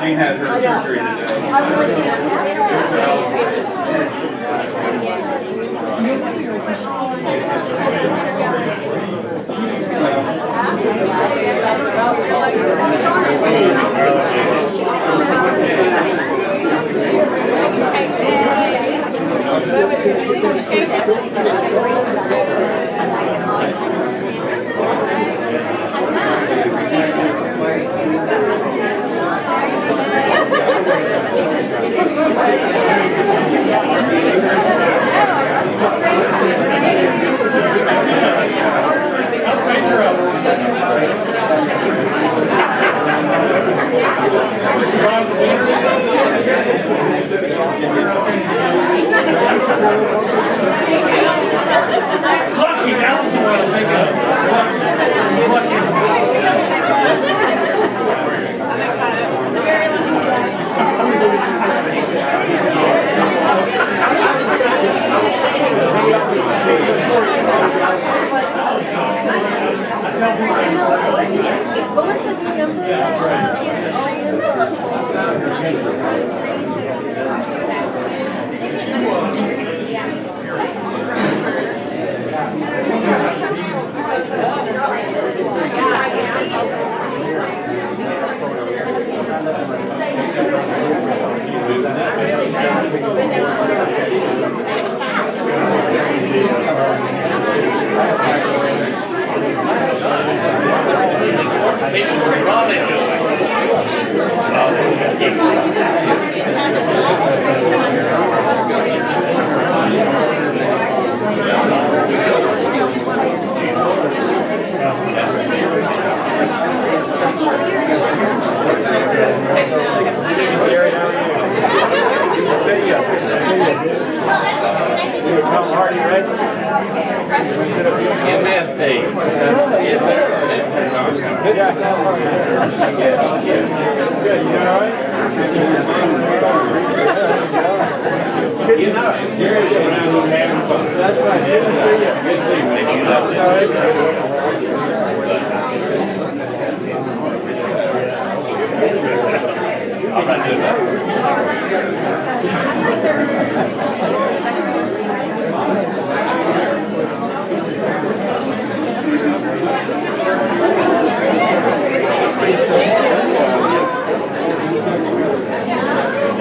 Jane had her surgery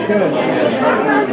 Good.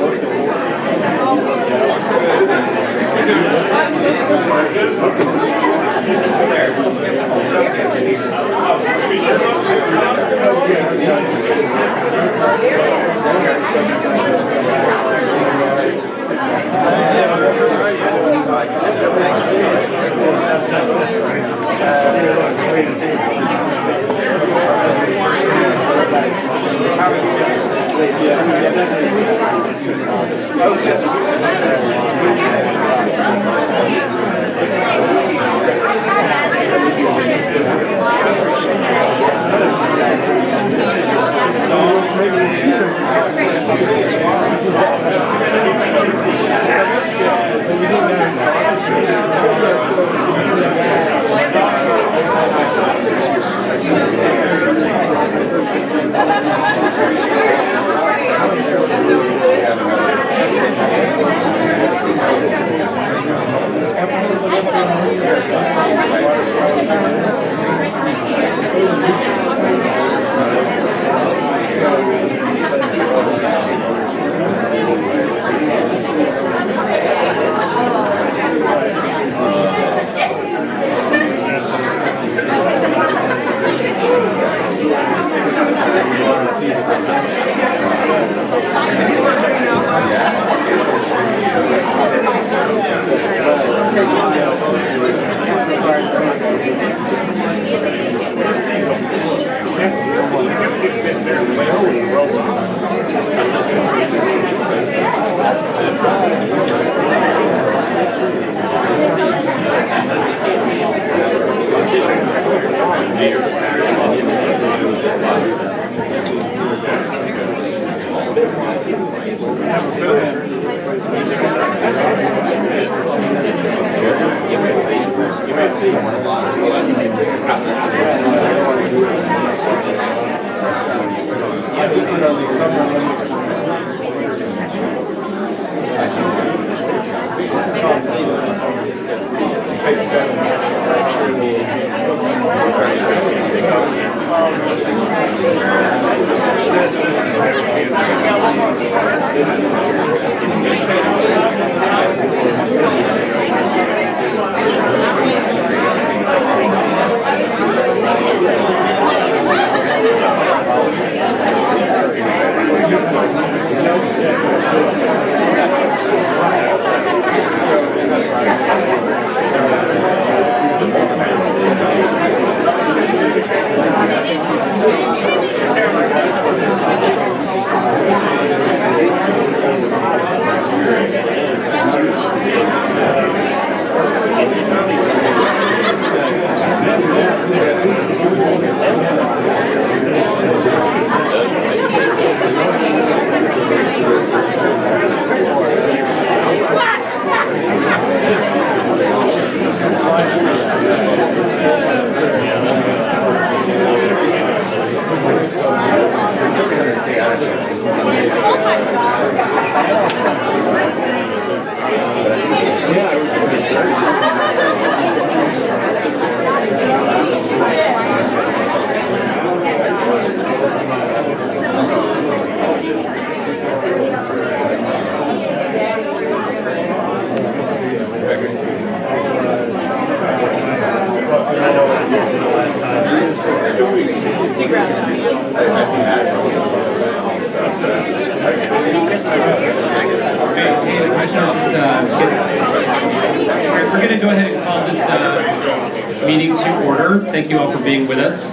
We're going to go ahead and call this meeting to order. Thank you all for being with us.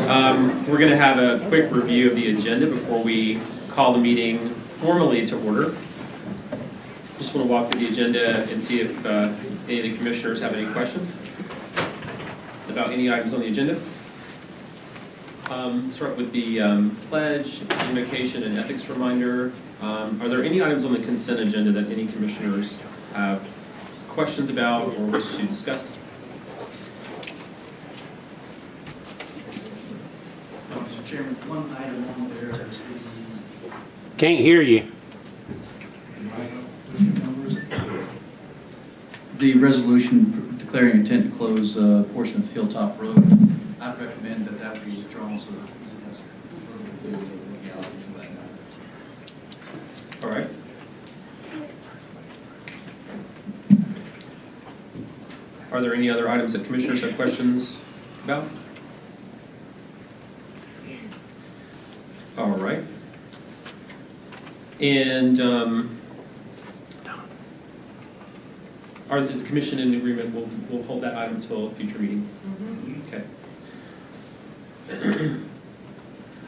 We're going to have a quick review of the agenda before we call the meeting formally to order. Just want to walk through the agenda and see if any of the commissioners have any questions about any items on the agenda. Start with the pledge, invocation, and ethics reminder. Are there any items on the consent agenda that any commissioners have questions about or wish to discuss? Mr. Chairman, one item on there is Can't hear you. the resolution declaring intent to close a portion of Hilltop Road. I'd recommend that that be withdrawn so that we have a little bit of legalities of that matter. All right. Are there any other items that commissioners have questions about? All right. And is the commission in agreement? We'll hold that item until a future meeting. Okay.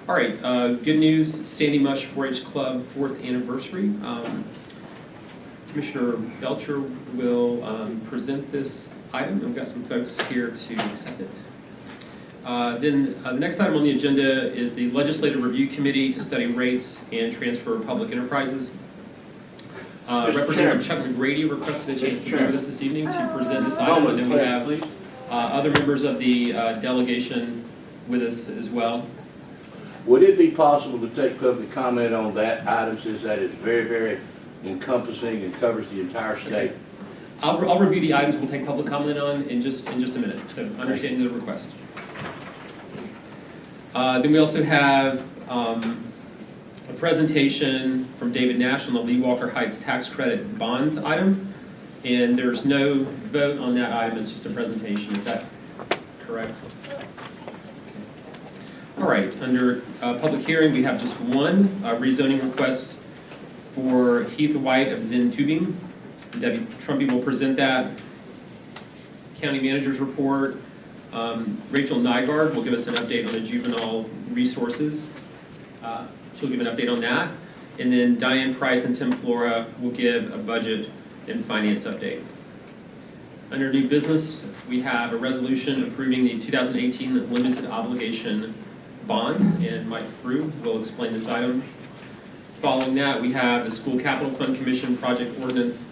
All right. Good news. Sandy Mush 4-H Club 4th anniversary. Commissioner Belcher will present this item. We've got some folks here to accept it. Then the next item on the agenda is the Legislative Review Committee to study rates and transfer public enterprises. Representative Chuck McGrady requested a chance to be with us this evening to present this item, and then we have other members of the delegation with us as well. Would it be possible to take public comment on that item, since that is very, very encompassing and covers the entire state? Okay. I'll review the items we'll take public comment on in just a minute, so understanding the request. Then we also have a presentation from David Nash on the Lee Walker Heights tax credit bonds item, and there's no vote on that item, it's just a presentation. Is that correct? All right, under public hearing, we have just one rezoning request for Heath White of Zen Tubing. Debbie Trumpy will present that. County manager's report. Rachel Nygaard will give us an update on the juvenile resources. She'll give an update on that. And then Diane Price and Tim Flora will give a budget and finance update. Under new business, we have a resolution approving the 2018 limited obligation bonds, and Mike Frew will explain this item. Following that, we have the School Capital Fund Commission Project Ordinance,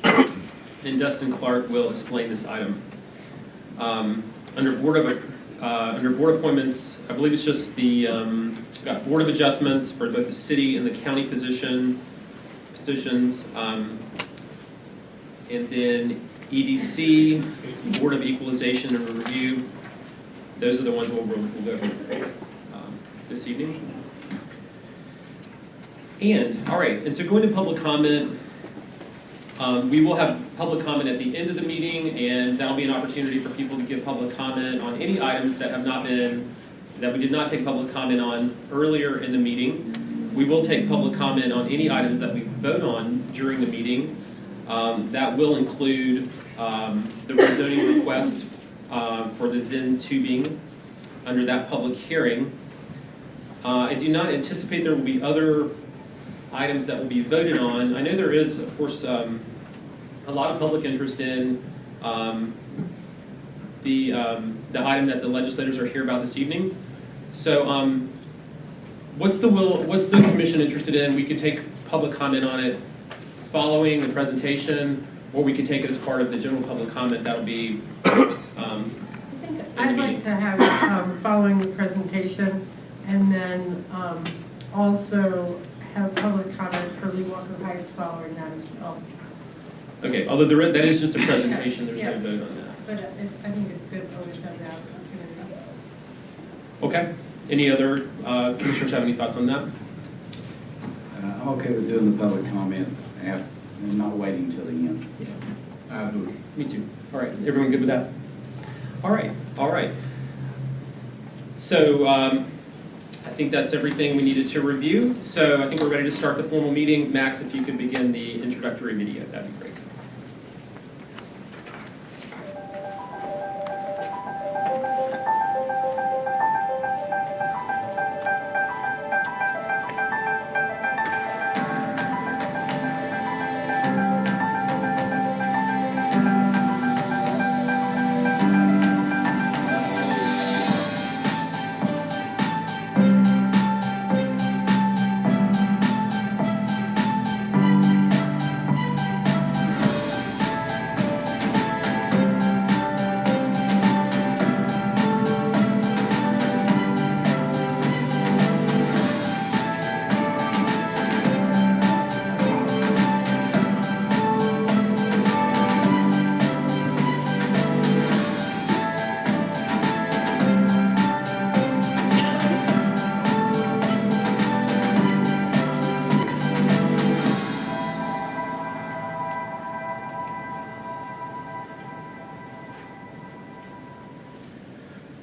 and Dustin Clark will explain this item. Under board appointments, I believe it's just the, got Board of Adjustments for both the city and the county positions, and then EDC, Board of Equalization and Review. Those are the ones we'll go over this evening. And, all right, and so going to public comment, we will have public comment at the end of the meeting, and that'll be an opportunity for people to give public comment on any items that have not been, that we did not take public comment on earlier in the meeting. We will take public comment on any items that we vote on during the meeting. That will include the rezoning request for the Zen tubing under that public hearing. I do not anticipate there will be other items that will be voted on. I know there is, of course, a lot of public interest in the item that the legislators are here about this evening. So what's the commission interested in? We could take public comment on it following the presentation, or we could take it as part of the general public comment. That'll be I'd like to have it following the presentation, and then also have public comment for Lee Walker Heights following that as well. Okay, although that is just a presentation, there's no vote on that. But I think it's good always to have that opportunity. Okay, any other commissioners have any thoughts on that? I'm okay with doing the public comment after, and not waiting till the end. I agree. Me too. All right, everyone good with that? All right. So I think that's everything we needed to review. So I think we're ready to start the formal meeting. Max, if you could begin the introductory video, that'd be great.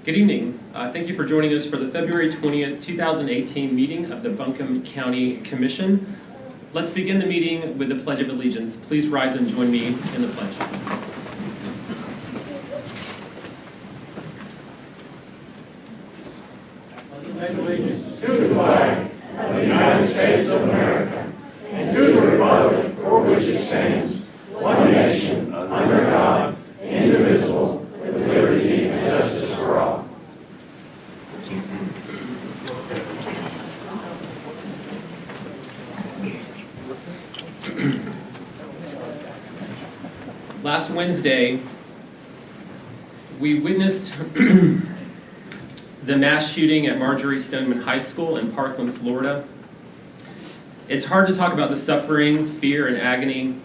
Good evening. Thank you for joining us for the February 20th, 2018 meeting of the Buncombe County Commission. Let's begin the meeting with the Pledge of Allegiance. Please rise and join me in the pledge. Allegiance to the flag of the United States of America and to the republic for which it stands, one nation, under God, indivisible, with liberty and justice for all. Last Wednesday, we witnessed the mass shooting at Marjorie Stoneman High School in Parkland, Florida. It's hard to talk about the suffering, fear, and agony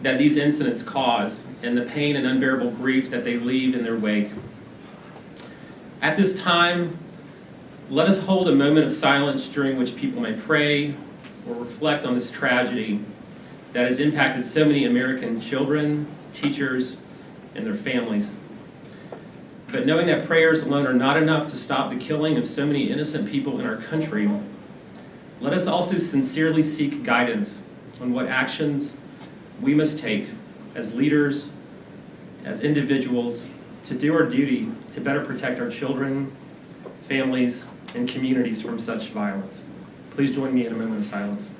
that these incidents cause, and the pain and unbearable grief that they leave in their wake. At this time, let us hold a moment of silence during which people may pray or reflect on this tragedy that has impacted so many American children, teachers, and their families. But knowing that prayers alone are not enough to stop the killing of so many innocent people in our country, let us also sincerely seek guidance on what actions we must take as leaders, as individuals, to do our duty to better protect our children, families, and communities from such violence. Please join me in a moment of silence.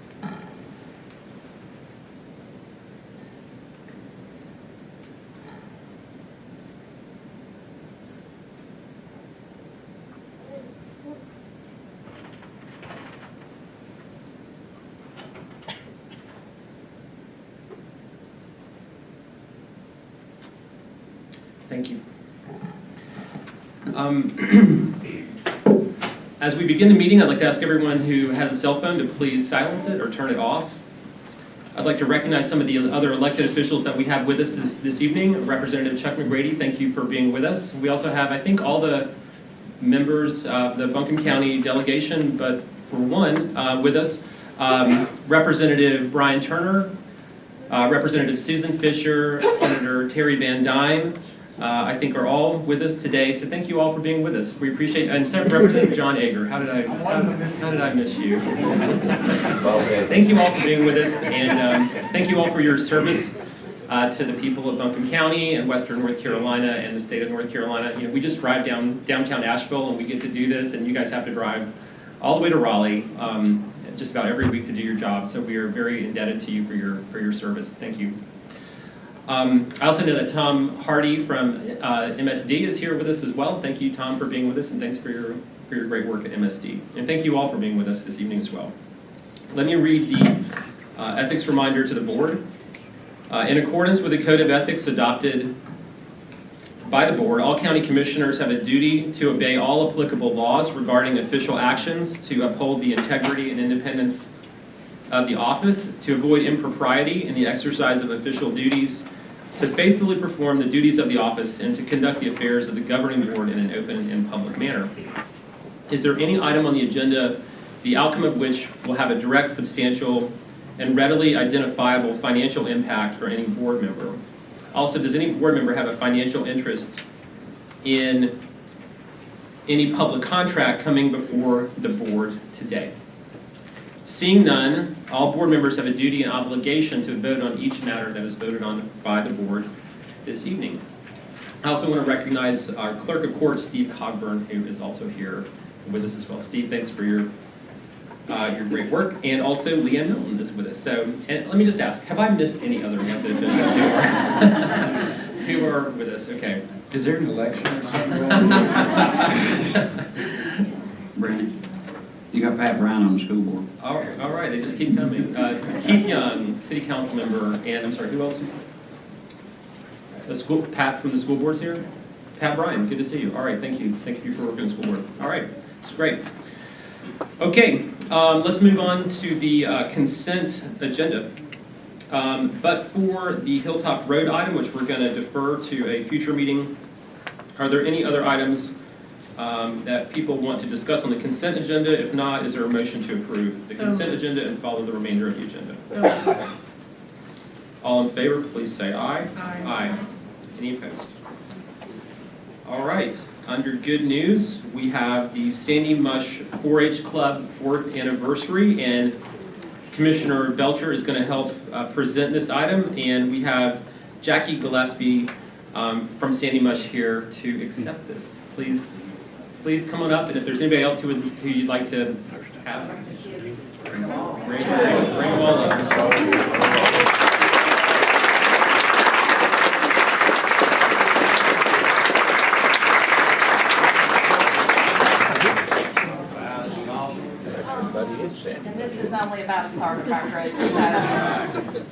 Thank you. As we begin the meeting, I'd like to ask everyone who has a cell phone to please silence it or turn it off. I'd like to recognize some of the other elected officials that we have with us this evening. Representative Chuck McGrady, thank you for being with us. We also have, I think, all the members of the Buncombe County delegation, but for one with us, Representative Brian Turner, Representative Susan Fisher, Senator Terry Van Dyne, I think are all with us today, so thank you all for being with us. We appreciate, and Representative John Ager, how did I miss you? Thank you all for being with us, and thank you all for your service to the people of Buncombe County and Western North Carolina and the state of North Carolina. You know, we just drive downtown Asheville and we get to do this, and you guys have to drive all the way to Raleigh just about every week to do your job, so we are very indebted to you for your service. Thank you. I also know that Tom Hardy from MSD is here with us as well. Thank you, Tom, for being with us, and thanks for your great work at MSD. And thank you all for being with us this evening as well. Let me read the ethics reminder to the board. In accordance with the Code of Ethics adopted by the board, all county commissioners have a duty to obey all applicable laws regarding official actions, to uphold the integrity and independence of the office, to avoid impropriety in the exercise of official duties, to faithfully perform the duties of the office, and to conduct the affairs of the governing board in an open and public manner. Is there any item on the agenda, the outcome of which will have a direct, substantial, and readily identifiable financial impact for any board member? Also, does any board member have a financial interest in any public contract coming before the board today? Seeing none, all board members have a duty and obligation to vote on each matter that is voted on by the board this evening. I also want to recognize our clerk of court, Steve Cogburn, who is also here with us as well. Steve, thanks for your great work. And also Leanne Milton is with us. So, and let me just ask, have I missed any other elected officials who are with us? Okay. Is there an election or something going on? Brandon, you got Pat Brown on the school board. All right, they just keep coming. Keith Young, city council member, and I'm sorry, who else? Pat from the school board's here? Pat Bryan, good to see you. All right, thank you. Thank you for working on the school board. All right, it's great. Okay, let's move on to the consent agenda. But for the Hilltop Road item, which we're going to defer to a future meeting, are there any other items that people want to discuss on the consent agenda? If not, is there a motion to approve the consent agenda and follow the remainder of the agenda? All in favor, please say aye. Aye. Any opposed? All right, under good news, we have the Sandy Mush 4-H Club 4th anniversary, and Commissioner Belcher is going to help present this item, and we have Jackie Gillespie from Sandy Mush here to accept this. Please come on up, and if there's anybody else who you'd like to have, bring them all up. And this is only about a part of our road, so.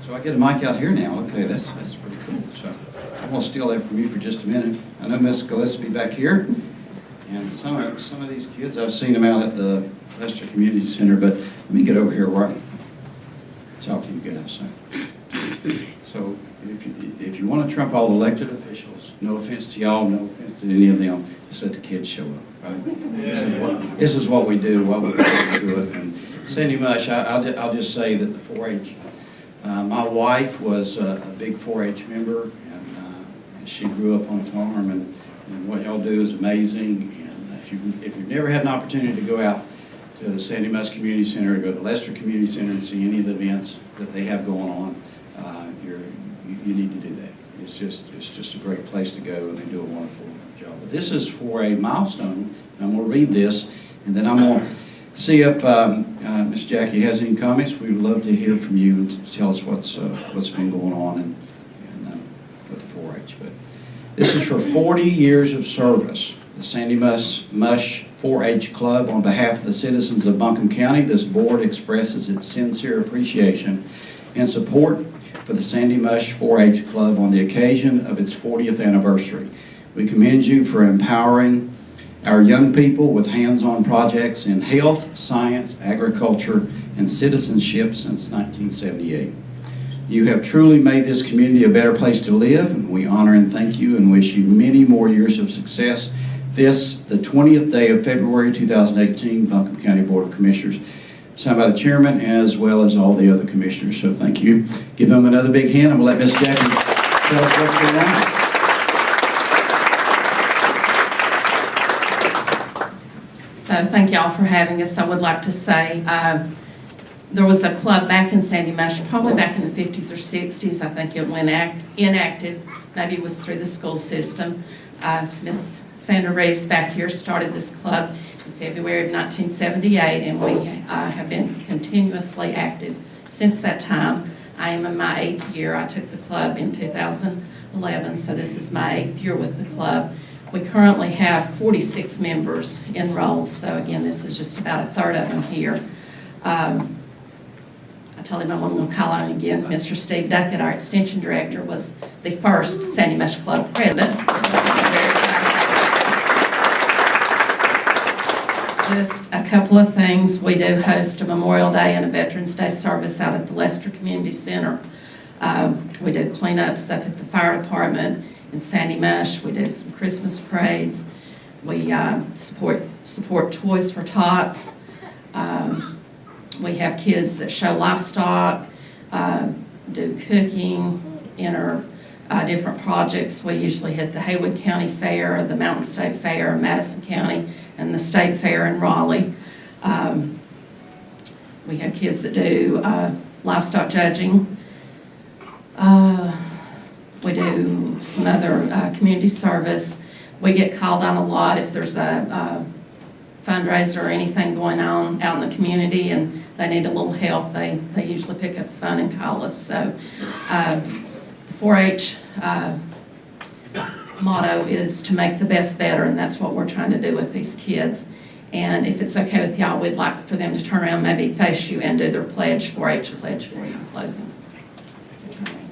So I get a mic out here now. Okay, that's pretty cool. So I'm gonna steal that from you for just a minute. I know Miss Gillespie back here, and some of these kids, I've seen them out at the Lester Community Center, but let me get over here where I can talk to you guys. So if you want to trump all elected officials, no offense to y'all, no offense to any of them, just let the kids show up, right? This is what we do, why we do it. And Sandy Mush, I'll just say that the 4-H, my wife was a big 4-H member, and she grew up on a farm, and what y'all do is amazing, and if you've never had an opportunity to go out to the Sandy Musk Community Center, or go to Lester Community Center and see any of the events that they have going on, you need to do that. It's just a great place to go, and they do a wonderful job. But this is for a milestone, and I'm going to read this, and then I'm going to see if Miss Jackie has any comments. We would love to hear from you and to tell us what's been going on and with 4-H. But this is for 40 years of service. The Sandy Mush 4-H Club, on behalf of the citizens of Buncombe County, this board expresses its sincere appreciation and support for the Sandy Mush 4-H Club on the occasion of its 40th anniversary. We commend you for empowering our young people with hands-on projects in health, science, agriculture, and citizenship since 1978. You have truly made this community a better place to live, and we honor and thank you and wish you many more years of success. This, the 20th day of February 2018, Buncombe County Board of Commissioners, signed by the chairman as well as all the other commissioners. So thank you. Give them another big hand. I'm going to let Miss Jackie tell us what's going on. So thank y'all for having us. I would like to say there was a club back in Sandy Mush, probably back in the 50s or 60s. I think it went inactive. Maybe it was through the school system. Miss Sandra Reeves back here started this club in February of 1978, and we have been continuously active since that time. I am in my 8th year. I took the club in 2011, so this is my 8th year with the club. We currently have 46 members enrolled, so again, this is just about a third of them here. I told him I'm going to call on again. Mr. Steve Duckett, our extension director, was the first Sandy Mush Club president. Just a couple of things. We do host a Memorial Day and a Veterans Day service out at the Lester Community Center. We do cleanups up at the fire department in Sandy Mush. We do some Christmas parades. We support Toys for Tots. We have kids that show livestock, do cooking, enter different projects. We usually hit the Haywood County Fair, the Mountain State Fair in Madison County, and the State Fair in Raleigh. We have kids that do livestock judging. We do some other community service. We get called on a lot if there's a fundraiser or anything going on out in the community and they need a little help. They usually pick up the phone and call us. So the 4-H motto is to make the best better, and that's what we're trying to do with these kids. And if it's okay with y'all, we'd like for them to turn around, maybe face you and do their pledge, 4-H pledge for you in closing. So turn around.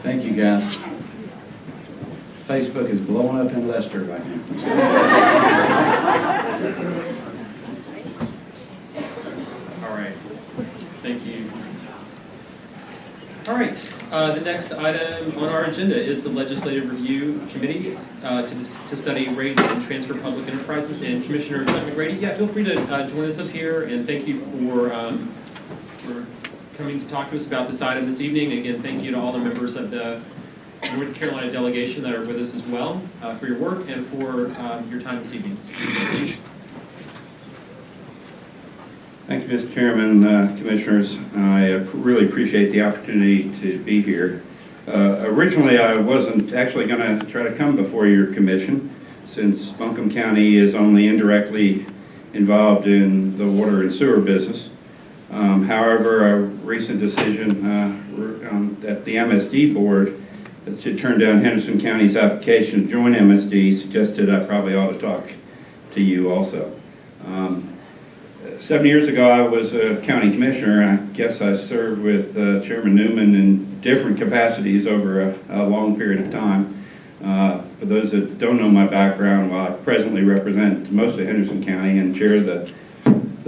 Thank you, guys. Facebook is blowing up in Lester right now. All right. Thank you. All right. The next item on our agenda is the Legislative Review Committee to study rates and transfer public enterprises. And Commissioner Doug McGrady, yeah, feel free to join us up here. And thank you for coming to talk to us about this item this evening. Again, thank you to all the members of the North Carolina delegation that are with us as well for your work and for your time this evening. Thank you, Mr. Chairman, Commissioners. I really appreciate the opportunity to be here. Originally, I wasn't actually going to try to come before your commission, since Buncombe County is only indirectly involved in the water and sewer business. However, a recent decision at the MSD board to turn down Henderson County's application to join MSD suggested I probably ought to talk to you also. 7 years ago, I was a county commissioner, and I guess I served with Chairman Newman in different capacities over a long period of time. For those that don't know my background, well, I presently represent most of Henderson County and chair the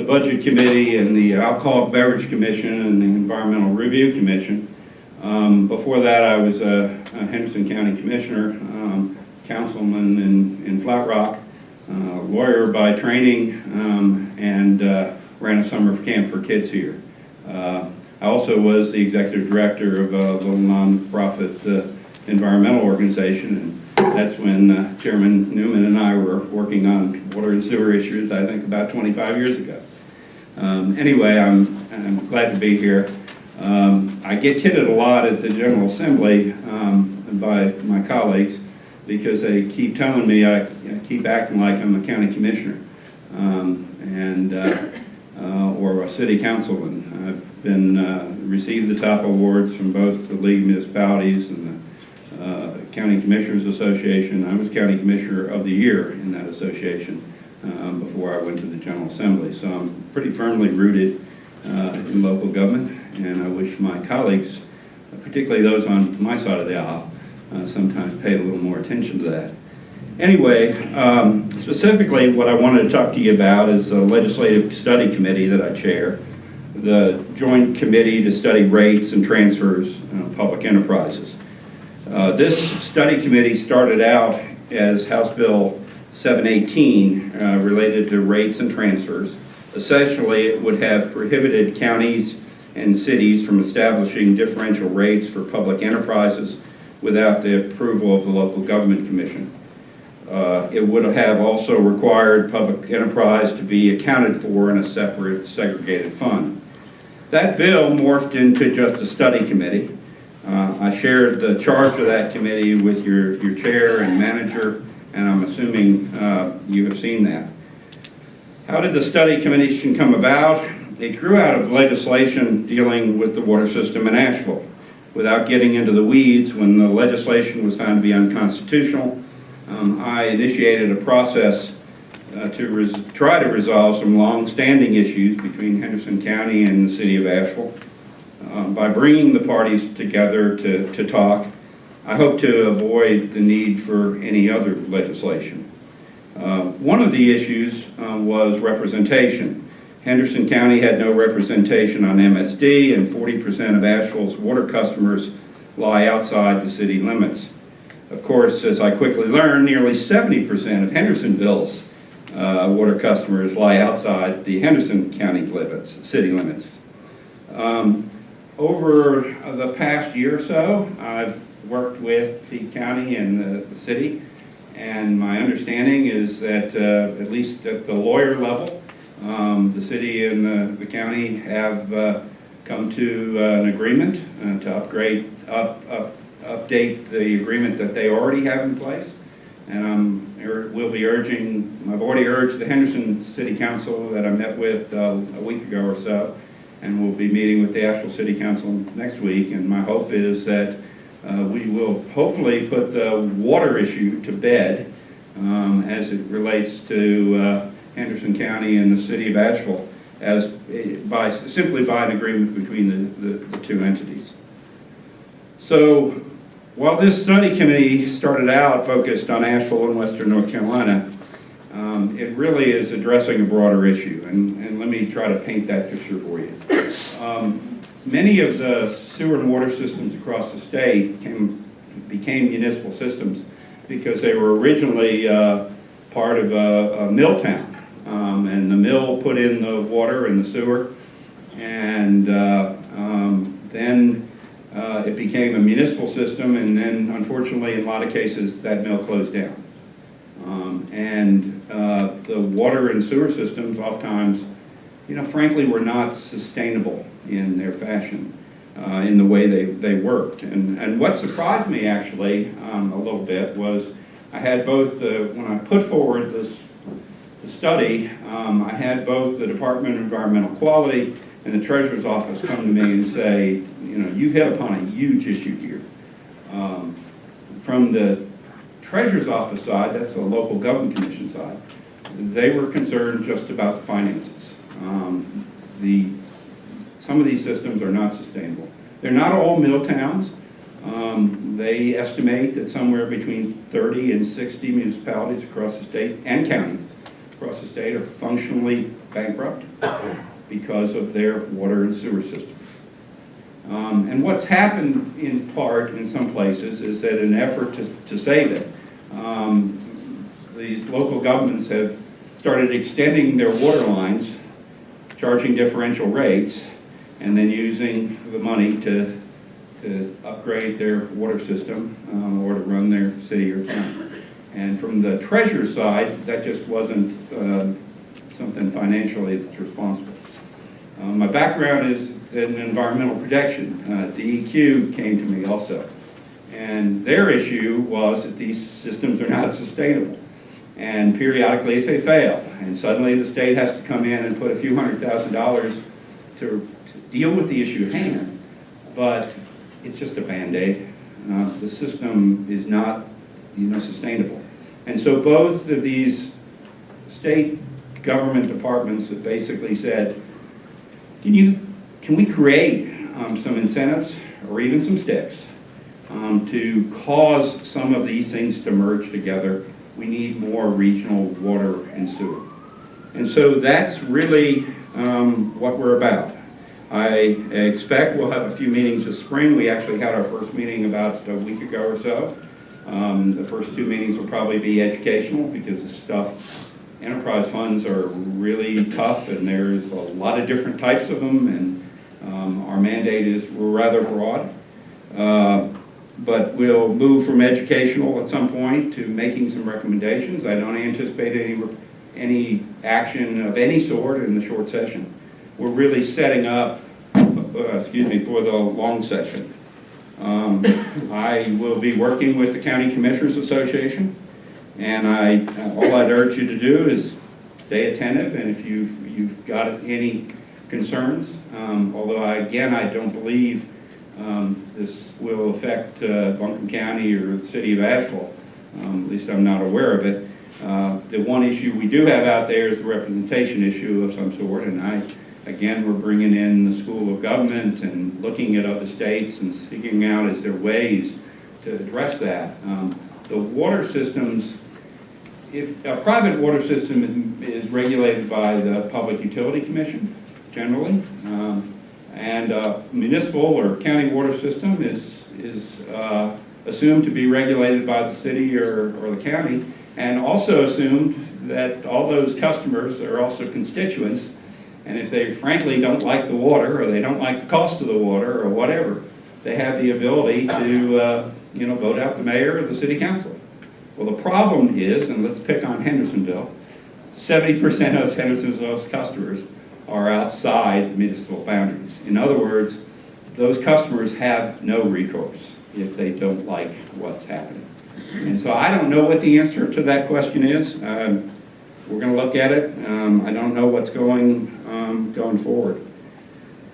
Budget Committee and the Alcoholic Beverage Commission and the Environmental Review Commission. Before that, I was a Henderson County Commissioner, councilman in Flat Rock, lawyer by training, and ran a summer camp for kids here. I also was the executive director of a little nonprofit environmental organization, and that's when Chairman Newman and I were working on water and sewer issues, I think about 25 years ago. Anyway, I'm glad to be here. I get kidded a lot at the General Assembly by my colleagues because they keep telling me I keep acting like I'm a county commissioner or a city councilman. I've been received the top awards from both the League of Municipalities and the County Commissioners Association. I was County Commissioner of the Year in that association before I went to the General Assembly. So I'm pretty firmly rooted in local government, and I wish my colleagues, particularly those on my side of the aisle, sometimes paid a little more attention to that. Anyway, specifically what I wanted to talk to you about is the Legislative Study Committee that I chair, the Joint Committee to Study Rates and Transfers of Public Enterprises. This study committee started out as House Bill 718 related to rates and transfers. Essentially, it would have prohibited counties and cities from establishing differential rates for public enterprises without the approval of the local government commission. It would have also required public enterprise to be accounted for in a separate segregated fund. That bill morphed into just a study committee. I shared the charge of that committee with your chair and manager, and I'm assuming you have seen that. How did the study commission come about? It grew out of legislation dealing with the water system in Asheville. Without getting into the weeds, when the legislation was found to be unconstitutional, I initiated a process to try to resolve some long-standing issues between Henderson County and the city of Asheville. By bringing the parties together to talk, I hope to avoid the need for any other legislation. One of the issues was representation. Henderson County had no representation on MSD, and 40% of Asheville's water customers lie outside the city limits. Of course, as I quickly learned, nearly 70% of Hendersonville's water customers lie outside the Henderson County limits, city limits. Over the past year or so, I've worked with the county and the city, and my understanding is that at least at the lawyer level, the city and the county have come to an agreement to update the agreement that they already have in place. And we'll be I've already urged the Henderson City Council that I met with a week ago or so, and we'll be meeting with the Asheville City Council next week. And my hope is that we will hopefully put the water issue to bed as it relates to Henderson County and the city of Asheville simply by an agreement between the two entities. So while this study committee started out focused on Asheville and Western North Carolina, it really is addressing a broader issue, and let me try to paint that picture for you. Many of the sewer and water systems across the state became municipal systems because they were originally part of a mill town, and the mill put in the water and the sewer, and then it became a municipal system, and then unfortunately in a lot of cases that mill closed down. The water and sewer systems oftentimes, frankly, were not sustainable in their fashion, in the way they worked. And what surprised me actually a little bit was I had both, when I put forward the study, I had both the Department of Environmental Quality and the Treasurer's Office come to me and say, you've hit upon a huge issue here. From the Treasurer's Office side, that's the local government commission side, they were concerned just about the finances. Some of these systems are not sustainable. They're not all mill towns. They estimate that somewhere between 30 and 60 municipalities across the state and county across the state are functionally bankrupt because of their water and sewer systems. And what's happened in part in some places is that in an effort to save it, these local governments have started extending their water lines, charging differential rates, and then using the money to upgrade their water system or to run their city or county. And from the treasurer's side, that just wasn't something financially that's responsible. My background is in environmental protection. DEQ came to me also. And their issue was that these systems are not sustainable. And periodically they fail. And suddenly the state has to come in and put a few $100,000 to deal with the issue at hand. But it's just a Band-Aid. The system is not sustainable. And so both of these state government departments have basically said, can we create some incentives or even some sticks to cause some of these things to merge together? We need more regional water and sewer. And so that's really what we're about. I expect we'll have a few meetings this spring. We actually had our first meeting about a week ago or so. The first two meetings will probably be educational because enterprise funds are really tough and there's a lot of different types of them, and our mandate is rather broad. But we'll move from educational at some point to making some recommendations. I don't anticipate any action of any sort in the short session. We're really setting up, for the long session. I will be working with the County Commissioners Association, and all I'd urge you to do is stay attentive, and if you've got any concerns, although I don't believe this will affect Buncombe County or the city of Asheville, at least I'm not aware of it. The one issue we do have out there is the representation issue of some sort, and we're bringing in the School of Government and looking at other states and figuring out is there ways to address that. The water systems, if a private water system is regulated by the Public Utility Commission, generally, and municipal or county water system is assumed to be regulated by the city or the county, and also assumed that all those customers are also constituents, and if they frankly don't like the water or they don't like the cost of the water or whatever, they have the ability to vote out the mayor or the city council. Well, the problem is, and let's pick on Hendersonville, 70% of Hendersonville's customers are outside the municipal boundaries. In other words, those customers have no recourse if they don't like what's happening. And so I don't know what the answer to that question is. We're going to look at it. I don't know what's going forward.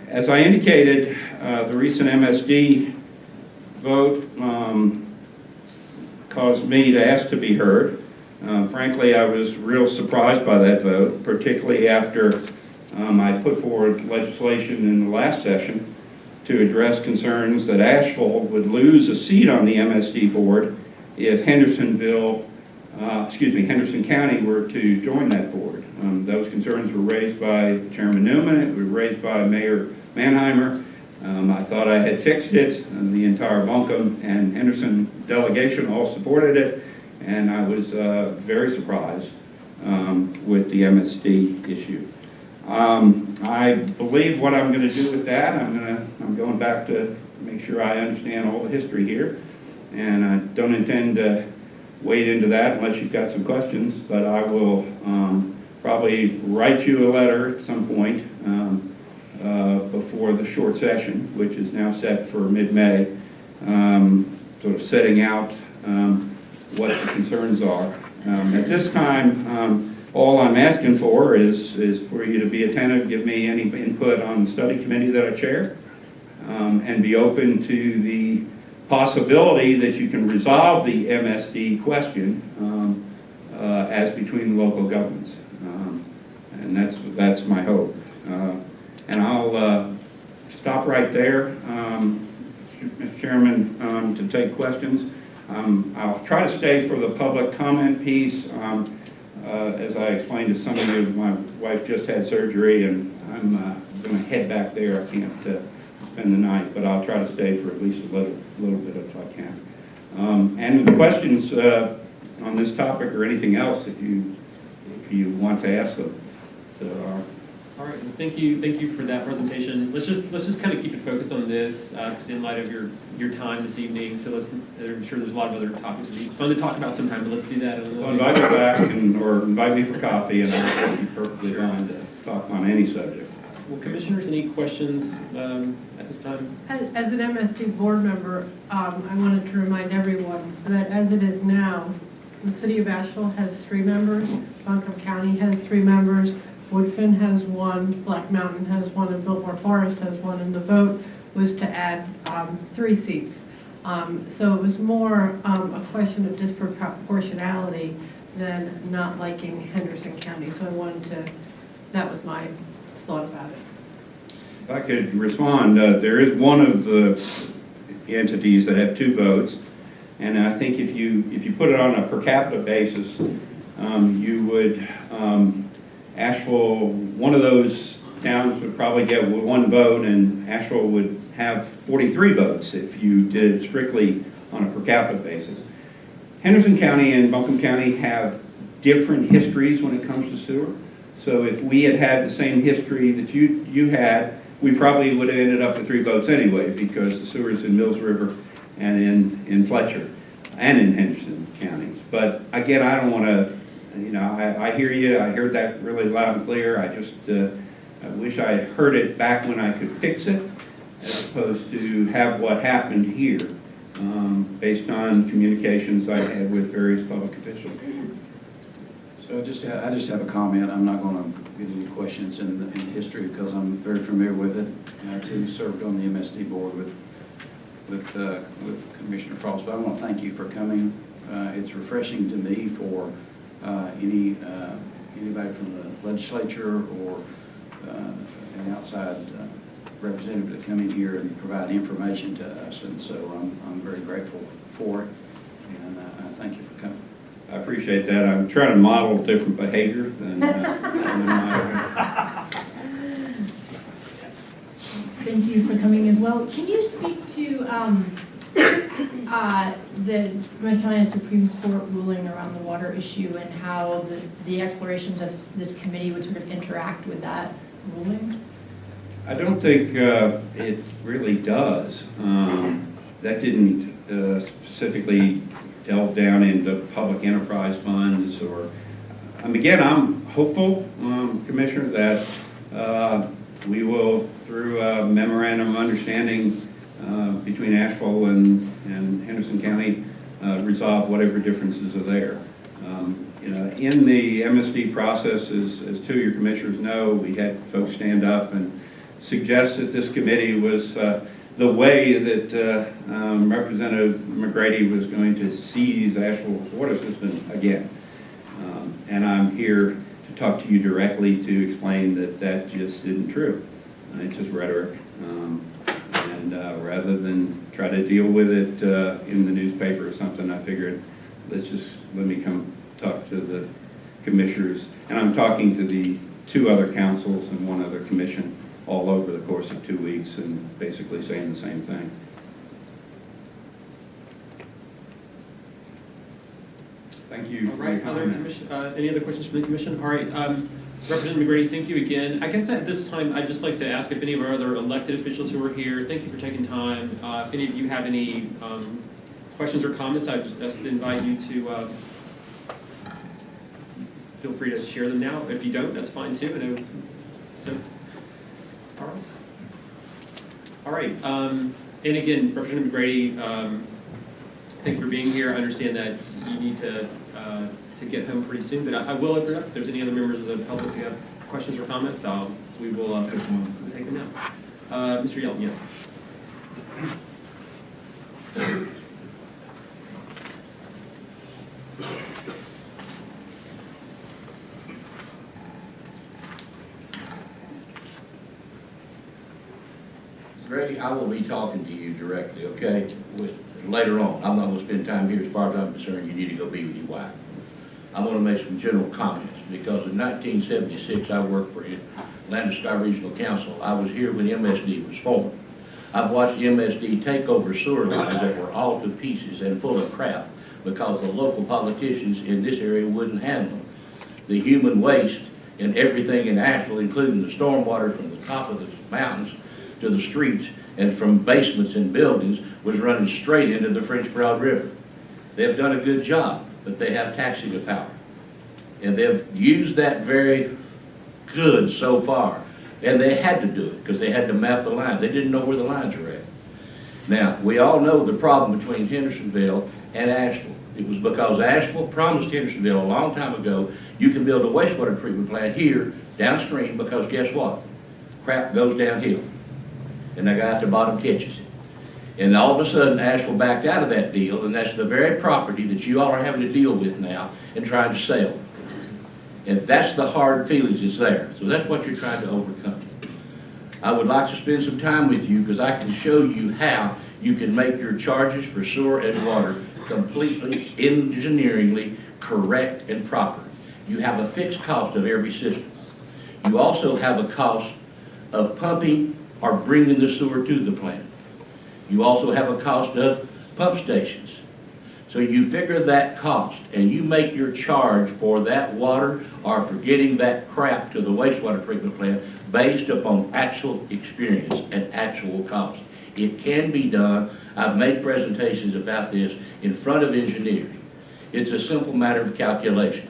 As I indicated, the recent MSD vote caused me to ask to be heard. Frankly, I was real surprised by that vote, particularly after I put forward legislation in the last session to address concerns that Asheville would lose a seat on the MSD board if Henderson County were to join that board. Those concerns were raised by Chairman Newman, it was raised by Mayor Manheimer. I thought I had fixed it, and the entire Buncombe and Henderson delegation all supported it, and I was very surprised with the MSD issue. I believe what I'm going to do with that, I'm going back to make sure I understand all the history here, and I don't intend to wade into that unless you've got some questions, but I will probably write you a letter at some point before the short session, which is now set for mid-May, sort of setting out what the concerns are. At this time, all I'm asking for is for you to be attentive, give me any input on the study committee that I chair, and be open to the possibility that you can resolve the MSD question as between the local governments. And that's my hope. And I'll stop right there. Mr. Chairman. Chairman, to take questions. I'll try to stay for the public comment piece. As I explained to some of you, my wife just had surgery, and I'm going to head back there. I can't spend the night, but I'll try to stay for at least a little bit if I can. And questions on this topic or anything else if you want to ask them. So, All right, well, thank you for that presentation. Let's just kind of keep it focused on this, because in light of your time this evening. So I'm sure there's a lot of other topics that'd be fun to talk about sometime, but let's do that. well, invite me back or invite me for coffee, and I'll be perfectly fine to talk on any subject. Well, commissioners, any questions at this time? As an MSD board member, I wanted to remind everyone that as it is now, the city of Asheville has 3 members, Buncombe County has 3 members, Woodfin has 1, Black Mountain has 1, and Biltmore Forest has 1, and the vote was to add 3 seats. So it was more a question of disproportionality than not liking Henderson County. So I wanted to, that was my thought about it. If I could respond, there is one of the entities that have 2 votes, and I think if you put it on a per capita basis, you would, Asheville, one of those towns would probably get 1 vote, and Asheville would have 43 votes if you did it strictly on a per capita basis. Henderson County and Buncombe County have different histories when it comes to sewer. So if we had had the same history that you had, we probably would have ended up with 3 votes anyway, because the sewer's in Mills River and in Fletcher and in Henderson counties. But again, I don't want to, I hear you. I heard that really loud and clear. I just I wish I had heard it back when I could fix it, as opposed to have what happened here, based on communications I had with various public officials. So I just have a comment. I'm not going to get any questions in the history because I'm very familiar with it. And I too served on the MSD board with Commissioner Frost. But I want to thank you for coming. It's refreshing to me for anybody from the legislature or an outside representative to come in here and provide information to us. And so I'm very grateful for it. And I thank you for coming. I appreciate that. I'm trying to model different behaviors than Thank you for coming as well. Can you speak to the North Carolina Supreme Court ruling around the water issue and how the explorations of this committee would sort of interact with that ruling? I don't think it really does. That didn't specifically delve down into public enterprise funds or, again, I'm hopeful, Commissioner, that we will, through a memorandum of understanding between Asheville and Henderson County, resolve whatever differences are there. In the MSD process, as 2 of your commissioners know, we had folks stand up and suggest that this committee was the way that Representative McGrady was going to seize Asheville's water system again. And I'm here to talk to you directly to explain that that just isn't true. It's just rhetoric. And rather than try to deal with it in the newspaper or something, I figured let me come talk to the commissioners. And I'm talking to the 2 other councils and 1 other commission all over the course of 2 weeks and basically saying the same thing. Thank you for your comment. Any other questions from the commission? All right, Representative McGrady, thank you again. I guess at this time, I'd just like to ask if any of our other elected officials who are here, thank you for taking time. If any of you have any questions or comments, I'd just invite you to feel free to share them now. If you don't, that's fine too. All right. And again, Representative McGrady, thank you for being here. I understand that you need to get home pretty soon, but I will open it up. If there's any other members of the public who have questions or comments, we will take them now. Mr. Yelton, yes. Grady, I will be talking to you directly, okay? Later on, I'm not gonna spend time here. As far as I'm concerned, you need to go be with your wife. I'm gonna make some general comments, because in 1976, I worked for Atlantic Sky Regional Council. I was here when MSD was formed. I've watched the MSD take over sewer lines that were all to pieces and full of crap, because the local politicians in this area wouldn't handle them. The human waste and everything in Asheville, including the stormwater from the top of the mountains to the streets and from basements and buildings, was running straight into the French Broad River. They've done a good job, but they have taxing power. And they've used that very good so far. And they had to do it, because they had to map the lines. They didn't know where the lines were at. Now, we all know the problem between Hendersonville and Asheville. It was because Asheville promised Hendersonville a long time ago, you can build a wastewater treatment plant here downstream, because guess what? Crap goes downhill. And the guy at the bottom catches it. And all of a sudden, Asheville backed out of that deal, and that's the very property that you all are having to deal with now and trying to sell. And that's the hard feelings that's there. So that's what you're trying to overcome. I would like to spend some time with you, because I can show you how you can make your charges for sewer and water completely engineeringly correct and proper. You have a fixed cost of every system. You also have a cost of pumping or bringing the sewer to the plant. You also have a cost of pump stations. So you figure that cost, and you make your charge for that water or for getting that crap to the wastewater treatment plant based upon actual experience and actual cost. It can be done. I've made presentations about this in front of engineers. It's a simple matter of calculation.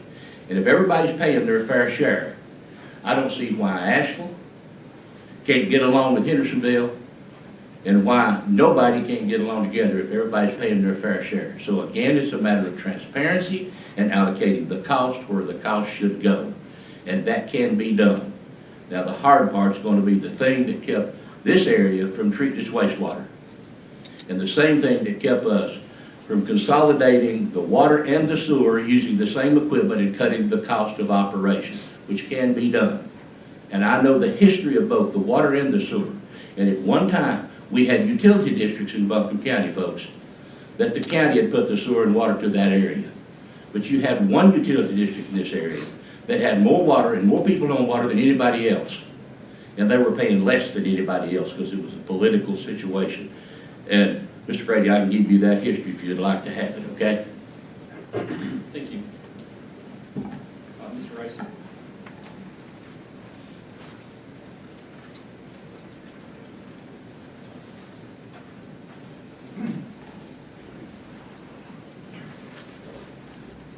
And if everybody's paying their fair share, I don't see why Asheville can't get along with Hendersonville, and why nobody can't get along together if everybody's paying their fair share. So again, it's a matter of transparency and allocating the cost where the cost should go. And that can be done. Now, the hard part's going to be the thing that kept this area from treating its wastewater. And the same thing that kept us from consolidating the water and the sewer using the same equipment and cutting the cost of operation, which can be done. And I know the history of both the water and the sewer. And at one time, we had utility districts in Buncombe County, folks, that the county had put the sewer and water to that area. But you had one utility district in this area that had more water and more people on water than anybody else. And they were paying less than anybody else, because it was a political situation. And Mr. Brady, I can give you that history if you'd like to have it, okay? Thank you. Mr. Rice?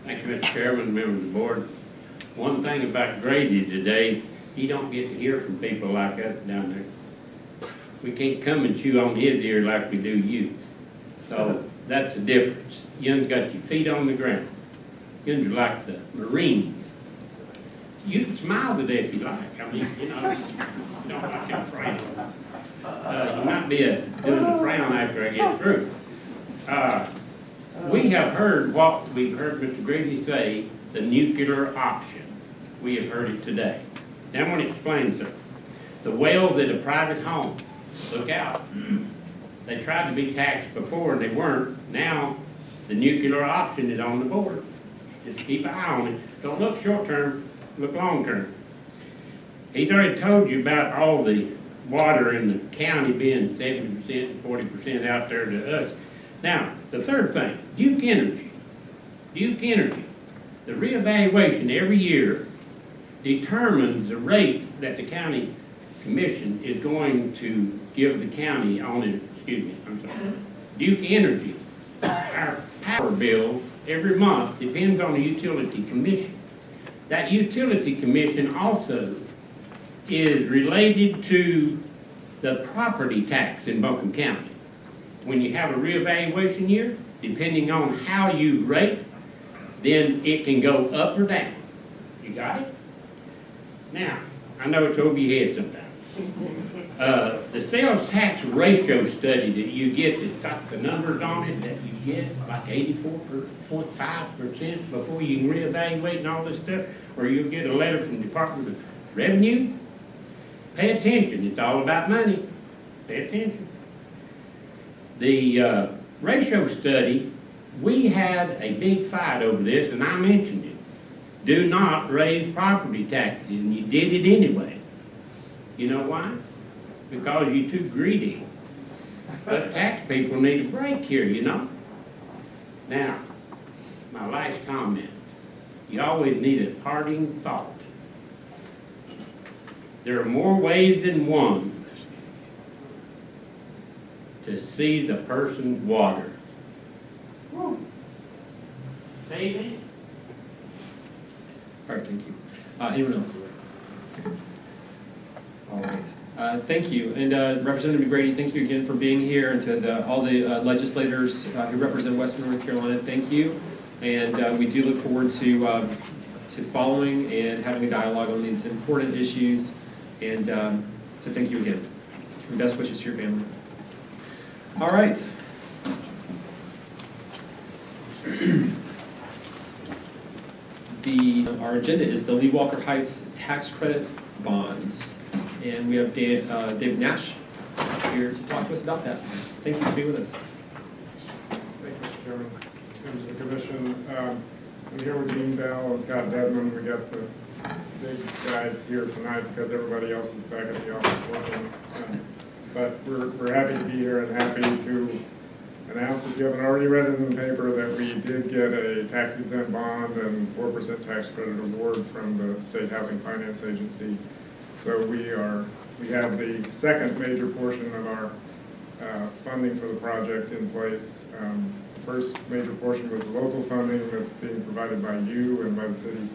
Thank you, Mr. Chairman, members of the board. One thing about Grady today, he don't get to hear from people like us down there. We can't come and chew on his ear like we do you. So that's the difference. Young's got your feet on the ground. Young's like the Marines. You can smile today if you like. I mean, you know, you don't like that frown. You might be doing a frown after I get through. We have heard what we've heard Mr. Grady say, the nuclear option. We have heard it today. Now I want to explain something. The wells at a private home, look out. They tried to be taxed before and they weren't. Now the nuclear option is on the board. Just keep an eye on it. Don't look short term, look long term. He's already told you about all the water in the county being 70% and 40% out there to us. Now, the third thing, Duke Energy. Duke Energy. The reevaluation every year determines the rate that the county commission is going to give the county on it. Duke Energy. Our power bills every month depends on the utility commission. That utility commission also is related to the property tax in Buncombe County. When you have a reevaluation year, depending on how you rate, then it can go up or down. You got it? Now, I know it's over your head sometimes. The sales tax ratio study that you get, that's got the numbers on it, that you get like 84.5% before you can reevaluate and all this stuff, or you'll get a letter from the Department of Revenue. Pay attention, it's all about money. Pay attention. The ratio study, we had a big fight over this, and I mentioned it. Do not raise property taxes, and you did it anyway. You know why? Because you're too greedy. But tax people need a break here, you know? Now, my last comment. You always need a parting thought. There are more ways than one to seize a person's water. Say that? All right, thank you. Anyone else? All right, thank you. And Representative McGrady, thank you again for being here, and to all the legislators who represent Western North Carolina, thank you. And we do look forward to following and having a dialogue on these important issues, and to thank you again. And best wishes to your family. All right. Our agenda is the Lee Walker Heights tax credit bonds. And we have David Nash here to talk to us about that. Thank you for being with us. Thank you, Mr. Chairman. Members of the commission, I'm here with Dean Bell and Scott Dedman. We got the big guys here tonight because everybody else is back at the office working. But we're happy to be here and happy to announce, if you haven't already read it in the paper, that we did get a tax exempt bond and 4% tax credit award from the State Housing Finance Agency. So we have the second major portion of our funding for the project in place. The first major portion was the local funding that's being provided by you and by the City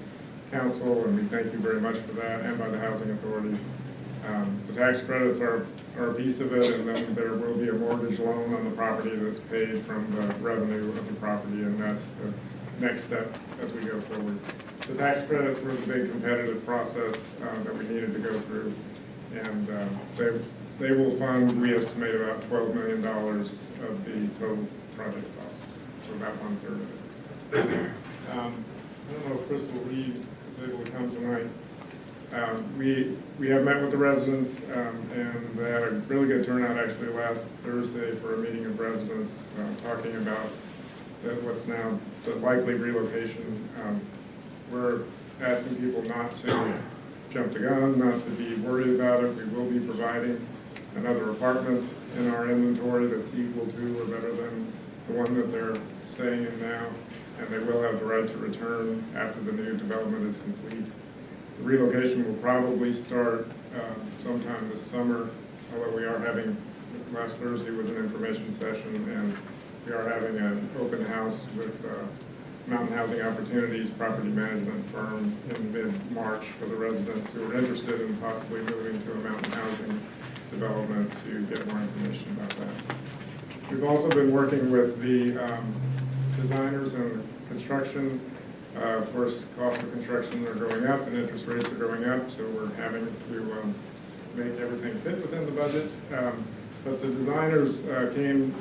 Council, and we thank you very much for that, and by the Housing Authority. The tax credits are a piece of it, and then there will be a mortgage loan on the property that's paid from the revenue of the property, and that's the next step as we go forward. The tax credits were the big competitive process that we needed to go through, and they will fund, we estimate, about $12 million of the total project cost, so about 1/3 of it. I don't know if Crystal Reed is able to come tonight. We have met with the residents, and they had a really good turnout actually last Thursday for a meeting of residents talking about what's now the likely relocation. We're asking people not to jump the gun, not to be worried about it. We will be providing another apartment in our inventory that's equal to or better than the one that they're staying in now, and they will have the right to return after the new development is complete. The relocation will probably start sometime this summer, although we are having, last Thursday was an information session, and we are having an open house with Mountain Housing Opportunities property management firm in mid-March for the residents who are interested in possibly moving to a mountain housing development to get more information about that. We've also been working with the designers and construction. Of course, costs of construction are going up and interest rates are going up, so we're having to make everything fit within the budget. But the designers came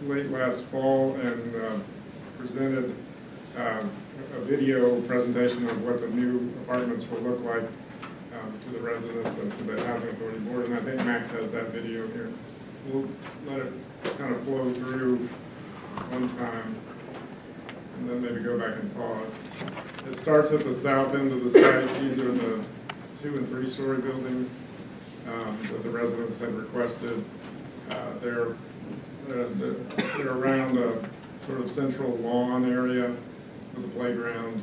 late last fall and presented a video presentation of what the new apartments will look like to the residents and to the Housing Authority Board, and I think Max has that video here. We'll let it kind of flow through one time, and then maybe go back and pause. It starts at the south end of the site. These are the 2- and 3-story buildings that the residents had requested. They're around a sort of central lawn area with a playground.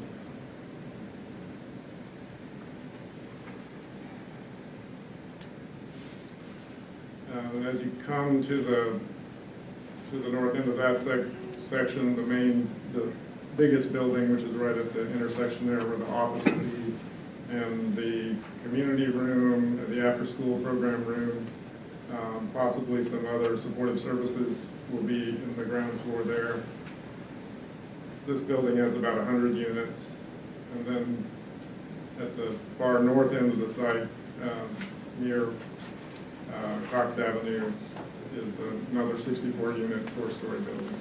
And as you come to the north end of that section, the biggest building, which is right at the intersection there where the office will be, and the community room, and the after-school program room, possibly some other supportive services will be in the ground floor there. This building has about 100 units, and then at the far north end of the site, near Cox Avenue, is another 64-unit, 4-story building.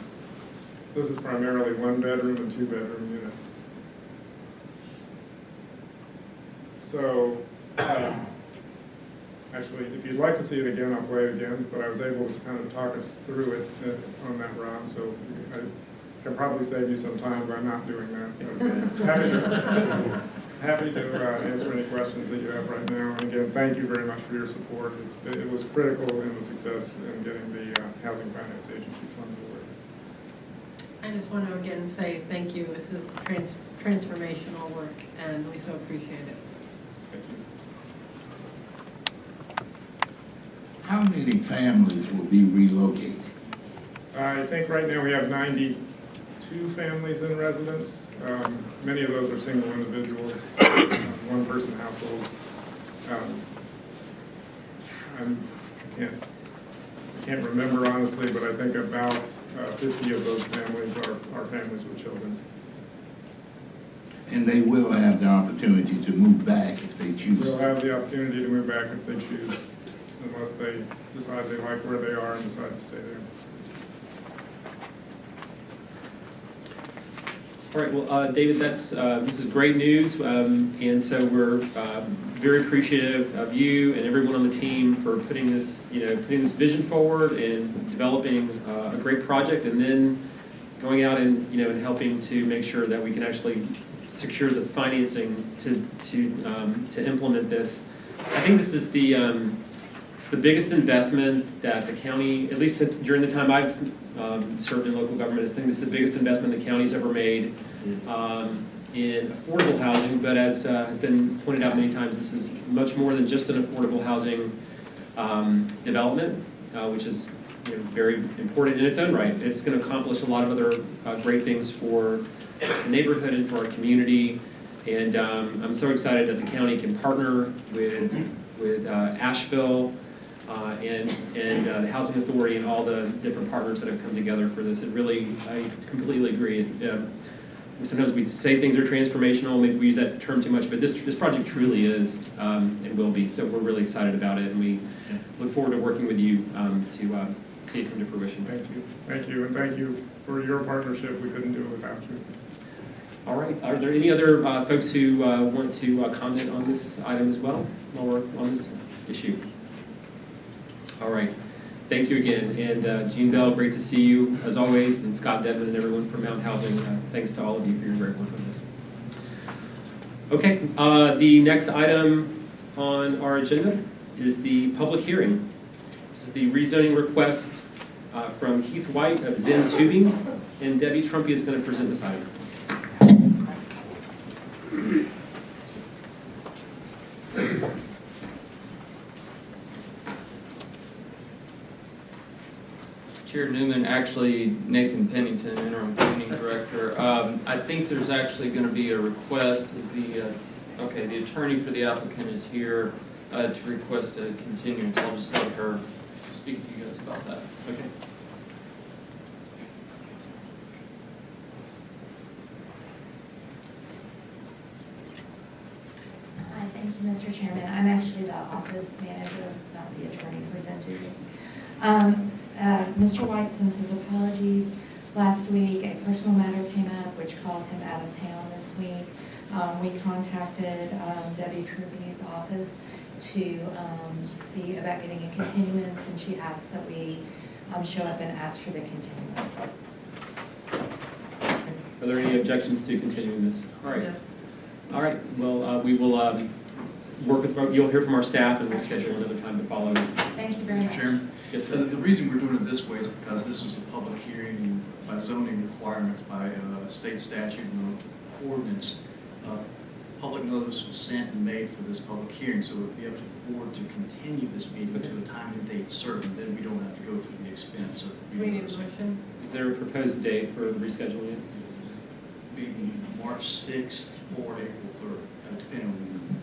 This is primarily 1-bedroom and 2-bedroom units. So Actually, if you'd like to see it again, I'll play it again, but I was able to kind of talk us through it on that round, so I can probably save you some time by not doing that. Happy to answer any questions that you have right now. And again, thank you very much for your support. It was critical in the success in getting the Housing Finance Agency fund to work. I just want to again say thank you. This is transformational work, and we so appreciate it. Thank you. How many families will be relocated? I think right now we have 92 families in residence. Many of those are single individuals, one-person households. I can't remember honestly, but I think about 50 of those families are families with children. And they will have the opportunity to move back if they choose. They'll have the opportunity to move back if they choose, unless they decide they like where they are and decide to stay there. All right, well, David, this is great news, and so we're very appreciative of you and everyone on the team for putting this vision forward and developing a great project, and then going out and and helping to make sure that we can actually secure the financing to implement this. I think this is it's the biggest investment that the county, at least during the time I've served in local government, I think it's the biggest investment the county's ever made in affordable housing. But as has been pointed out many times, this is much more than just an affordable housing development, which is very important in its own right. It's going to accomplish a lot of other great things for the neighborhood and for our community. And I'm so excited that the county can partner with Asheville and the Housing Authority and all the different partners that have come together for this. I completely agree. Sometimes we say things are transformational, maybe we use that term too much, but this project truly is and will be. So we're really excited about it, and we look forward to working with you to see it come to fruition. Thank you, and thank you for your partnership. We couldn't do it without you. All right, are there any other folks who want to comment on this item as well while we're on this issue? All right, thank you again, and Gene Bell, great to see you as always, and Scott Devon and everyone from Mountain Housing. Thanks to all of you for your great work on this. Okay, the next item on our agenda is the public hearing. This is the rezoning request from Heath White of Zen Tubing, and Debbie Trumpy is going to present this item. Chair Newman, actually Nathan Pennington, interim planning director. I think there's actually going to be a request. The attorney for the applicant is here to request a continuance. I'll just let her speak to you guys about that. Okay. Hi, thank you, Mr. Chairman. I'm actually the office manager, not the attorney for Zen Tubing. Mr. White sends his apologies. Last week, a personal matter came up which called him out of town this week. We contacted Debbie Trumpy's office to see about getting a continuance, and she asked that we show up and ask for the continuance. Are there any objections to continuing this? All right. All right. Well, we will work with. You'll hear from our staff, and we'll schedule another time to follow. Thank you very much. Mr. Chairman? Yes, sir. The reason we're doing it this way is because this is a public hearing, and by zoning requirements, by state statute and ordinance, public notice was sent and made for this public hearing, so it would be up to the board to continue this meeting to a time and date certain. Then we don't have to go through the expense of We need a motion. Is there a proposed date for rescheduling it? Be March 6th or April 3rd, depending on.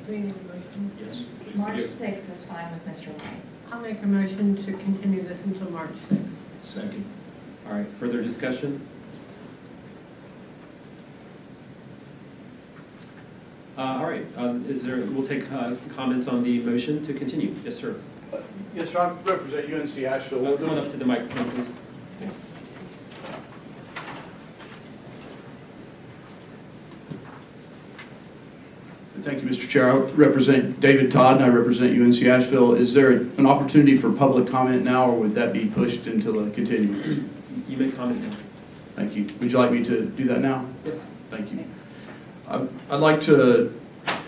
We need a motion. Yes. March 6th is fine with Mr. White. I'll make a motion to continue this until March 6th. Second. All right. Further discussion? All right. We'll take comments on the motion to continue. Yes, sir. Yes, sir. I represent UNC Asheville. Come on up to the microphone, please. Thanks. Thank you, Mr. Chair. I represent David Todd, and I represent UNC Asheville. Is there an opportunity for public comment now, or would that be pushed until a continuance? You may comment now. Thank you. Would you like me to do that now? Yes. Thank you. I'd like to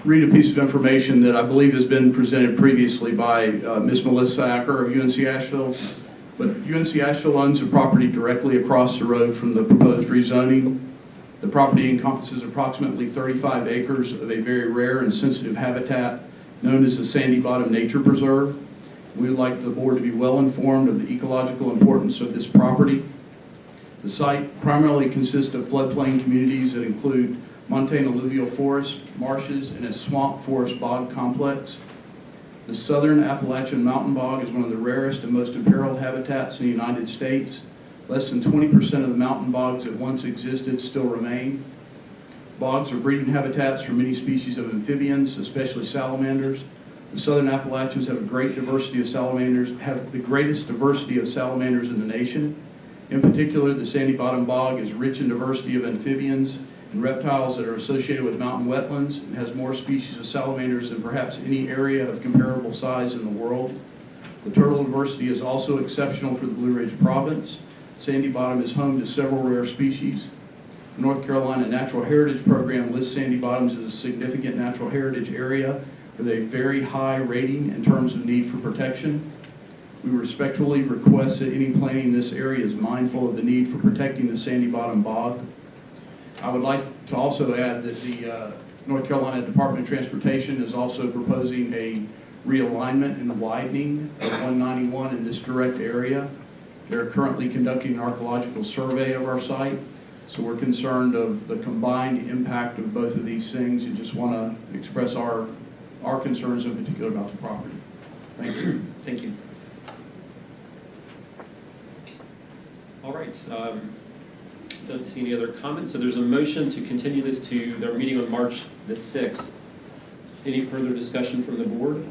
read a piece of information that I believe has been presented previously by Ms. Melissa Acker of UNC Asheville. But UNC Asheville owns a property directly across the road from the proposed rezoning. The property encompasses approximately 35 acres of a very rare and sensitive habitat known as the Sandy Bottom Nature Preserve. We would like the board to be well informed of the ecological importance of this property. The site primarily consists of floodplain communities that include montane alluvial forest, marshes, and a swamp forest bog complex. The southern Appalachian mountain bog is one of the rarest and most imperiled habitats in the United States. Less than 20% of the mountain bogs that once existed still remain. Bogs are breeding habitats for many species of amphibians, especially salamanders. The southern Appalachians have a great diversity of salamanders, have the greatest diversity of salamanders in the nation. In particular, the Sandy Bottom Bog is rich in diversity of amphibians and reptiles that are associated with mountain wetlands and has more species of salamanders than perhaps any area of comparable size in the world. The turtle diversity is also exceptional for the Blue Ridge Province. Sandy Bottom is home to several rare species. The North Carolina Natural Heritage Program lists Sandy Bottoms as a significant natural heritage area with a very high rating in terms of need for protection. We respectfully request that any planning in this area is mindful of the need for protecting the Sandy Bottom Bog. I would like to also add that the North Carolina Department of Transportation is also proposing a realignment and widening of 191 in this direct area. They're currently conducting an archaeological survey of our site, so we're concerned of the combined impact of both of these things and just want to express our concerns in particular about the property. Thank you. Thank you. All right. Don't see any other comments, so there's a motion to continue this to their meeting on March the 6th. Any further discussion from the board?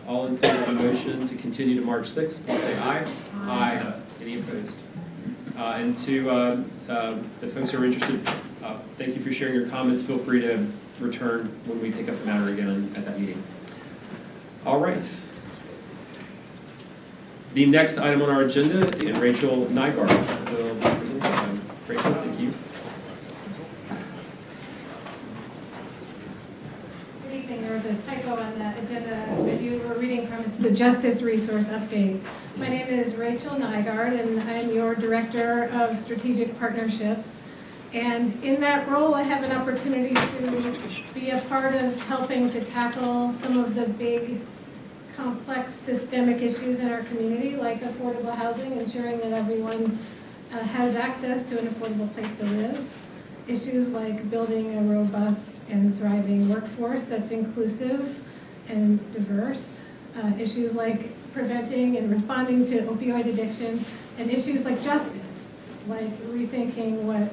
All in favor of the motion to continue to March 6th, please say aye. Aye. Any opposed? And to the folks who are interested, thank you for sharing your comments. Feel free to return when we take up the matter again at that meeting. All right. The next item on our agenda, and Rachel Nygaard will present this item. Rachel, thank you. Good evening. There was a typo on the agenda that you were reading from. It's the Justice Resource Update. My name is Rachel Nygaard, and I'm your Director of Strategic Partnerships. And in that role, I have an opportunity to be a part of helping to tackle some of the big complex systemic issues in our community, like affordable housing, ensuring that everyone has access to an affordable place to live. Issues like building a robust and thriving workforce that's inclusive and diverse. Issues like preventing and responding to opioid addiction, and issues like justice, like rethinking what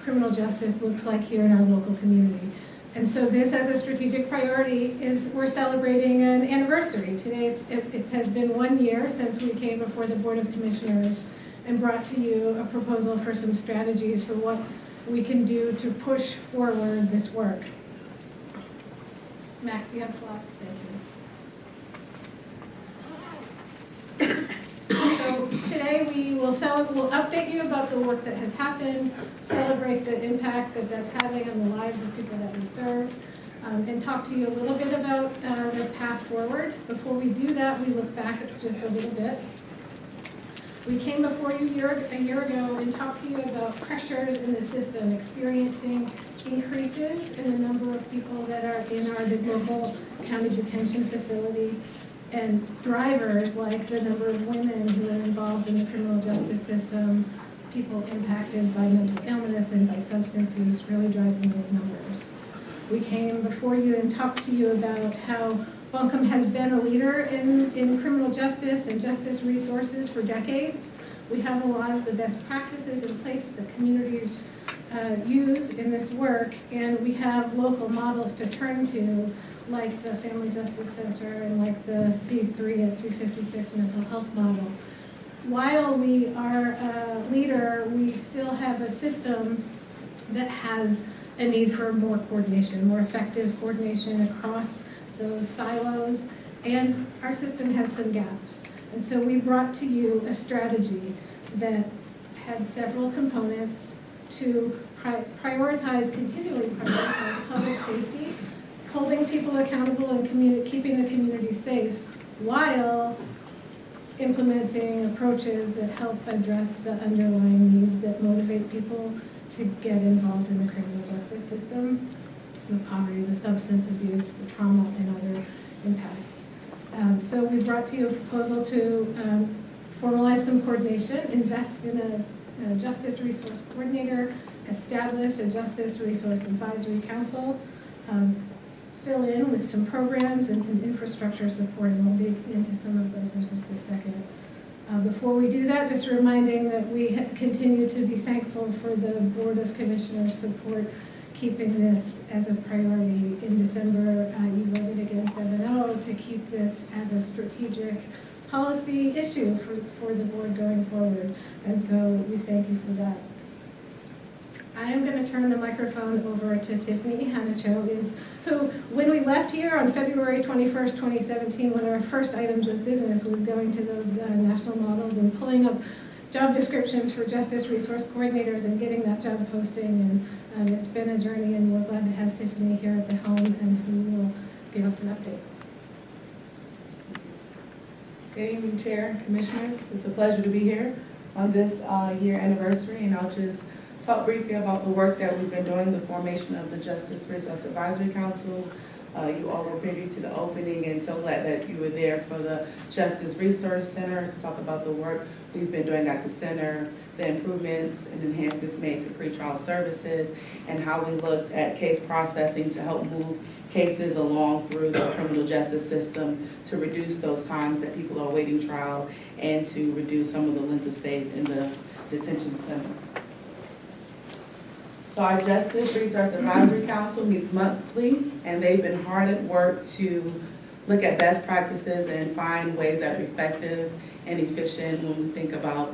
criminal justice looks like here in our local community. And so this, as a strategic priority, is we're celebrating an anniversary. Today it has been 1 year since we came before the Board of Commissioners and brought to you a proposal for some strategies for what we can do to push forward this work. Max, do you have slides? Thank you. So today we'll update you about the work that has happened, celebrate the impact that that's having on the lives of people that we serve, and talk to you a little bit about the path forward. Before we do that, we look back just a little bit. We came before you a year ago and talked to you about pressures in the system, experiencing increases in the number of people that are in our local county detention facility, and drivers, like the number of women who are involved in the criminal justice system, people impacted by mental illness and by substance use, really driving those numbers. We came before you and talked to you about how Buncombe has been a leader in criminal justice and justice resources for decades. We have a lot of the best practices in place that communities use in this work, and we have local models to turn to, like the Family Justice Center and like the C3 at 356 mental health model. While we are a leader, we still have a system that has a need for more coordination, more effective coordination across those silos, and our system has some gaps. And so we brought to you a strategy that had several components to continually prioritize public safety, holding people accountable and keeping the community safe, while implementing approaches that help address the underlying needs that motivate people to get involved in the criminal justice system, the poverty, the substance abuse, the trauma, and other impacts. So we brought to you a proposal to formalize some coordination, invest in a justice resource coordinator, establish a justice resource advisory council, fill in with some programs and some infrastructure support, and we'll dig into some of those in just a second. Before we do that, just reminding that we continue to be thankful for the Board of Commissioners' support keeping this as a priority. In December, you voted against 7-0 to keep this as a strategic policy issue for the board going forward, and so we thank you for that. I am going to turn the microphone over to Tiffany Hanacho, who, when we left here on February 21st, 2017, one of our first items of business was going to those national models and pulling up job descriptions for justice resource coordinators and getting that job posting. And it's been a journey, and we're glad to have Tiffany here at the helm, and who will give us an update. Good evening, Chair, Commissioners. It's a pleasure to be here on this year anniversary, and I'll just talk briefly about the work that we've been doing, the formation of the Justice Resource Advisory Council. You all were privy to the opening, and so glad that you were there for the Justice Resource Center to talk about the work we've been doing at the center, the improvements and enhancements made to pretrial services, and how we looked at case processing to help move cases along through the criminal justice system to reduce those times that people are waiting trial and to reduce some of the length of stays in the detention center. So our Justice Resource Advisory Council meets monthly, and they've been hard at work to look at best practices and find ways that are effective and efficient when we think about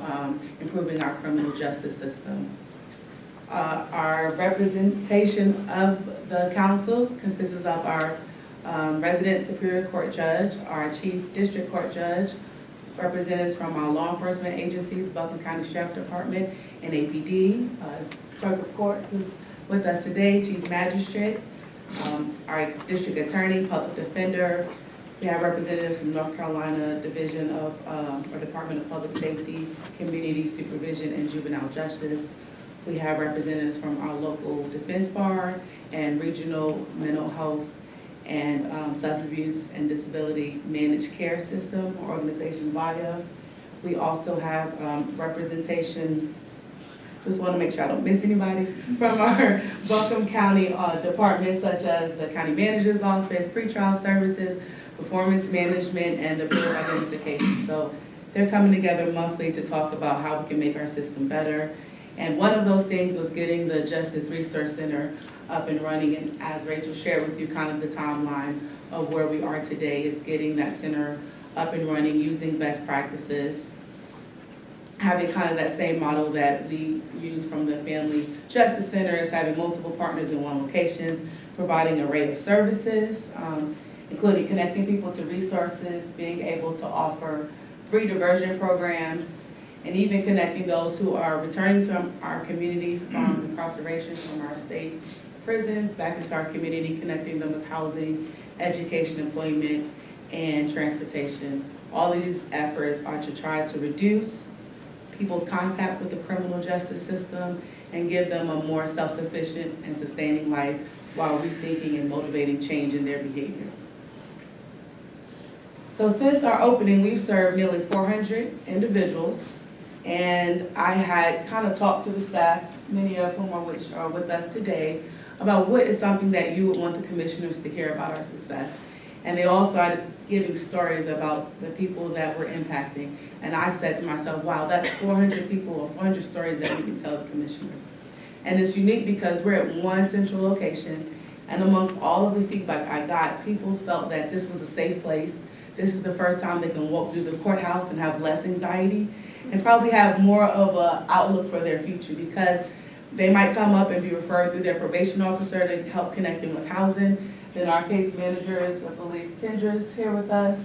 improving our criminal justice system. Our representation of the council consists of our resident Superior Court Judge, our Chief District Court Judge, representatives from our law enforcement agencies, Buncombe County Sheriff Department and APD, Clerk of Court who's with us today, Chief Magistrate, our District Attorney, Public Defender. We have representatives from North Carolina Division of, or Department of Public Safety, Community Supervision, and Juvenile Justice. We have representatives from our local defense bar and regional mental health and substance abuse and disability managed care system or organization VIA. We also have representation, just want to make sure I don't miss anybody, from our Buncombe County departments such as the County Manager's Office, Pretrial Services, Performance Management, and the Bureau of Identification. So they're coming together monthly to talk about how we can make our system better. And one of those things was getting the Justice Resource Center up and running. And as Rachel shared with you kind of the timeline of where we are today, is getting that center up and running, using best practices, having kind of that same model that we use from the Family Justice Center, is having multiple partners in one location, providing an array of services, including connecting people to resources, being able to offer free diversion programs, and even connecting those who are returning to our community from incarceration from our state prisons back into our community, connecting them with housing, education, employment, and transportation. All of these efforts are to try to reduce people's contact with the criminal justice system and give them a more self-sufficient and sustaining life while rethinking and motivating change in their behavior. So since our opening, we've served nearly 400 individuals, and I had kind of talked to the staff, many of whom are with us today, about what is something that you would want the commissioners to hear about our success. And they all started giving stories about the people that we're impacting. And I said to myself, wow, that's 400 people or 400 stories that we can tell the commissioners. And it's unique because we're at one central location, and amongst all of the feedback I got, people felt that this was a safe place. This is the first time they can walk through the courthouse and have less anxiety and probably have more of an outlook for their future, because They might come up and be referred through their probation officer to help connect them with housing. Then our case managers, I believe Kendra's here with us,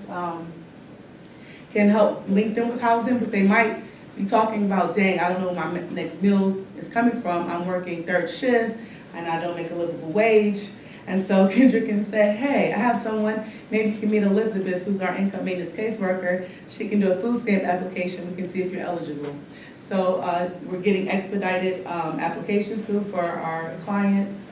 can help link them with housing, but they might be talking about, dang, I don't know where my next meal is coming from. I'm working third shift and I don't make a livable wage. And so Kendra can say, hey, I have someone, maybe you can meet Elizabeth, who's our income maintenance caseworker. She can do a food stamp application. We can see if you're eligible. So we're getting expedited applications through for our clients.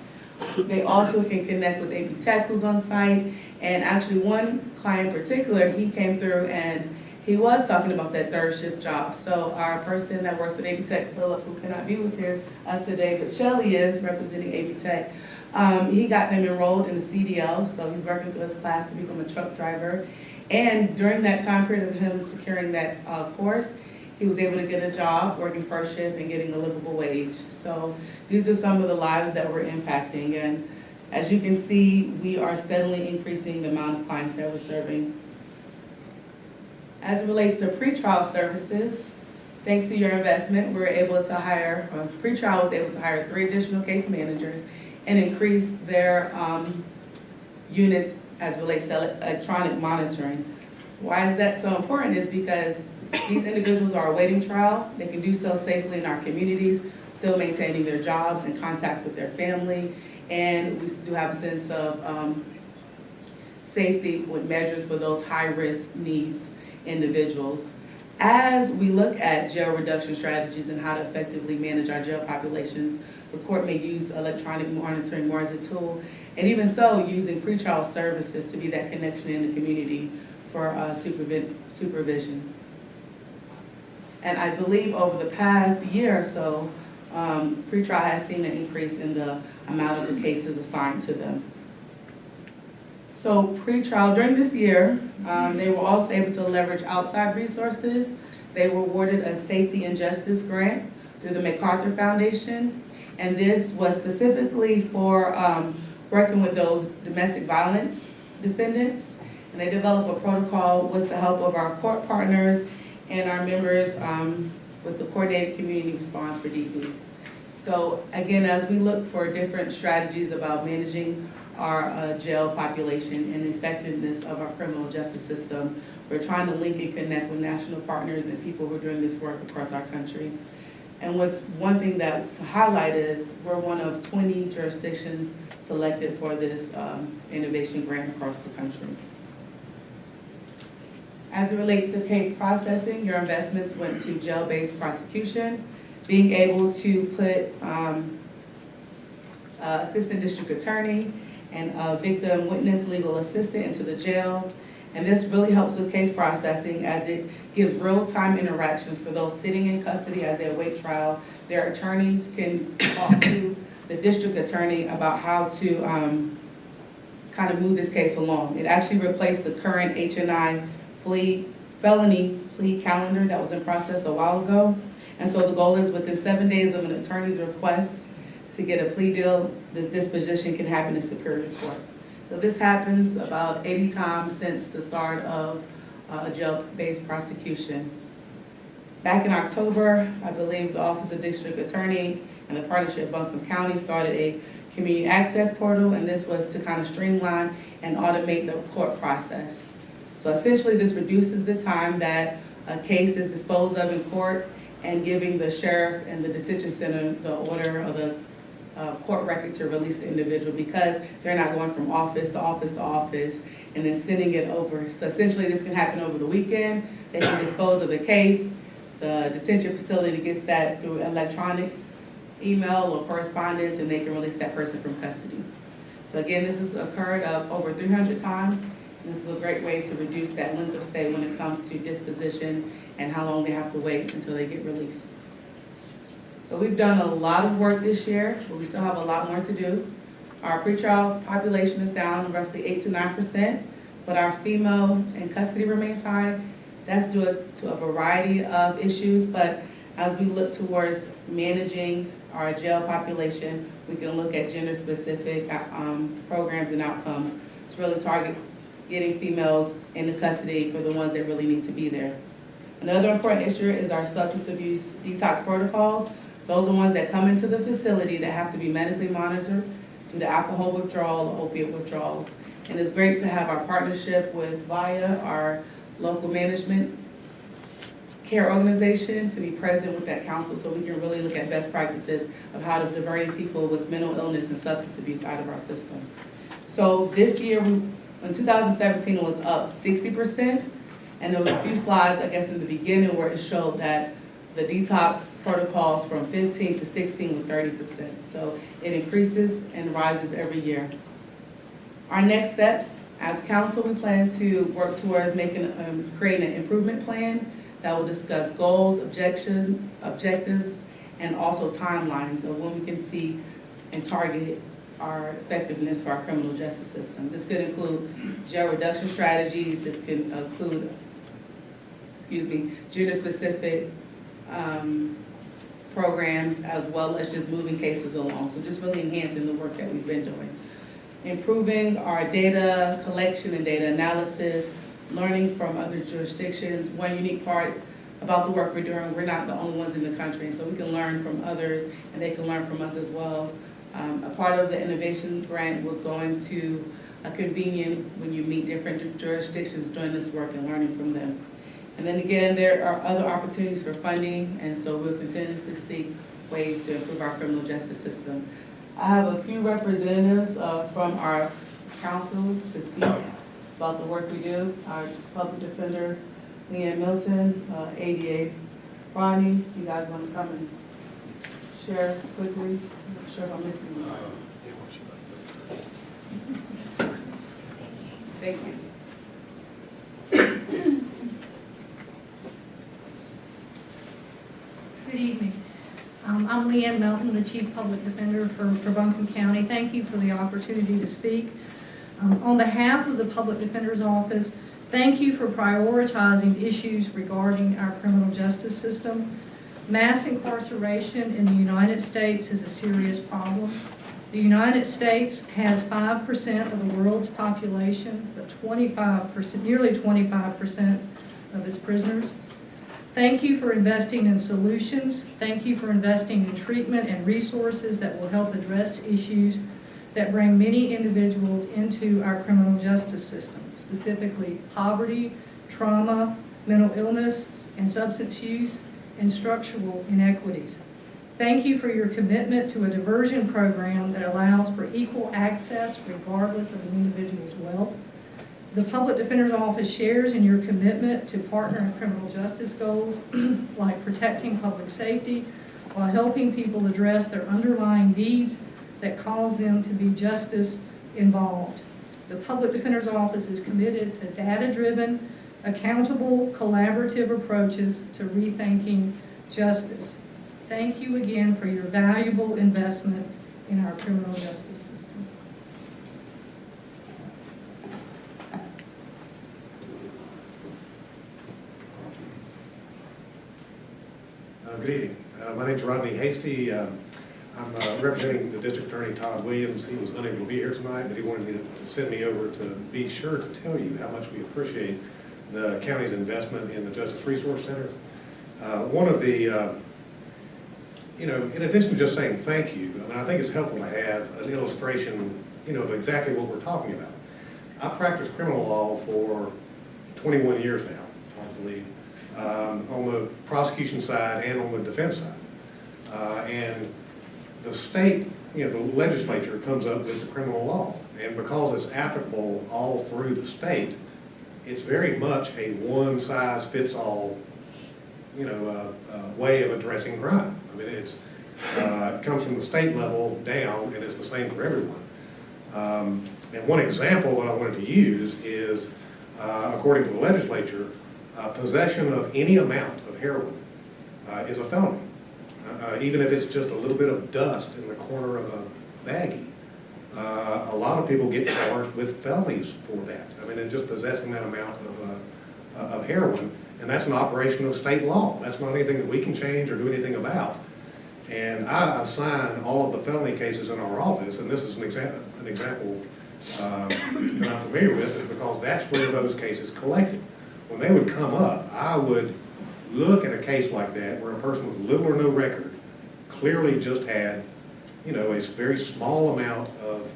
They also can connect with AB Tech, who's on site. And actually one client in particular, he came through and he was talking about that third shift job. So our person that works with AB Tech, Philip, who cannot be with us today, but Shelly is representing AB Tech. He got them enrolled in the CDL, so he's working through his class to become a truck driver. And during that time period of him securing that course, he was able to get a job working first shift and getting a livable wage. So these are some of the lives that we're impacting. And as you can see, we are steadily increasing the amount of clients that we're serving. As it relates to pretrial services, thanks to your investment, we're able to hire, pretrial was able to hire 3 additional case managers and increase their units as it relates to electronic monitoring. Why is that so important is because these individuals are awaiting trial. They can do so safely in our communities, still maintaining their jobs and contacts with their family. And we do have a sense of safety with measures for those high-risk needs individuals. As we look at jail reduction strategies and how to effectively manage our jail populations, the court may use electronic monitoring more as a tool, and even so, using pretrial services to be that connection in the community for supervision. And I believe over the past year or so, pretrial has seen an increase in the amount of cases assigned to them. So pretrial, during this year, they were also able to leverage outside resources. They were awarded a safety and justice grant through the MacArthur Foundation. And this was specifically for working with those domestic violence defendants. And they developed a protocol with the help of our court partners and our members with the Coordinated Community Response for DP. So again, as we look for different strategies about managing our jail population and effectiveness of our criminal justice system, we're trying to link and connect with national partners and people who are doing this work across our country. And what's one thing that to highlight is we're one of 20 jurisdictions selected for this innovation grant across the country. As it relates to case processing, your investments went to jail-based prosecution, being able to put assistant district attorney and a victim witness legal assistant into the jail. And this really helps with case processing as it gives real-time interactions for those sitting in custody as they await trial. Their attorneys can talk to the district attorney about how to kind of move this case along. It actually replaced the current H&I felony plea calendar that was in process a while ago. And so the goal is within 7 days of an attorney's request to get a plea deal, this disposition can happen in Superior Court. So this happens about 80 times since the start of a jail-based prosecution. Back in October, I believe the Office of District Attorney and the partnership Buncombe County started a community access portal, and this was to kind of streamline and automate the court process. So essentially this reduces the time that a case is disposed of in court and giving the sheriff and the detention center the order or the court record to release the individual, because they're not going from office to office to office and then sending it over. So essentially this can happen over the weekend. They can dispose of the case. The detention facility gets that through electronic email or correspondence, and they can release that person from custody. So again, this has occurred over 300 times. And this is a great way to reduce that length of stay when it comes to disposition and how long they have to wait until they get released. So we've done a lot of work this year, but we still have a lot more to do. Our pretrial population is down roughly 8 to 9%, but our female in custody remains high. That's due to a variety of issues, but as we look towards managing our jail population, we can look at gender-specific programs and outcomes to really target getting females into custody for the ones that really need to be there. Another important issue is our substance abuse detox protocols. Those are ones that come into the facility that have to be medically monitored due to alcohol withdrawal or opiate withdrawals. And it's great to have our partnership with VIA, our local management care organization, to be present with that council so we can really look at best practices of how to diverting people with mental illness and substance abuse out of our system. So this year, in 2017, it was up 60%, and there was a few slides, I guess, in the beginning where it showed that the detox protocols from 15 to 16 were 30%. So it increases and rises every year. Our next steps, as council, we plan to work towards creating an improvement plan that will discuss goals, objectives, and also timelines of when we can see and target our effectiveness for our criminal justice system. This could include jail reduction strategies. This could include, gender-specific programs, as well as just moving cases along. So just really enhancing the work that we've been doing. Improving our data collection and data analysis, learning from other jurisdictions. One unique part about the work we're doing, we're not the only ones in the country, and so we can learn from others, and they can learn from us as well. A part of the innovation grant was going to a convenient when you meet different jurisdictions doing this work and learning from them. And then again, there are other opportunities for funding, and so we'll continuously seek ways to improve our criminal justice system. I have a few representatives from our council to speak about the work we do. Our public defender, Leanne Milton, ADA Ronnie, you guys want to come and share quickly? I'm not sure if I'm missing anything. Thank you. Good evening. I'm Leanne Melton, the Chief Public Defender for Buncombe County. Thank you for the opportunity to speak. On behalf of the Public Defender's Office, thank you for prioritizing issues regarding our criminal justice system. Mass incarceration in the United States is a serious problem. The United States has 5% of the world's population, but nearly 25% of its prisoners. Thank you for investing in solutions. Thank you for investing in treatment and resources that will help address issues that bring many individuals into our criminal justice system, specifically poverty, trauma, mental illness and substance use, and structural inequities. Thank you for your commitment to a diversion program that allows for equal access regardless of an individual's wealth. The Public Defender's Office shares in your commitment to partner in criminal justice goals like protecting public safety while helping people address their underlying needs that cause them to be justice involved. The Public Defender's Office is committed to data-driven, accountable, collaborative approaches to rethinking justice. Thank you again for your valuable investment in our criminal justice system. Good evening. My name is Rodney Hasty. I'm representing the District Attorney Todd Williams. He was unable to be here tonight, but he wanted me to send me over to be sure to tell you how much we appreciate the county's investment in the Justice Resource Center. One of the, in addition to just saying thank you, I think it's helpful to have an illustration, of exactly what we're talking about. I've practiced criminal law for 21 years now, it's hard to believe, on the prosecution side and on the defense side. And the state, the legislature comes up with the criminal law. And because it's applicable all through the state, it's very much a one-size-fits-all, way of addressing crime. I mean, it comes from the state level down, and it's the same for everyone. And one example that I wanted to use is, according to the legislature, possession of any amount of heroin is a felony. Even if it's just a little bit of dust in the corner of a baggie. A lot of people get charged with felonies for that. I mean, and just possessing that amount of heroin, and that's an operation of state law. That's not anything that we can change or do anything about. And I assign all of the felony cases in our office, and this is an example that I'm familiar with, is because that's where those cases collected. When they would come up, I would look at a case like that where a person with little or no record clearly just had, you know, a very small amount of,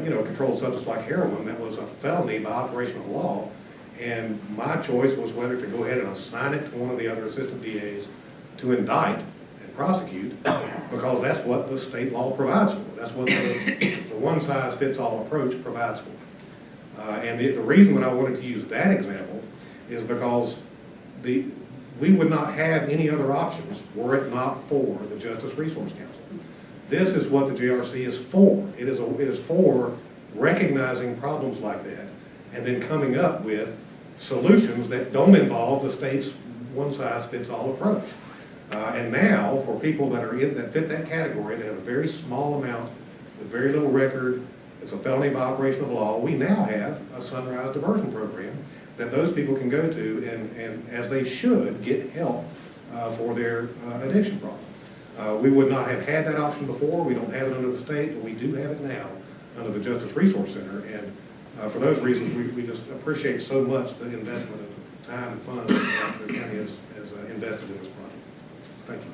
you know, controlled substance like heroin that was a felony by operation of law. And my choice was whether to go ahead and assign it to one of the other assistant DAs to indict and prosecute, because that's what the state law provides for. That's what the one-size-fits-all approach provides for. And the reason that I wanted to use that example is because we would not have any other options were it not for the Justice Resource Council. This is what the JRC is for. It is for recognizing problems like that and then coming up with solutions that don't involve the state's one-size-fits-all approach. And now, for people that fit that category, they have a very small amount with very little record, it's a felony by operation of law, we now have a Sunrise diversion program that those people can go to and as they should, get help for their addiction problem. We would not have had that option before. We don't have it under the state, but we do have it now under the Justice Resource Center. And for those reasons, we just appreciate so much the investment of time and funds that the county has invested in this project. Thank you.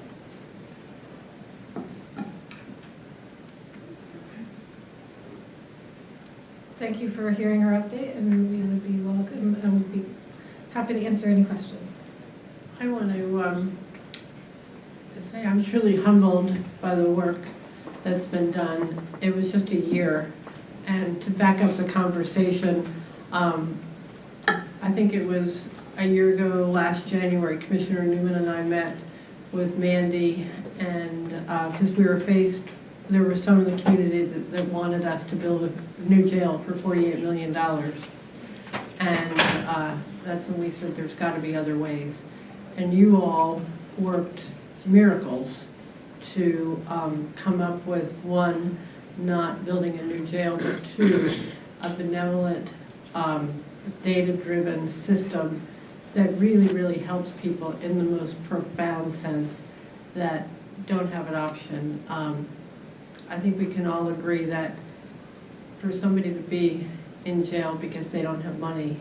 Thank you for hearing our update, and we would be welcome and would be happy to answer any questions. I want to say I'm truly humbled by the work that's been done. It was just a year, and to back up the conversation, I think it was a year ago, last January, Commissioner Newman and I met with Mandy, and because we were faced, there was some in the community that wanted us to build a new jail for $48 million. And that's when we said there's got to be other ways. And you all worked miracles to come up with, one, not building a new jail, but two, a benevolent, data-driven system that really, really helps people in the most profound sense that don't have an option. I think we can all agree that for somebody to be in jail because they don't have money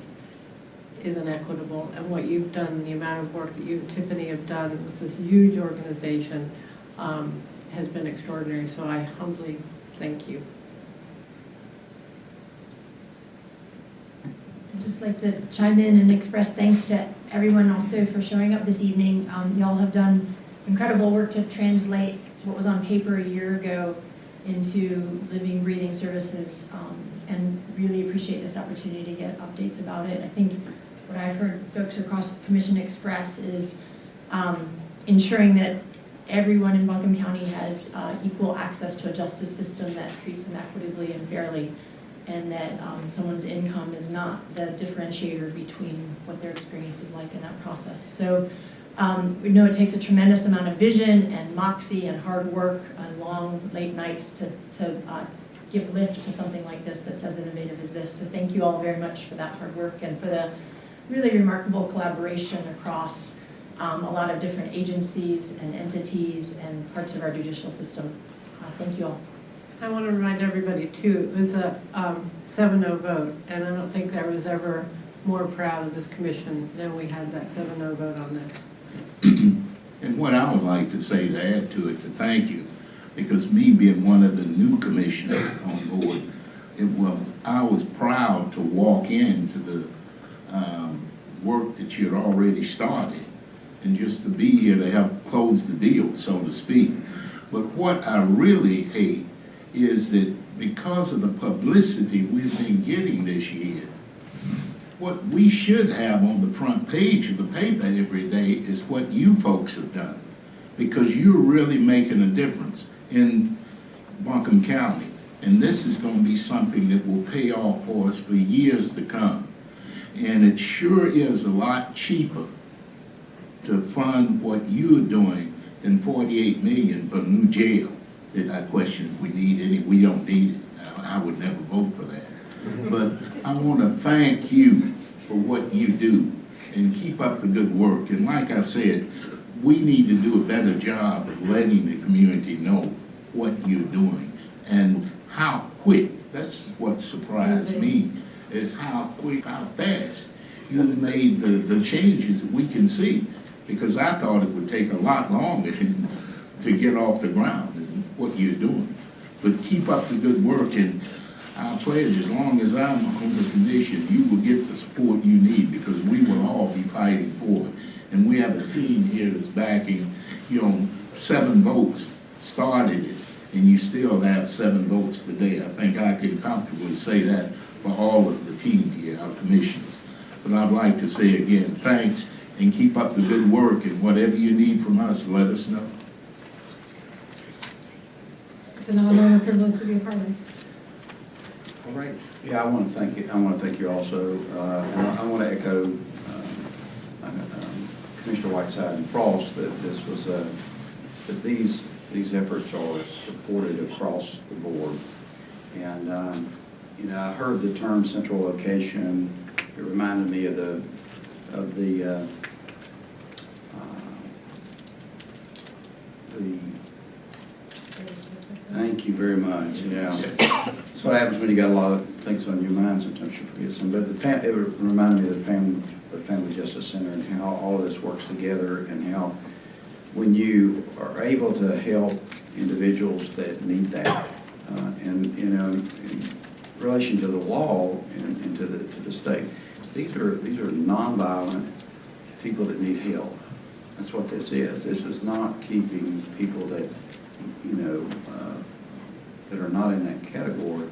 is inequitable. And what you've done, the amount of work that you and Tiffany have done with this huge organization has been extraordinary. So I humbly thank you. I'd just like to chime in and express thanks to everyone also for showing up this evening. Y'all have done incredible work to translate what was on paper a year ago into living, breathing services, and really appreciate this opportunity to get updates about it. I think what I've heard folks across the Commission express is ensuring that everyone in Buncombe County has equal access to a justice system that treats them equitably and fairly, and that someone's income is not the differentiator between what their experience is like in that process. So we know it takes a tremendous amount of vision and moxie and hard work and long late nights to give lift to something like this that's as innovative as this. So thank you all very much for that hard work and for the really remarkable collaboration across a lot of different agencies and entities and parts of our judicial system. Thank you all. I want to remind everybody too, it was a 7-0 vote, and I don't think I was ever more proud of this commission than we had that 7-0 vote on this. And what I would like to say to add to it, to thank you, because me being one of the new commissioners on board, I was proud to walk into the work that you had already started, and just to be here to help close the deal, so to speak. But what I really hate is that because of the publicity we've been getting this year, what we should have on the front page of the paper every day is what you folks have done, because you're really making a difference in Buncombe County. And this is going to be something that will pay off for us for years to come. And it sure is a lot cheaper to fund what you're doing than $48 million for a new jail. That I question if we need any. We don't need it. I would never vote for that. But I want to thank you for what you do and keep up the good work. And like I said, we need to do a better job of letting the community know what you're doing and how quick. That's what surprised me, is how quick, how fast you've made the changes that we can see. Because I thought it would take a lot longer to get off the ground and what you're doing. But keep up the good work, and I pledge, as long as I'm on the commission, you will get the support you need, because we will all be fighting for it. And we have a team here that's backing, 7 votes started it, and you still have 7 votes today. I think I can comfortably say that for all of the team here, our commissioners. But I'd like to say again, thanks, and keep up the good work, and whatever you need from us, let us know. It's an honor and a privilege to be a part of. All right. Yeah, I want to thank you. I want to thank you also, and I want to echo Commissioner Whiteside and Frost that this was that these efforts are supported across the board. And I heard the term central location. It reminded me of the thank you very much. Yeah, that's what happens when you got a lot of things on your mind. Sometimes you forget some. But it reminded me of the Family Justice Center and how all of this works together, and how when you are able to help individuals that need that, and in relation to the law and to the state, these are nonviolent people that need help. That's what this is. This is not keeping people that that are not in that category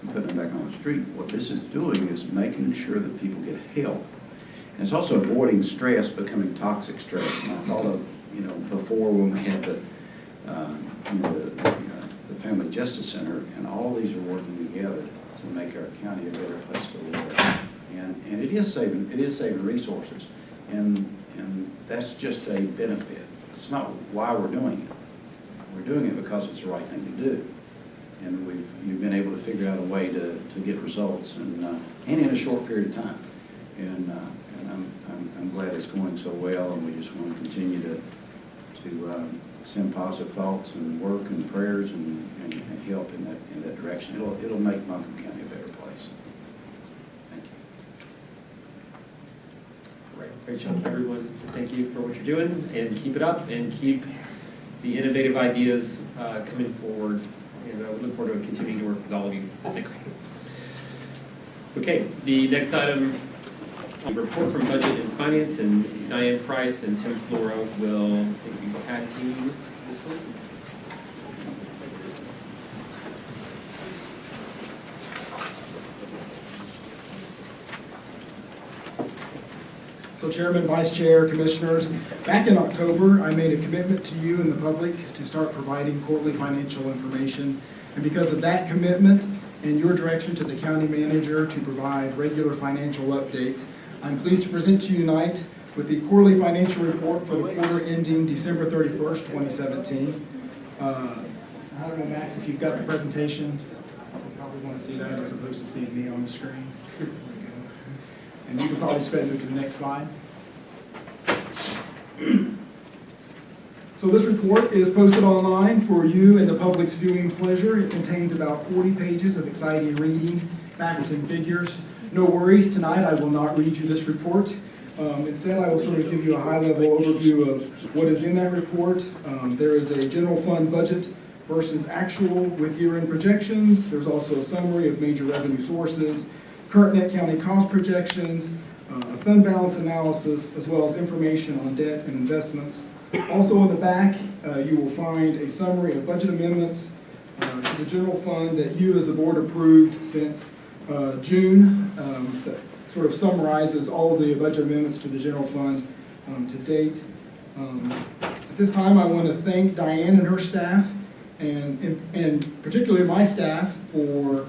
and putting them back on the street. What this is doing is making sure that people get help. And it's also avoiding stress becoming toxic stress. And I thought of, before when we had the Family Justice Center, and all these are working together to make our county a better place to live. And it is saving resources. And that's just a benefit. It's not why we're doing it. We're doing it because it's the right thing to do. And you've been able to figure out a way to get results, and in a short period of time. And I'm glad it's going so well, and we just want to continue to send positive thoughts and work and prayers and help in that direction. It'll make Buncombe County a better place. Thank you. All right, great job, everyone. Thank you for what you're doing, and keep it up, and keep the innovative ideas coming forward. And we look forward to continuing to work with all of you. Thanks. Okay, the next item, a report from Budget and Finance, and Diane Price and Tim Flora will take you tag team this one. So Chairman, Vice Chair, Commissioners, back in October, I made a commitment to you and the public to start providing quarterly financial information. And because of that commitment and your direction to the county manager to provide regular financial updates, I'm pleased to present to you tonight with the quarterly financial report for the quarter ending December 31st, 2017. I don't know, Max, if you've got the presentation, you probably want to see that as opposed to seeing me on the screen. And you can probably just go to the next slide. So this report is posted online for you and the public's viewing pleasure. It contains about 40 pages of exciting reading, facts and figures. No worries, tonight I will not read you this report. Instead, I will sort of give you a high-level overview of what is in that report. There is a general fund budget versus actual with year-end projections. There's also a summary of major revenue sources, current net county cost projections, fund balance analysis, as well as information on debt and investments. Also in the back, you will find a summary of budget amendments to the general fund that you as the board approved since June. That sort of summarizes all of the budget amendments to the general fund to date. At this time, I want to thank Diane and her staff, and particularly my staff, for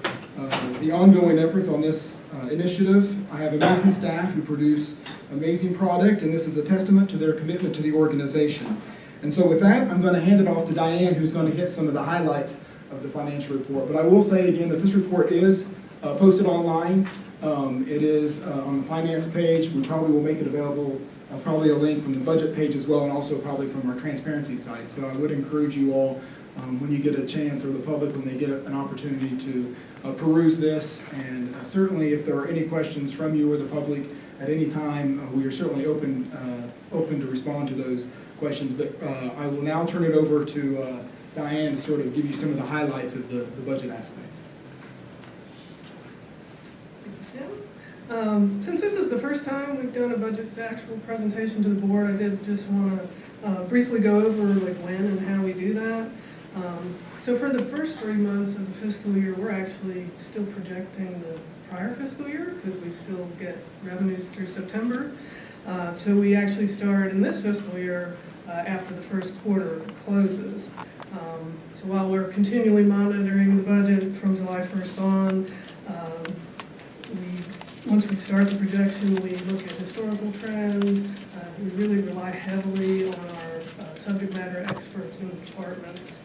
the ongoing efforts on this initiative. I have amazing staff who produce amazing product, and this is a testament to their commitment to the organization. And so with that, I'm going to hand it off to Diane, who's going to hit some of the highlights of the financial report. But I will say again that this report is posted online. It is on the finance page. We probably will make it available, probably a link from the budget page as well, and also probably from our transparency site. So I would encourage you all, when you get a chance, or the public when they get an opportunity, to peruse this. And certainly if there are any questions from you or the public at any time, we are certainly open to respond to those questions, but I will now turn it over to Diane to sort of give you some of the highlights of the budget aspect. Since this is the first time we've done a budget actual presentation to the board, I did just want to briefly go over like when and how we do that. So for the first 3 months of the fiscal year, we're actually still projecting the prior fiscal year because we still get revenues through September. So we actually start in this fiscal year after the first quarter closes. So while we're continually monitoring the budget from July 1st on, once we start the projection, we look at historical trends. We really rely heavily on our subject matter experts in the departments.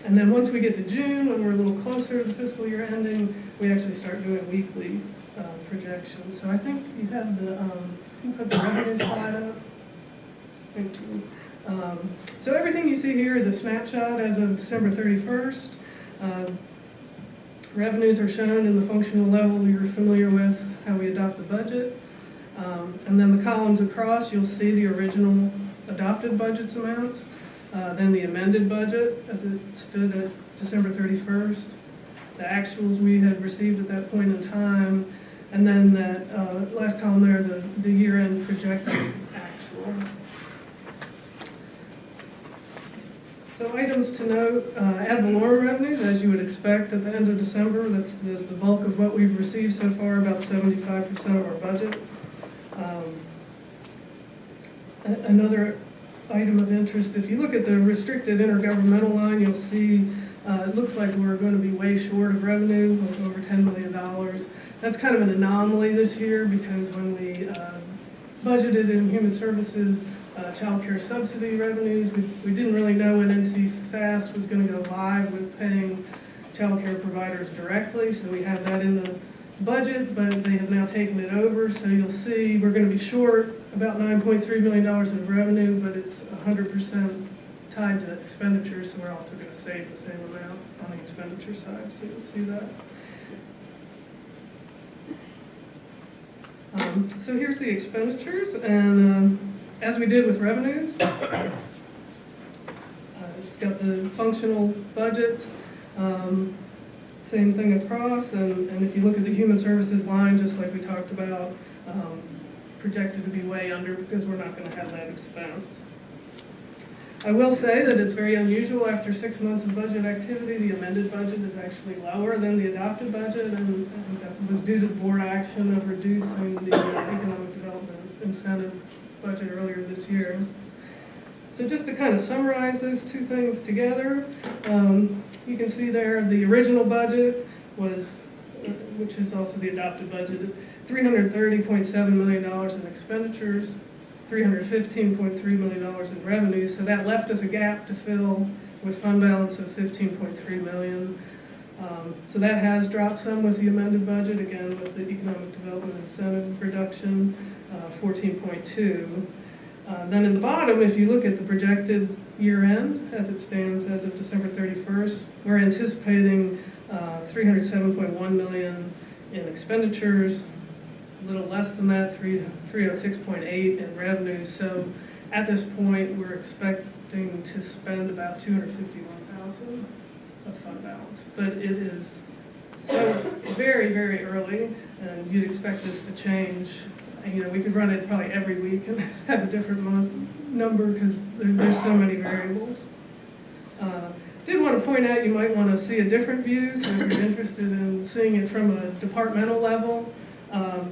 And then once we get to June, when we're a little closer to the fiscal year ending, we actually start doing weekly projections. So I think you have the, you put the revenue slide up. Thank you. So everything you see here is a snapshot as of December 31st. Revenues are shown in the functional level you're familiar with, how we adopt the budget. And then the columns across, you'll see the original adopted budget's amounts, then the amended budget as it stood at December 31st, the actuals we had received at that point in time, and then that last column there, the year-end projected actual. So items to note, ad valorem revenues, as you would expect at the end of December, that's the bulk of what we've received so far, about 75% of our budget. Another item of interest, if you look at the restricted intergovernmental line, you'll see it looks like we're going to be way short of revenue, like over $10 million. That's kind of an anomaly this year because when we budgeted in human services child care subsidy revenues, we didn't really know when NC Fast was going to go live with paying child care providers directly, so we have that in the budget, but they have now taken it over, so you'll see we're going to be short about $9.3 million of revenue, but it's 100% tied to expenditures, so we're also going to save the same amount on the expenditure side, so you'll see that. So here's the expenditures, and as we did with revenues, it's got the functional budgets, same thing across, and if you look at the human services line, just like we talked about, projected to be way under because we're not going to have that expense. I will say that it's very unusual after 6 months of budget activity, the amended budget is actually lower than the adopted budget, and I think that was due to the board action of reducing the economic development incentive budget earlier this year. So just to kind of summarize those two things together, you can see there the original budget was, which is also the adopted budget, $330.7 million in expenditures, $315.3 million in revenues, so that left us a gap to fill with fund balance of $15.3 million. So that has dropped some with the amended budget, again with the economic development incentive reduction, 14.2. Then in the bottom, if you look at the projected year end as it stands as of December 31st, we're anticipating $307.1 million in expenditures, a little less than that, 306.8 in revenue. So at this point, we're expecting to spend about $251,000 of fund balance. But it is so very, very early, and you'd expect this to change. You know, we could run it probably every week and have a different number because there's so many variables. Did want to point out you might want to see a different view, so if you're interested in seeing it from a departmental level,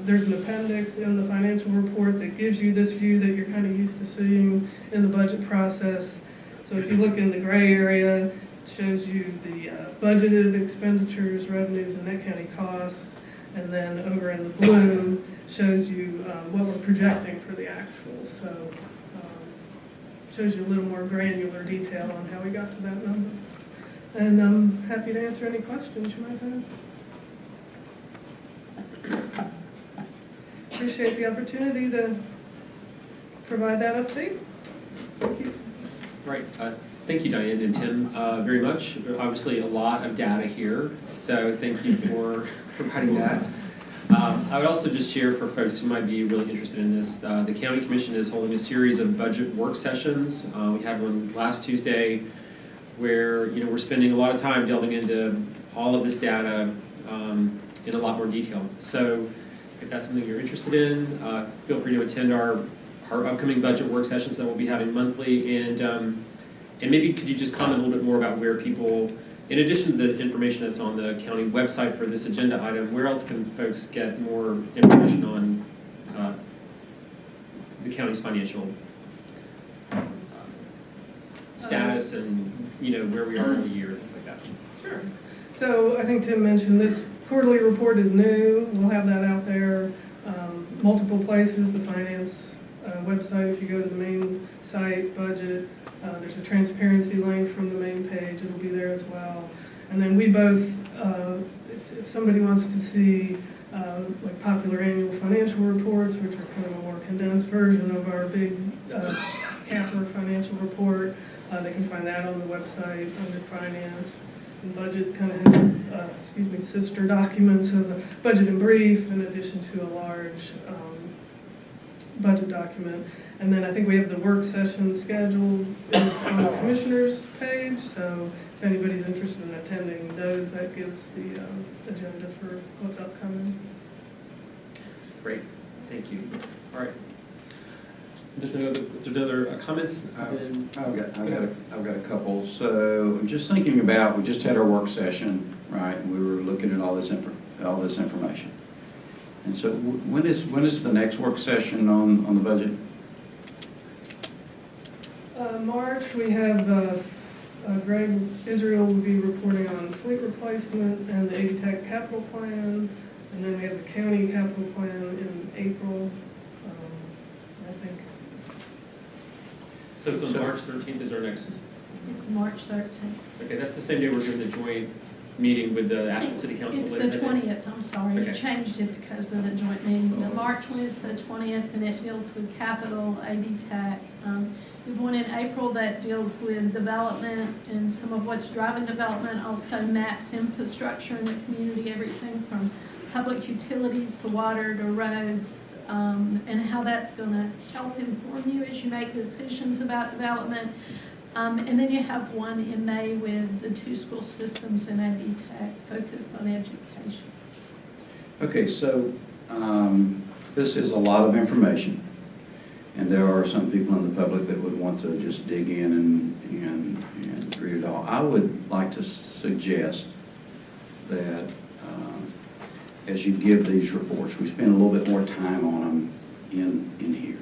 there's an appendix in the financial report that gives you this view that you're kind of used to seeing in the budget process. So if you look in the gray area, it shows you the budgeted expenditures, revenues, and net county costs. And then over in the blue shows you what we're projecting for the actuals. So shows you a little more granular detail on how we got to that number. And I'm happy to answer any questions you might have. Appreciate the opportunity to provide that update. Thank you. Right. Thank you, Diane and Tim, very much. Obviously, a lot of data here, so thank you for providing that. I would also just share for folks who might be really interested in this, the County Commission is holding a series of budget work sessions. We had one last Tuesday where, we're spending a lot of time delving into all of this data in a lot more detail. So if that's something you're interested in, feel free to attend our upcoming budget work sessions that we'll be having monthly. And maybe could you just comment a little bit more about where people, in addition to the information that's on the county website for this agenda item, where else can folks get more information on the county's financial status and, where we are in the year, things like that? Sure. So I think Tim mentioned this quarterly report is new. We'll have that out there multiple places, the finance website. If you go to the main site, budget, there's a transparency link from the main page. It'll be there as well. And then we both, if somebody wants to see like popular annual financial reports, which are kind of a more condensed version of our big CAFR financial report, they can find that on the website under finance. And budget kind of has, sister documents of the budget in brief, in addition to a large budget document. And then I think we have the work session scheduled is on the commissioner's page. So if anybody's interested in attending those, that gives the agenda for what's upcoming. Great, thank you. All right. There's no other comments? I've got a couple. So I'm just thinking about, we just had our work session, right? And we were looking at all this information. And so when is the next work session on the budget? March, we have Greg Israel will be reporting on fleet replacement and the AV-Tech capital plan. And then we have the county capital plan in April, I think. So March 13th is our next. It's March 13th. Okay, that's the same day we're doing the joint meeting with the Asheville City Council. It's the 20th, I'm sorry, Okay. you changed it because of the joint meeting. The March one is the 20th, and it deals with capital, AV-Tech. We've one in April that deals with development and some of what's driving development, also maps infrastructure in the community, everything from public utilities to water to roads, and how that's going to help inform you as you make decisions about development. And then you have one in May with the 2 school systems in AV-Tech focused on education. Okay, so this is a lot of information. And there are some people in the public that would want to just dig in and read it all. I would like to suggest that as you give these reports, we spend a little bit more time on them in here.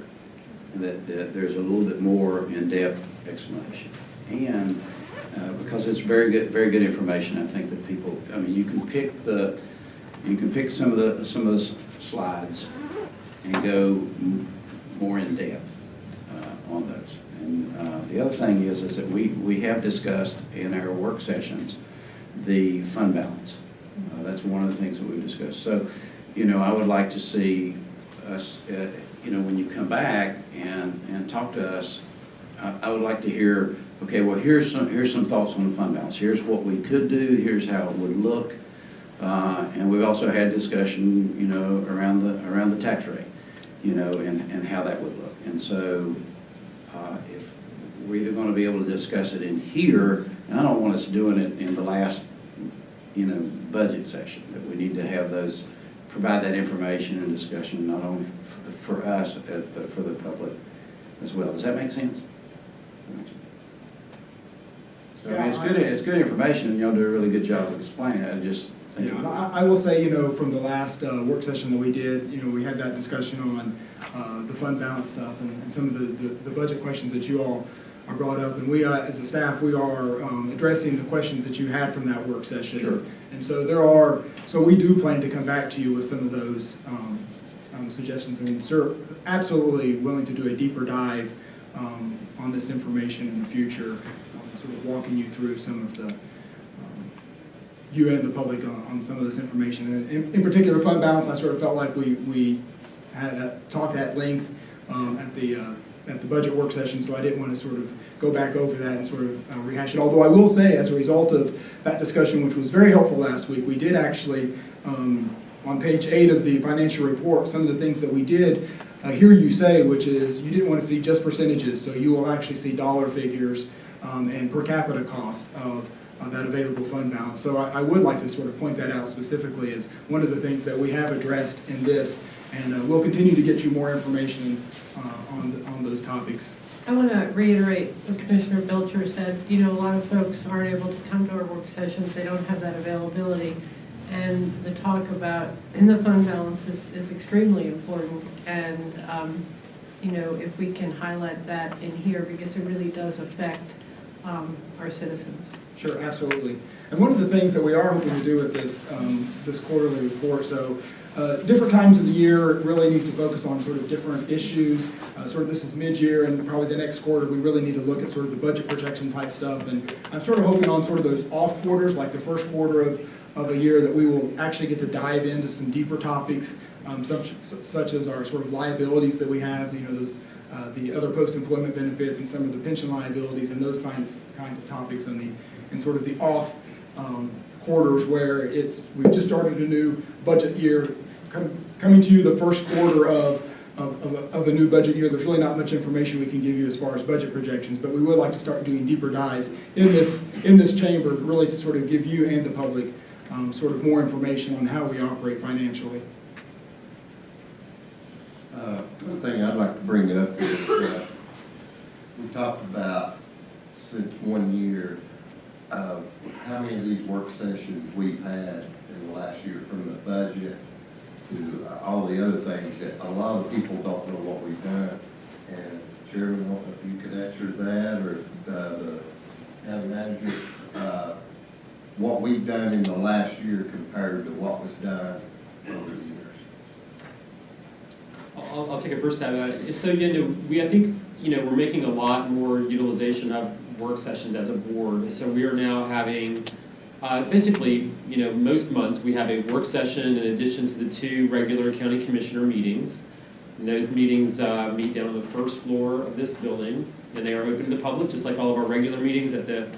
That there's a little bit more in-depth explanation. And because it's very good information, I think that people, you can pick some of the slides and go more in depth on those. And the other thing is that we have discussed in our work sessions the fund balance. That's one of the things that we've discussed. So, I would like to see us, when you come back and talk to us, I would like to hear, okay, well, here's some thoughts on the fund balance. Here's what we could do. Here's how it would look. And we've also had discussion, around the tax rate, and how that would look. And so, if we're either going to be able to discuss it in here, and I don't want us doing it in the last, budget session, but we need to have those, provide that information and discussion not only for us, but for the public as well. Does that make sense? So it's good information, and y'all do a really good job of explaining it. I just think I will say, from the last work session that we did, we had that discussion on the fund balance stuff and some of the budget questions that you all are brought up, and we, as a staff, we are addressing the questions that you had from that work session. Sure. And so we do plan to come back to you with some of those suggestions. Sir, absolutely willing to do a deeper dive on this information in the future, sort of walking you through some of the, you and the public on some of this information. And in particular, fund balance, I sort of felt like we had talked at length at the budget work session, so I didn't want to sort of go back over that and sort of rehash it. Although I will say, as a result of that discussion, which was very helpful last week, we did actually on page 8 of the financial report, some of the things that we did hear you say, which is you didn't want to see just percentages, so you will actually see dollar figures and per capita cost of that available fund balance. So I would like to sort of point that out specifically as one of the things that we have addressed in this, and we'll continue to get you more information on those topics. I want to reiterate what Commissioner Belcher said. You know, a lot of folks aren't able to come to our work sessions. They don't have that availability. And the talk about in the fund balance is extremely important. And, you know, if we can highlight that in here, because it really does affect our citizens. Sure, absolutely. And one of the things that we are hoping to do with this this quarterly report, so different times of the year really needs to focus on sort of different issues. Sort of this is mid-year, and probably the next quarter we really need to look at sort of the budget projection type stuff. And I'm sort of hoping on sort of those off quarters, like the first quarter of a year, that we will actually get to dive into some deeper topics, such as our sort of liabilities that we have, you know, those the other post-employment benefits and some of the pension liabilities and those kinds of topics, and sort of the off quarters where we've just started a new budget year, coming to you the first quarter of a new budget year. There's really not much information we can give you as far as budget projections, but we would like to start doing deeper dives in this chamber, really to sort of give you and the public sort of more information on how we operate financially. One thing I'd like to bring up is we talked about since 1 year of how many of these work sessions we've had in the last year, from the budget to all the other things that a lot of people don't know what we've done. And Chairman, I don't know if you could answer that, or if the county manager, what we've done in the last year compared to what was done over the years. I'll take a first stab at it. So, you know, I think, you know, we're making a lot more utilization of work sessions as a board. So we are now having, basically, you know, most months we have a work session in addition to the 2 regular county commissioner meetings. And those meetings meet down on the first floor of this building, and they are open to the public, just like all of our regular meetings. At the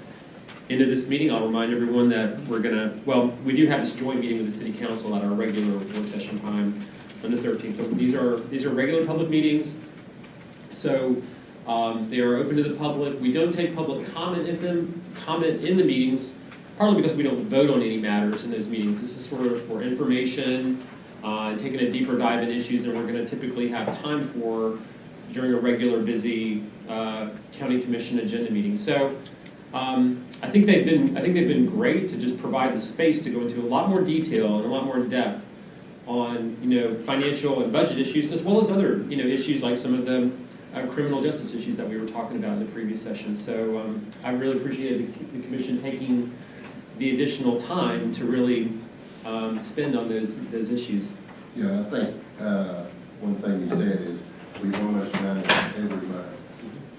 end of this meeting, I'll remind everyone that we do have this joint meeting with the city council at our regular work session time on the 13th. But these are regular public meetings, so they are open to the public. We don't take public comment in the meetings, partly because we don't vote on any matters in those meetings. This is sort of for information, taking a deeper dive in issues than we're going to typically have time for during a regular busy county commission agenda meeting. So I think they've been great to just provide the space to go into a lot more detail and a lot more depth on, you know, financial and budget issues, as well as other, you know, issues like some of the criminal justice issues that we were talking about in the previous session. So I really appreciated the commission taking the additional time to really spend on those issues. Yeah, I think one thing you said is we've almost done it every month.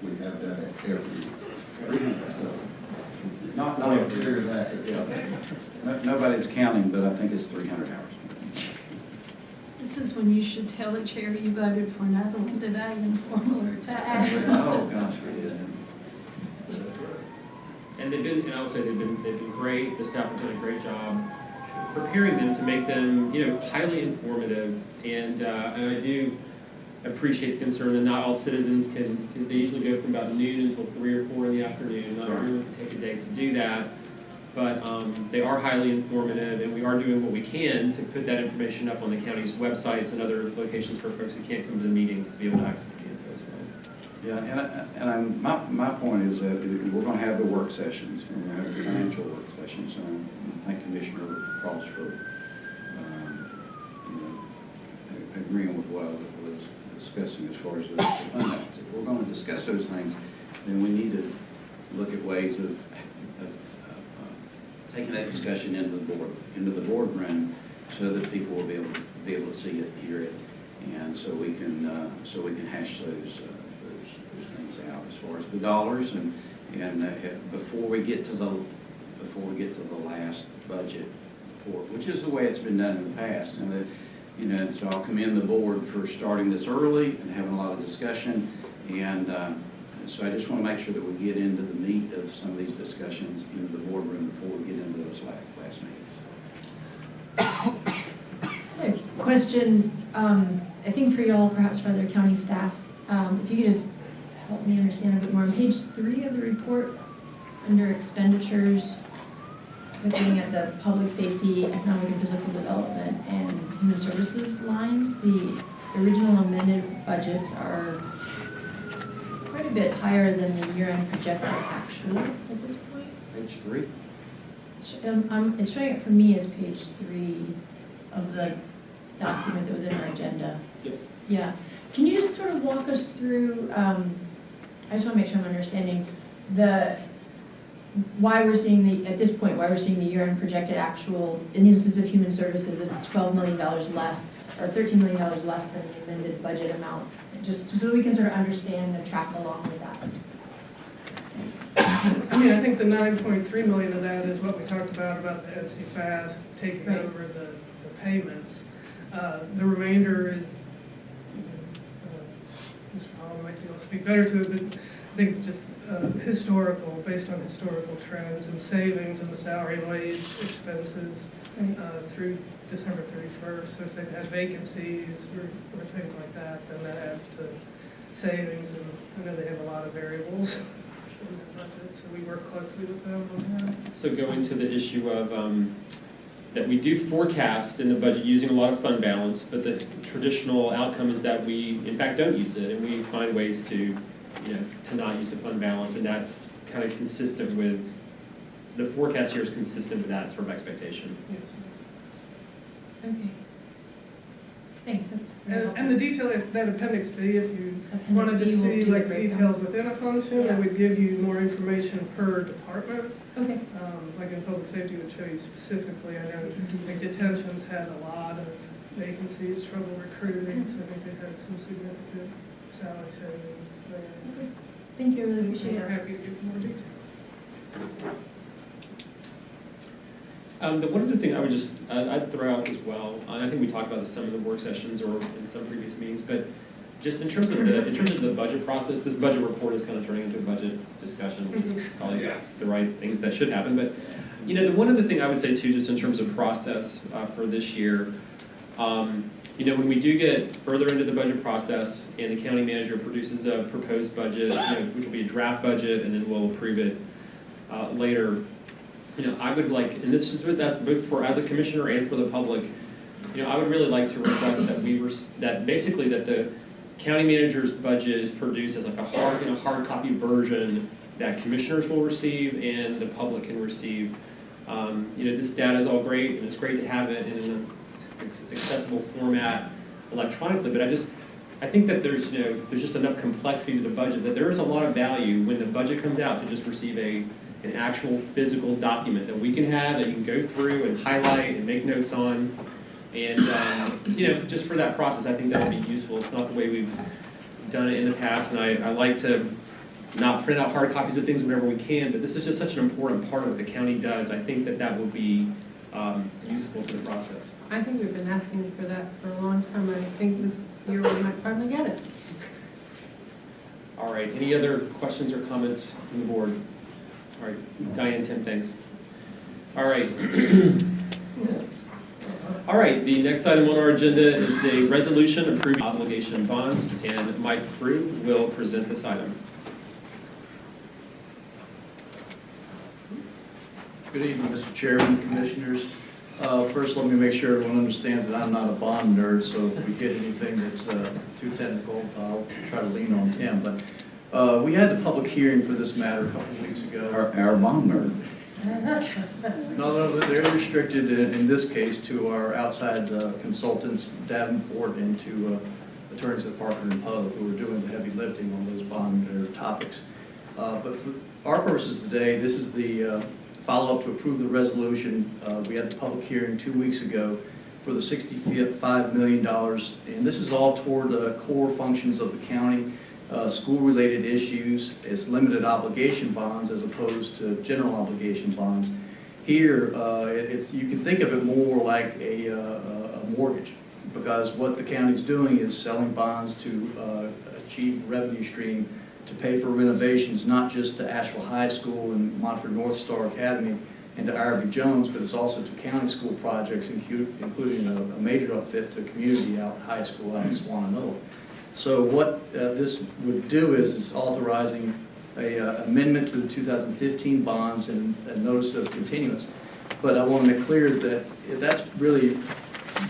We have done it every year. So, Not clear that. nobody's counting, but I think it's 300 hours. This is when you should tell the chair you voted for another one today, informal or to add. Oh, gosh, we did. And I would say they've been great. The staff have done a great job preparing them to make them, you know, highly informative. And I do appreciate the concern that not all citizens they usually go from about noon until 3 or 4 in the afternoon. Not everyone can take a day to do that. But they are highly informative, and we are doing what we can to put that information up on the county's websites and other locations for folks who can't come to the meetings to be able to access the info as well. Yeah, my point is that we're going to have the work sessions. We're going to have the financial work sessions. And I think Commissioner Frost for agreeing with what I was discussing as far as the fund balance. If we're going to discuss those things, then we need to look at ways of taking that discussion into the boardroom, so that people will be able to see it, hear it, and so we can hash those things out as far as the dollars and before we get to the last budget report, which is the way it's been done in the past. And so I'll commend the board for starting this early and having a lot of discussion, and so I just want to make sure that we get into the meat of some of these discussions into the boardroom before we get into those last meetings. I question, I think for y'all, perhaps for other county staff, if you could just help me understand a bit more. On page 3 of the report, under expenditures, looking at the public safety, economic and physical development, and human services lines, the original amended budgets are quite a bit higher than the year-end projected actual at this point. Page 3. It's showing it for me as page 3 of the document that was in our agenda. Yes. Yeah. Can you just sort of walk us through, I just want to make sure I'm understanding why we're seeing at this point, why we're seeing the year-end projected actual, in the instance of human services, it's $12 million less, or $13 million less than the amended budget amount, just so we can sort of understand and track along with that. I mean, I think the 9.3 million of that is what we talked about the NCFAS taking over the payments. The remainder is, Mr. Holland might be able to speak better to it, but I think it's just historical, based on historical trends and savings in the salary and wage expenses through December 31st. So if they've had vacancies or things like that, then that adds to savings. And I know they have a lot of variables in their budget, so we work closely with them on that. So going to the issue of that we do forecast in the budget using a lot of fund balance, but the traditional outcome is that we, in fact, don't use it, and we find ways to not use the fund balance, and that's kind of consistent with, the forecast here is consistent with that sort of expectation. Yes. Okay. Thanks, that's very helpful. And the detail, that Appendix B, if you Appendix wanted to B will see do the like breakdown. details within a function, it would give you more information per department. Okay. Like in public safety, it would show you specifically. I know like detentions had a lot of vacancies, trouble recruiting, so I think they had some significant salary savings there. Okay. Thank you, I really appreciate We're it. happy to give more detail. The one other thing I would just, I'd throw out as well, and I think we talked about this some of the work sessions or in some previous meetings, but just in terms of the budget process, this budget report is kind of turning into a budget discussion, which is probably the right thing that should happen. But the one other thing I would say too, just in terms of process for this year, when we do get further into the budget process and the county manager produces a proposed budget, which will be a draft budget, and then we'll approve it later. I would like, and this is that's both for as a commissioner and for the public, I would really like to request that basically that the county manager's budget is produced as like a hard copy version that commissioners will receive and the public can receive. This data is all great, and it's great to have it in an accessible format electronically, but I think that there's just enough complexity to the budget that there is a lot of value when the budget comes out to just receive an actual physical document that we can have, that you can go through and highlight and make notes on. And, just for that process, I think that would be useful. It's not the way we've done it in the past, and I like to not print out hard copies of things whenever we can, but this is just such an important part of what the county does. I think that will be useful to the process. I think we've been asking for that for a long time. I think this year we might finally get it. All right, any other questions or comments from the board? All right, Diane, Tim, thanks. All right. All right, the next item on our agenda is the resolution approving obligation bonds, and Mike Frew will present this item. Good evening, Mr. Chairman, Commissioners. First, let me make sure everyone understands that I'm not a bond nerd, so if we get anything that's too technical, I'll try to lean on Tim. But we had the public hearing for this matter a couple of weeks ago. Our bond nerd. No, they're restricted in this case to our outside consultants, Davenport, and to attorneys at Parker and Poe, who are doing the heavy lifting on those bond topics. But for our purposes today, this is the follow-up to approve the resolution. We had the public hearing 2 weeks ago for the $65 million, and this is all toward the core functions of the county. School-related issues, it's limited obligation bonds as opposed to general obligation bonds. Here, you can think of it more like a mortgage, because what the county's doing is selling bonds to achieve revenue stream to pay for renovations, not just to Asheville High School and Montford North Star Academy and to IRB Jones, but it's also to county school projects, including a major upfit to community high school out in Swananoa. So what this would do is authorizing a amendment to the 2015 bonds and a notice of continuance. But I want to make clear that that's really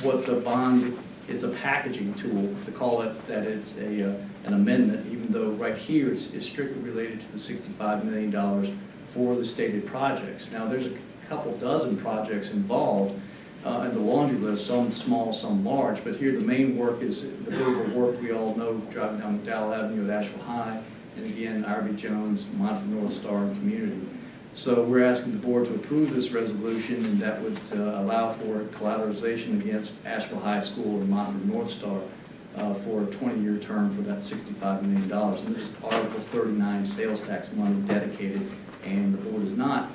what the bond is, a packaging tool to call it that it's an amendment, even though right here it's strictly related to the $65 million for the stated projects. Now, there's a couple dozen projects involved in the laundry list, some small, some large, but here the main work is the physical work we all know, driving down McDowell Avenue at Asheville High, and again, IRB Jones, Montford North Star, and Community. So we're asking the board to approve this resolution, and that would allow for collateralization against Asheville High School and Montford North Star for a 20-year term for that $65 million. And this is Article 39 sales tax money dedicated, and the board is not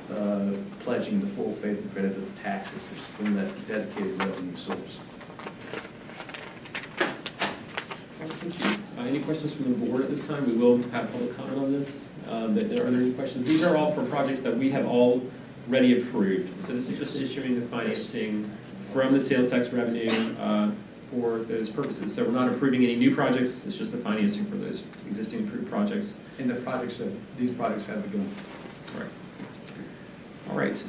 pledging the full faith and credit of the taxes. It's from that dedicated revenue source. Thank you. Any questions from the board at this time? We will have public comment on this. Are there any questions? These are all for projects that we have already approved. So this is just issuing the financing from the sales tax revenue for those purposes. So we're not approving any new projects. It's just the financing for those existing approved projects. And these projects have begun. All right.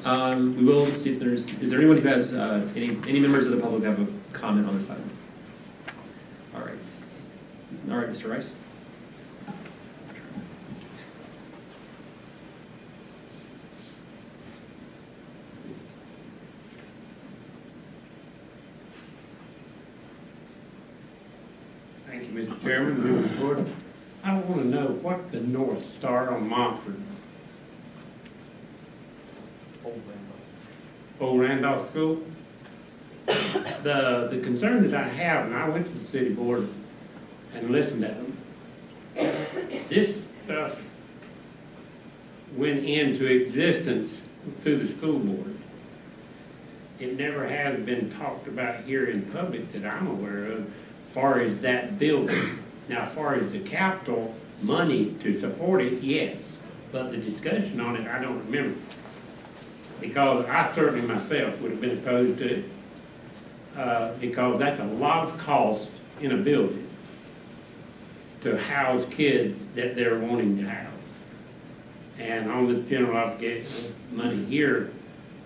We will see if is there anyone who has, any members of the public who have a comment on this item? All right. All right, Mr. Rice. Thank you, Mr. Chairman, members of the board. I want to know what the North Star on Montford. Old Randolph School. The concern that I have, and I went to the city board and listened to them, this stuff went into existence through the school board. It never has been talked about here in public that I'm aware of, as far as that building. Now, as far as the capital money to support it, yes, but the discussion on it, I don't remember. Because I certainly myself would have been opposed to it, because that's a lot of cost in a building to house kids that they're wanting to house. And on this general obligation money here,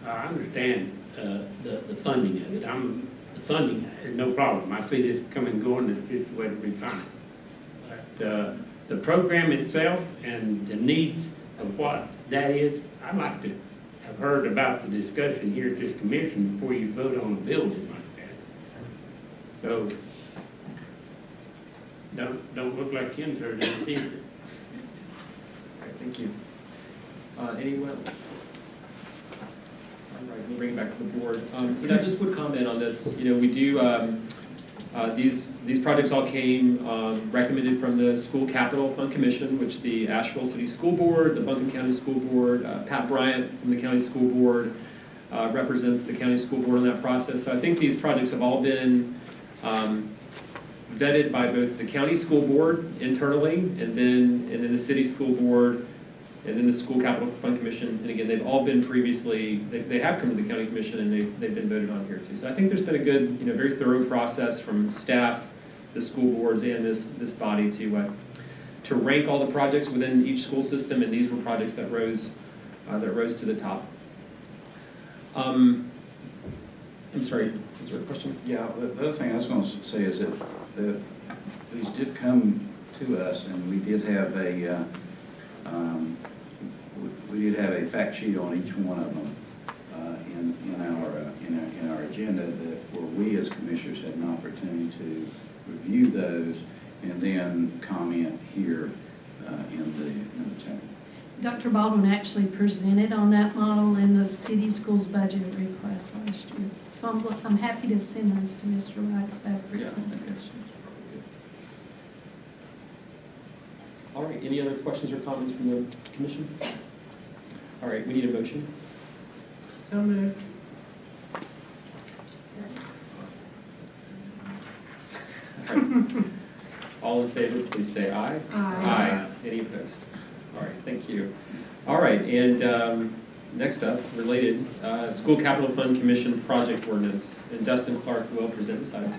I understand the funding of it. The funding is no problem. I see this coming and going, and it's just the way to be fine. But the program itself and the needs of what that is, I'd like to have heard about the discussion here at this commission before you vote on a building like that. So don't look like Ken's heard it either. All right, thank you. Anyone else? All right, we'll bring it back to the board. I just would comment on this. We do, these projects all came recommended from the School Capital Fund Commission, which the Asheville City School Board, the Buncombe County School Board, Pat Bryant from the County School Board represents the County School Board in that process. So I think these projects have all been vetted by both the County School Board internally, and then the City School Board, and then the School Capital Fund Commission. And again, they've all been previously, they have come to the County Commission, and they've been voted on here too. So I think there's been a good, very thorough process from staff, the school boards, and this body to rank all the projects within each school system, and these were projects that rose to the top. I'm sorry, is there a question? Yeah, the other thing I was going to say is that these did come to us, and we did have a fact sheet on each one of them in our agenda, that where we as commissioners had an opportunity to review those and then comment here in the chamber. Dr. Baldwin actually presented on that model in the city schools budget request last year. So I'm happy to send those to Mr. Rice, that presentation. All right, any other questions or comments from the commission? All right, we need a motion. So moved. All right. All in favor, please say aye. Aye. Any opposed? All right, thank you. All right, and Next up, related, School Capital Fund Commission Project Ordinance, and Dustin Clark will present this item.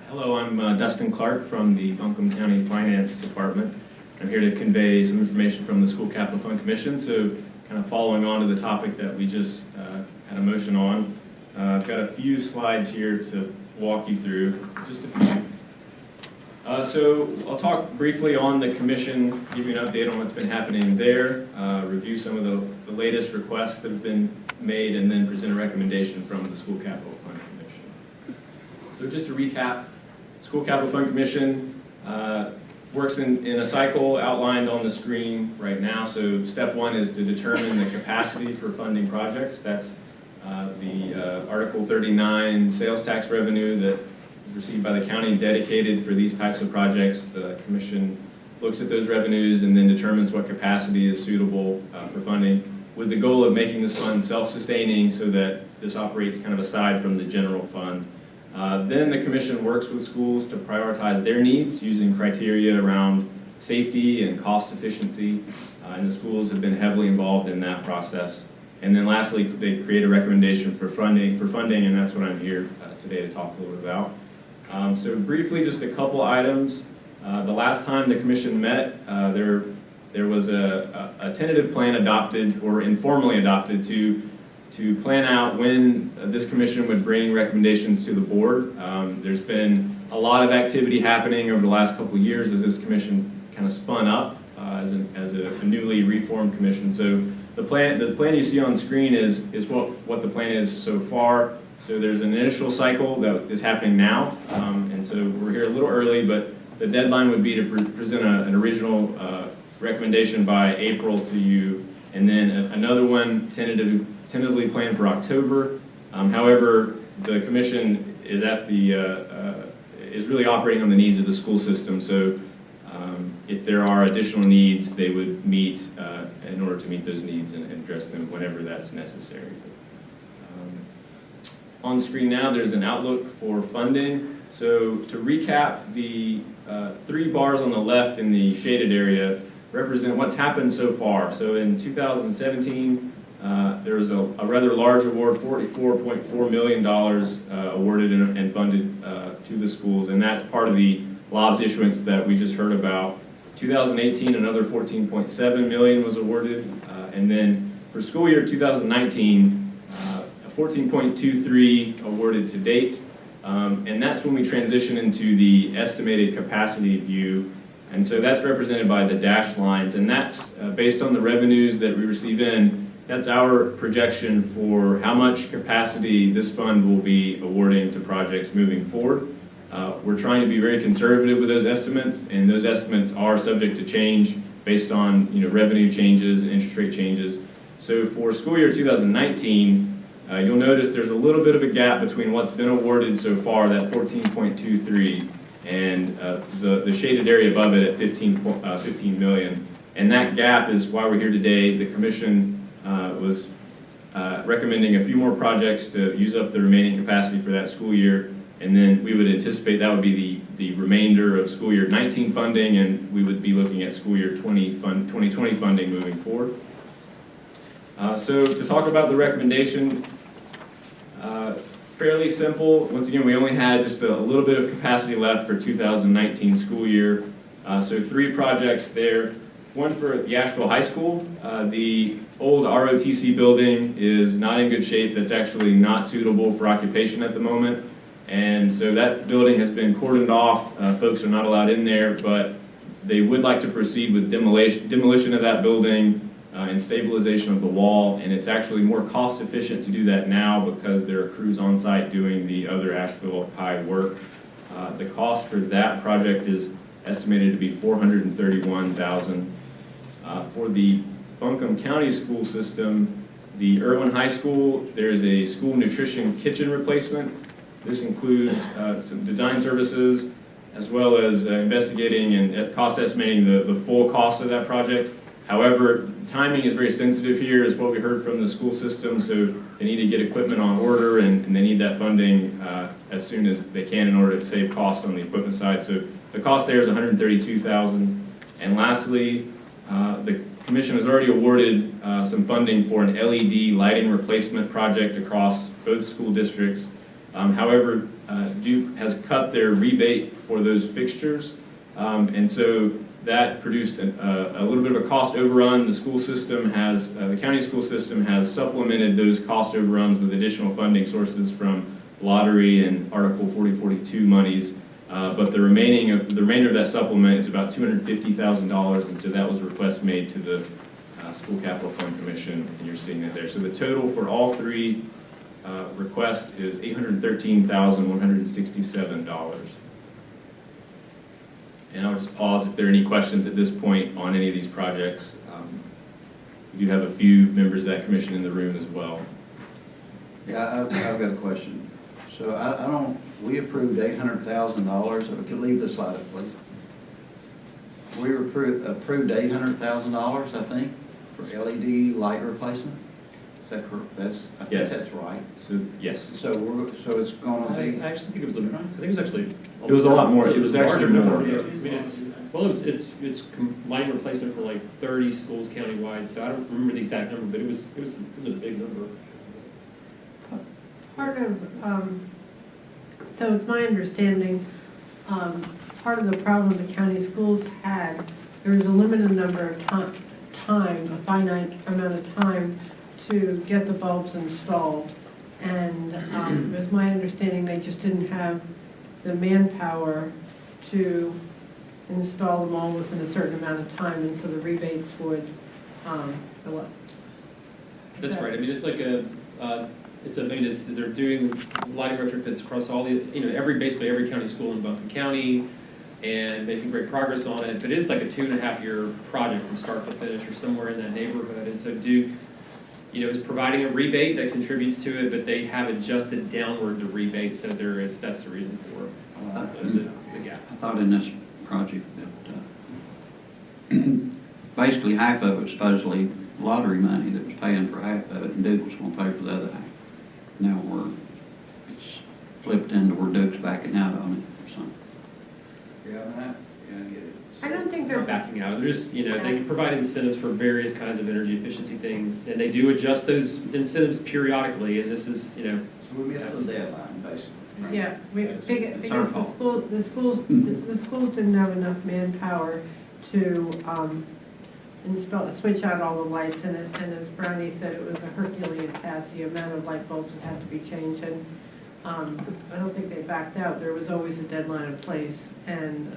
Hello, I'm Dustin Clark from the Buncombe County Finance Department. I'm here to convey some information from the School Capital Fund Commission. So kind of following on to the topic that we just had a motion on, I've got a few slides here to walk you through, just a few. So I'll talk briefly on the commission, give you an update on what's been happening there, review some of the latest requests that have been made, and then present a recommendation from the School Capital Fund Commission. So just to recap, School Capital Fund Commission works in a cycle outlined on the screen right now. So step one is to determine the capacity for funding projects. That's the Article 39 sales tax revenue that is received by the county dedicated for these types of projects. The commission looks at those revenues and then determines what capacity is suitable for funding, with the goal of making this fund self-sustaining so that this operates kind of aside from the general fund. Then the commission works with schools to prioritize their needs using criteria around safety and cost efficiency, and the schools have been heavily involved in that process. And then lastly, they create a recommendation for funding, and that's what I'm here today to talk a little bit about. So briefly, just a couple items. The last time the commission met, there was a tentative plan adopted, or informally adopted, to plan out when this commission would bring recommendations to the board. There's been a lot of activity happening over the last couple of years as this commission kind of spun up as a newly reformed commission. So the plan you see on screen is what the plan is so far. So there's an initial cycle that is happening now, and so we're here a little early, but the deadline would be to present an original recommendation by April to you, and then another one tentatively planned for October. However, the commission is is really operating on the needs of the school system. So if there are additional needs, they would meet in order to meet those needs and address them whenever that's necessary. On screen now, there's an outlook for funding. So to recap, the 3 bars on the left in the shaded area represent what's happened so far. So in 2017, there was a rather large award, $44.4 million awarded and funded to the schools, and that's part of the LOBS issuance that we just heard about. 2018, another $14.7 million was awarded, and then for school year 2019, $14.23 awarded to date, and that's when we transition into the estimated capacity view. And so that's represented by the dashed lines, and that's based on the revenues that we receive in. That's our projection for how much capacity this fund will be awarding to projects moving forward. We're trying to be very conservative with those estimates, and those estimates are subject to change based on revenue changes and interest rate changes. So for school year 2019, you'll notice there's a little bit of a gap between what's been awarded so far, that 14.23, and the shaded area above it at 15 million. And that gap is why we're here today. The commission was recommending a few more projects to use up the remaining capacity for that school year, and then we would anticipate that would be the remainder of school year 19 funding, and we would be looking at school year 2020 funding moving forward. So to talk about the recommendation, fairly simple. Once again, we only had just a little bit of capacity left for 2019 school year. So 3 projects there. One for the Asheville High School. The old ROTC building is not in good shape. That's actually not suitable for occupation at the moment. And so that building has been cordoned off. Folks are not allowed in there, but they would like to proceed with demolition of that building and stabilization of the wall, and it's actually more cost efficient to do that now because there are crews on site doing the other Asheville High work. The cost for that project is estimated to be $431,000. For the Buncombe County school system, the Irwin High School, there is a school nutrition kitchen replacement. This includes some design services as well as investigating and cost estimating the full cost of that project. However, timing is very sensitive here, is what we heard from the school system, so they need to get equipment on order and they need that funding as soon as they can in order to save costs on the equipment side. So the cost there is $132,000. And lastly, the Commission has already awarded some funding for an LED lighting replacement project across both school districts. However, Duke has cut their rebate for those fixtures, and so that produced a little bit of a cost overrun. The school system has, the county school system has supplemented those cost overruns with additional funding sources from lottery and Article 4042 monies. But the remainder of that supplement is about $250,000, and so that was a request made to the School Capital Fund Commission, and you're seeing it there. So the total for all three requests is $813,167. And I'll just pause if there are any questions at this point on any of these projects. We do have a few members of that commission in the room as well. Yeah, I've got a question. So I don't, we approved $800,000, we could leave the slide up, please. We approved $800,000, I think, for LED light replacement? Is that correct? I think Yes. that's right. So, yes. So it's gonna be, I actually think it was, I think it was actually. It was a lot more. It was a larger actually more. number. I mean, it's line replacement for like 30 schools countywide, so I don't remember the exact number, but it was a big number. Part of, so it's my understanding, part of the problem the county schools had, there was a limited number of time, a finite amount of time to get the bulbs installed. And it was my understanding they just didn't have the manpower to install them all within a certain amount of time, and so the rebates would go up. That's right. I mean, it's like they're doing lighting retrofits across all the, basically every county school in Buncombe County, and making great progress on it. But it is like a 2.5-year project from start to finish, or somewhere in that neighborhood. And so Duke, is providing a rebate that contributes to it, but they have adjusted downward the rebate, so that's the reason for the gap. I thought in this project that basically half of it was supposedly lottery money that was paying for half of it, and Duke was gonna pay for the other half. Now it's flipped into where Duke's backing out on it, so. Yeah, I get it. I don't think they're backing out. They're just, they can provide incentives for various kinds of energy efficiency things, and they do adjust those incentives periodically, and this is, So we missed the deadline, basically. Right? Yeah, because our the fault. schools didn't have enough manpower to switch out all the lights, and as Brownie said, it was a Herculean task, the amount of light bulbs that had to be changed, and I don't think they backed out. There was always a deadline in place, and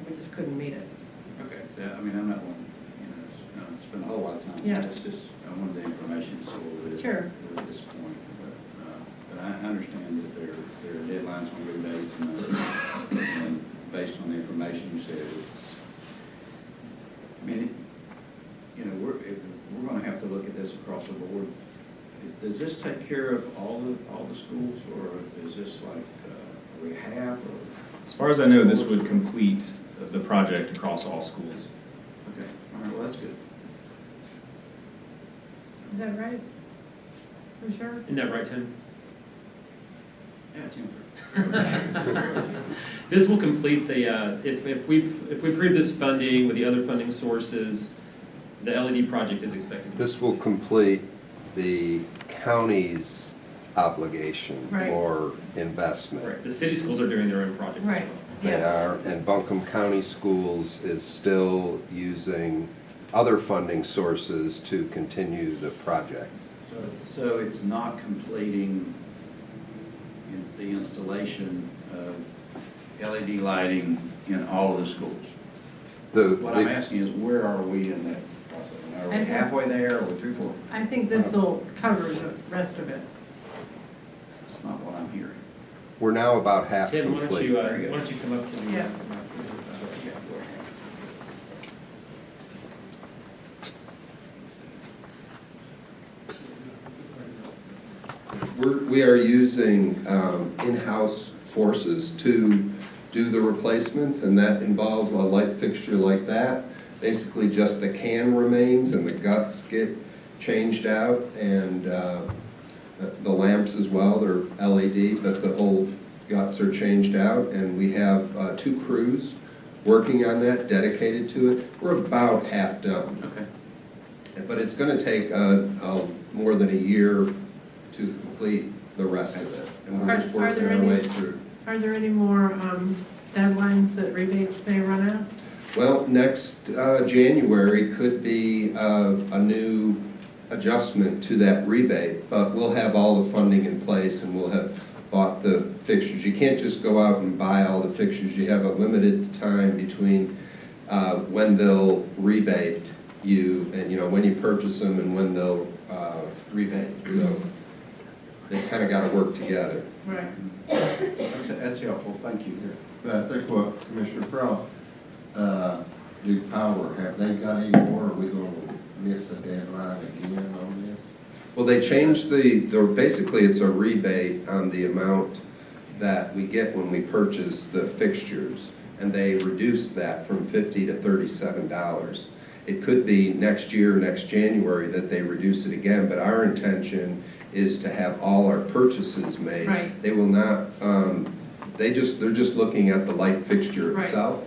we just couldn't meet it. Okay, so I'm not one, spend a whole lot of time. Yeah. It's just, I wanted the information, so we're Sure. at this point. But I understand that there are deadlines on rebates, and based on the information you said, we're gonna have to look at this across the board. Does this take care of all the schools, or is this like we half? Or? As far as I know, this would complete the project across all schools. Okay, all right, well, that's good. Is that right? For sure? Isn't that right, Tim? Yeah, Tim. This will complete the, if we approve this funding with the other funding sources, the LED project is expected. This will complete the county's obligation Right. or investment. Right, the city schools are doing their own project. Right. They Yeah. are, and Buncombe County Schools is still using other funding sources to continue the project. So it's not completing the installation of LED lighting in all of the schools? What I'm asking is, where are we in that process? Are we halfway there, or are we 3/4? I think this will cover the rest of it. That's not what I'm hearing. We're now about half Tim, why complete. don't you come up to the. Yeah. We are using in-house forces to do the replacements, and that involves a light fixture like that. Basically, just the can remains and the guts get changed out, and the lamps as well, they're LED, but the whole guts are changed out, and we have 2 crews working on that, dedicated to it. We're about half done. Okay. But it's going to take more than a year to complete the rest of it. And we're just working our way through. Are there any more deadlines that rebates may run out? Well, next January could be a new adjustment to that rebate, but we'll have all the funding in place and we'll have bought the fixtures. You can't just go out and buy all the fixtures. You have a limited time between when they'll rebate you and, when you purchase them and when they'll rebate. So they kind of got to work together. Right. That's helpful, thank you. I think what Commissioner Frost, New Power, have they got any more? Are we going to miss the deadline again on this? Well, they changed basically it's a rebate on the amount that we get when we purchase the fixtures, and they reduced that from $50 to $37. It could be next year, next January, that they reduce it again, but our intention is to have all our purchases made. Right. They will not, they're just looking at the light fixture Right. itself.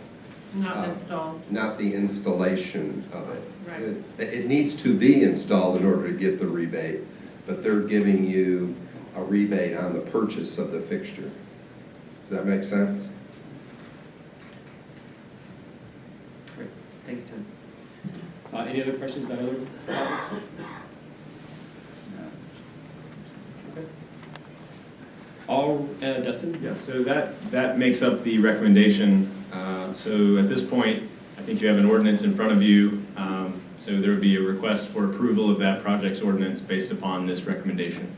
Not installed. Not the installation of it. Right. It needs to be installed in order to get the rebate, but they're giving you a rebate on the purchase of the fixture. Does that make sense? Great, thanks, Tim. Any other questions about other topics? Okay. Dustin? Yeah, so that makes up the recommendation. So at this point, I think you have an ordinance in front of you. So there would be a request for approval of that project's ordinance based upon this recommendation.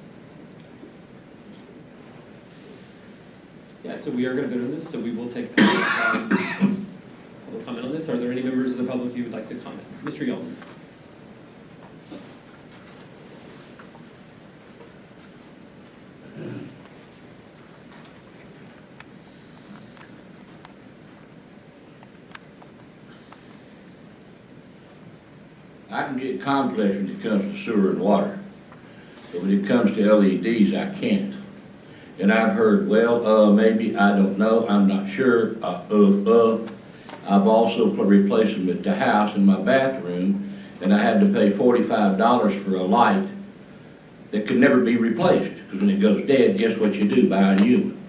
Yeah, so we are going to vote on this, so we will take public comment on this. Are there any members of the public who would like to comment? Mr. Yeldon. I can get complex when it comes to sewer and water, but when it comes to LEDs, I can't. And I've heard, well, maybe, I don't know, I'm not sure, I've also replaced them at the house in my bathroom, and I had to pay $45 for a light that could never be replaced, because when it goes dead, guess what you do? Buy a new one.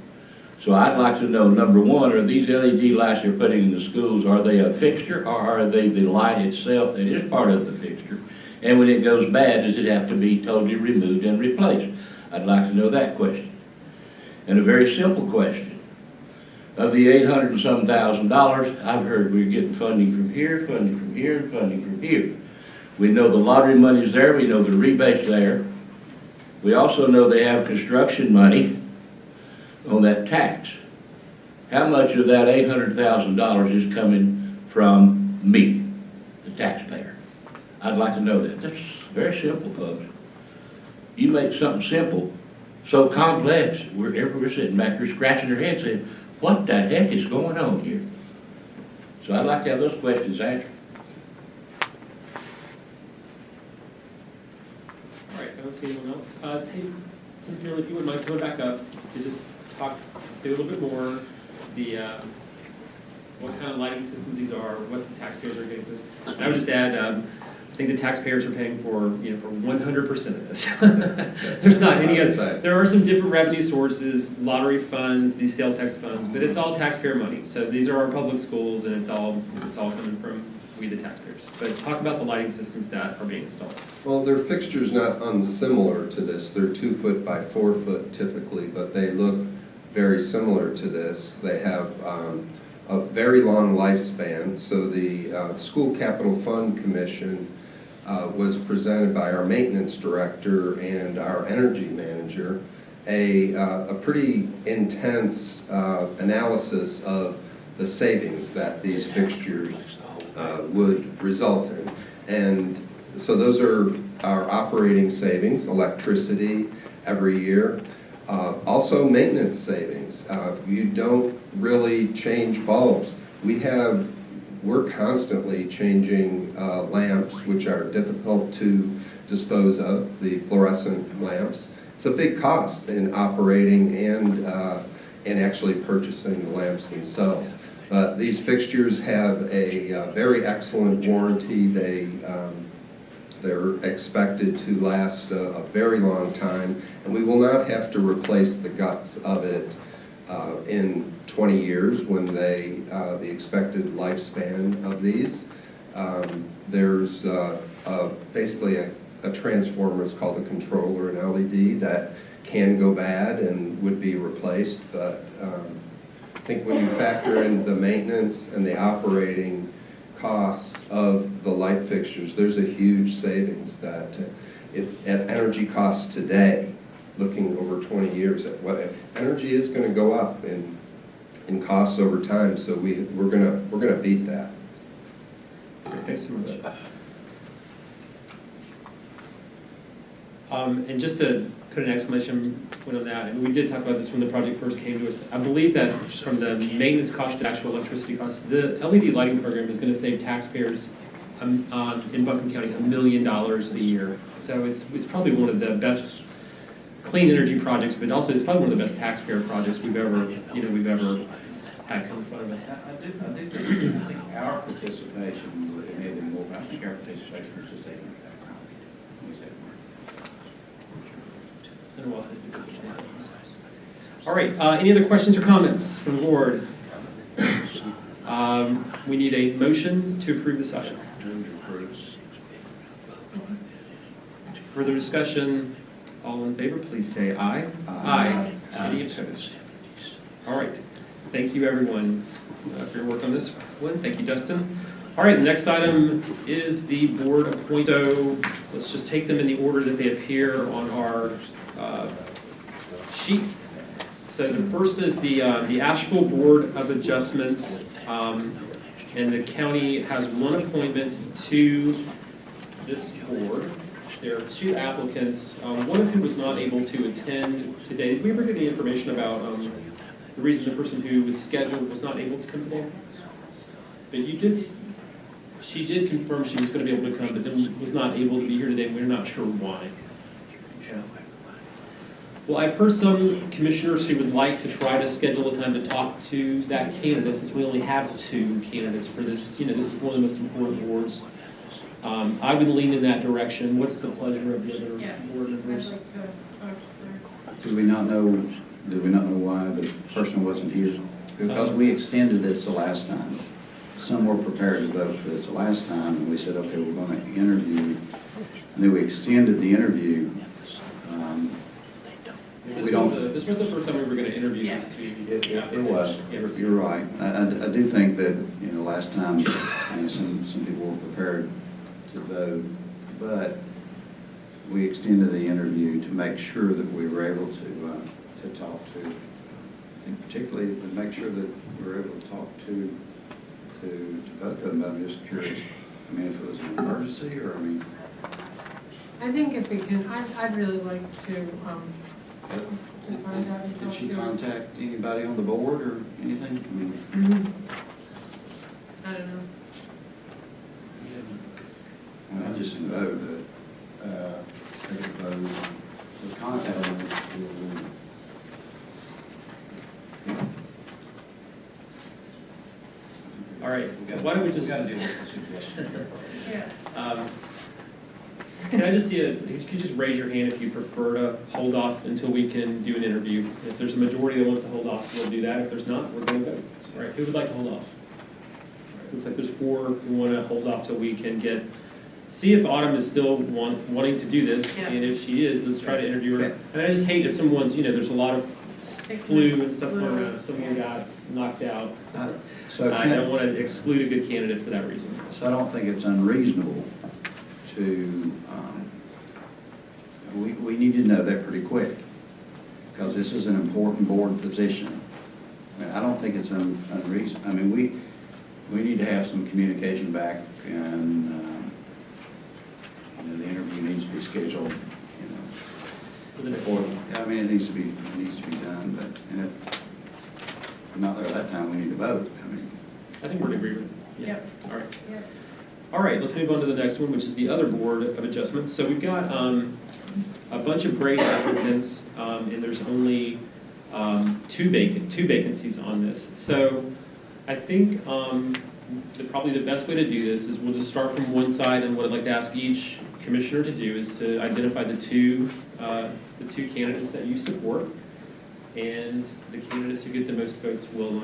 So I'd like to know, number one, are these LED lights they're putting in the schools, are they a fixture, or are they the light itself that is part of the fixture? And when it goes bad, does it have to be totally removed and replaced? I'd like to know that question. And a very simple question. Of the $800 and some thousand, I've heard we're getting funding from here, funding from here, and funding from here. We know the lottery money's there, we know the rebate's there. We also know they have construction money on that tax. How much of that $800,000 is coming from me, the taxpayer? I'd like to know that. That's very simple, folks. You make something simple so complex, we're sitting back here scratching our heads saying, what the heck is going on here? So I'd like to have those questions answered. All right, I don't see anyone else. Hey, Tim Farrell, if you wouldn't mind coming back up to just talk a little bit more, what kind of lighting systems these are, what the taxpayers are getting for this. And I would just add, I think the taxpayers are paying for 100% of this. There's not any other. There are some different revenue sources, lottery funds, these sales tax funds, but it's all taxpayer money. So these are our public schools, and it's all coming from we the taxpayers. But talk about the lighting systems that are being installed. Well, their fixture's not unsimilar to this. They're 2 foot by 4 foot typically, but they look very similar to this. They have a very long lifespan. So the School Capital Fund Commission was presented by our maintenance director and our energy manager a pretty intense analysis of the savings that these fixtures would result in. And so those are our operating savings, electricity every year. Also maintenance savings. You don't really change bulbs. We're constantly changing lamps, which are difficult to dispose of, the fluorescent lamps. It's a big cost in operating and actually purchasing the lamps themselves. But these fixtures have a very excellent warranty. They're expected to last a very long time, and we will not have to replace the guts of it in 20 years when the expected lifespan of these. There's basically a transformer, it's called a controller, an LED, that can go bad and would be replaced, but I think when you factor in the maintenance and the operating costs of the light fixtures, there's a huge savings that at energy costs today, looking over 20 years at what energy is going to go up in costs over time, so we're gonna beat that. Thanks so much. And just to put an exclamation point on that, and we did talk about this when the project first came to us, I believe that from the maintenance cost to actual electricity costs, the LED lighting program is going to save taxpayers in Buncombe County $1 million a year. So it's probably one of the best clean energy projects, but also it's probably one of the best taxpayer projects we've ever had come in front of us. I think our participation, it may have been more, but I think our participation was just $800,000. All right, any other questions or comments from the board? We need a motion to approve this item. Further discussion, all in favor, please say aye. Aye. Any opposed? All right, thank you everyone for your work on this one. Thank you, Dustin. All right, the next item is the board appointment. So let's just take them in the order that they appear on our sheet. So the first is the Asheville Board of Adjustments, and the county has one appointment to this board. There are two applicants, one of whom was not able to attend today. Did we ever get any information about the reason the person who was scheduled was not able to come today? But she did confirm she was going to be able to come, but then was not able to be here today, and we're not sure why. Well, I've heard some commissioners who would like to try to schedule a time to talk to that candidate, since we only have two candidates for this. This is one of the most important boards. I would lean in that direction. What's the pleasure of the other board members? Do we not know why the person wasn't here? Because we extended this the last time. Some were prepared to vote for this the last time, and we said, okay, we're going to interview. And then we extended the interview. This was the first time we were going to interview these two. It was. You're right. I do think that, last time, some people were prepared to vote, but we extended the interview to make sure that we were able to talk to, I think particularly to make sure that we were able to talk to both of them. But I'm just curious, if it was an emergency or, I think if we can, I'd really like to find out. Did she contact anybody on the board or anything? I don't know. I just vote, but take a vote. the contact. All right, why don't we just... We got to do with the suggestion. Yeah. Can I just see could you just raise your hand if you prefer to hold off until we can do an interview? If there's a majority that wants to hold off, we'll do that. If there's not, we're going to vote. All right, who would like to hold off? Looks like there's 4 who want to hold off till we can see if Autumn is still wanting to do this, Yeah. and if she is, let's try to interview her. Okay. And I just hate if someone's, there's a lot of flu and stuff going around, if someone got knocked out. I don't want to exclude a good candidate for that reason. So I don't think it's unreasonable to, we need to know that pretty quick, because this is an important board position. I don't think it's unreasonable. We need to have some communication back, and the interview needs to be scheduled, before, it needs to be done, and if we're not there at that time, we need to vote. I think we're in agreement. Yeah. Yep. All right. Yep. All right, let's move on to the next one, which is the other board of adjustments. So we've got a bunch of great applicants, and there's only two vacancies on this. So I think probably the best way to do this is we'll just start from one side, and what I'd like to ask each commissioner to do is to identify the two candidates that you support, and the candidates who get the most votes will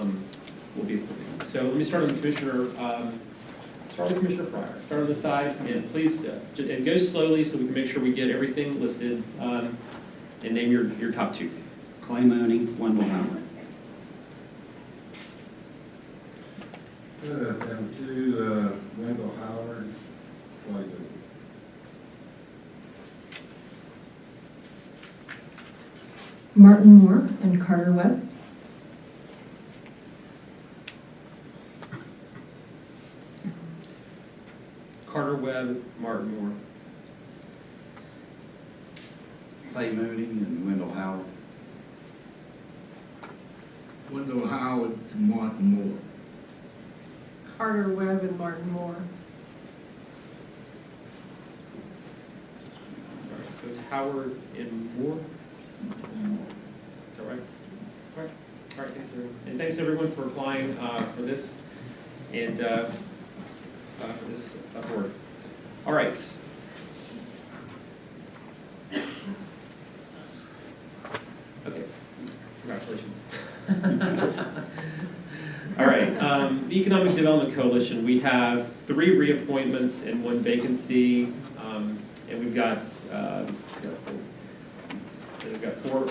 be appointed. So let me start with Commissioner Fryer. Start on the side, and please and go slowly so we can make sure we get everything listed, and name your top two. Clay Mooney, Wendell Howard. Down to Wendell Howard, Clay Mooney. Martin Moore and Carter Webb. Carter Webb, Martin Moore. Clay Mooney and Wendell Howard. Wendell Howard and Martin Moore. Carter Webb and Martin Moore. All right, so it's Howard and Moore. Is that right? All right, thanks everyone. And thanks everyone for applying for this and for this board. All right. Okay, congratulations. All right, the Economic Development Coalition, we have 3 reappointments and 1 vacancy, and we've got four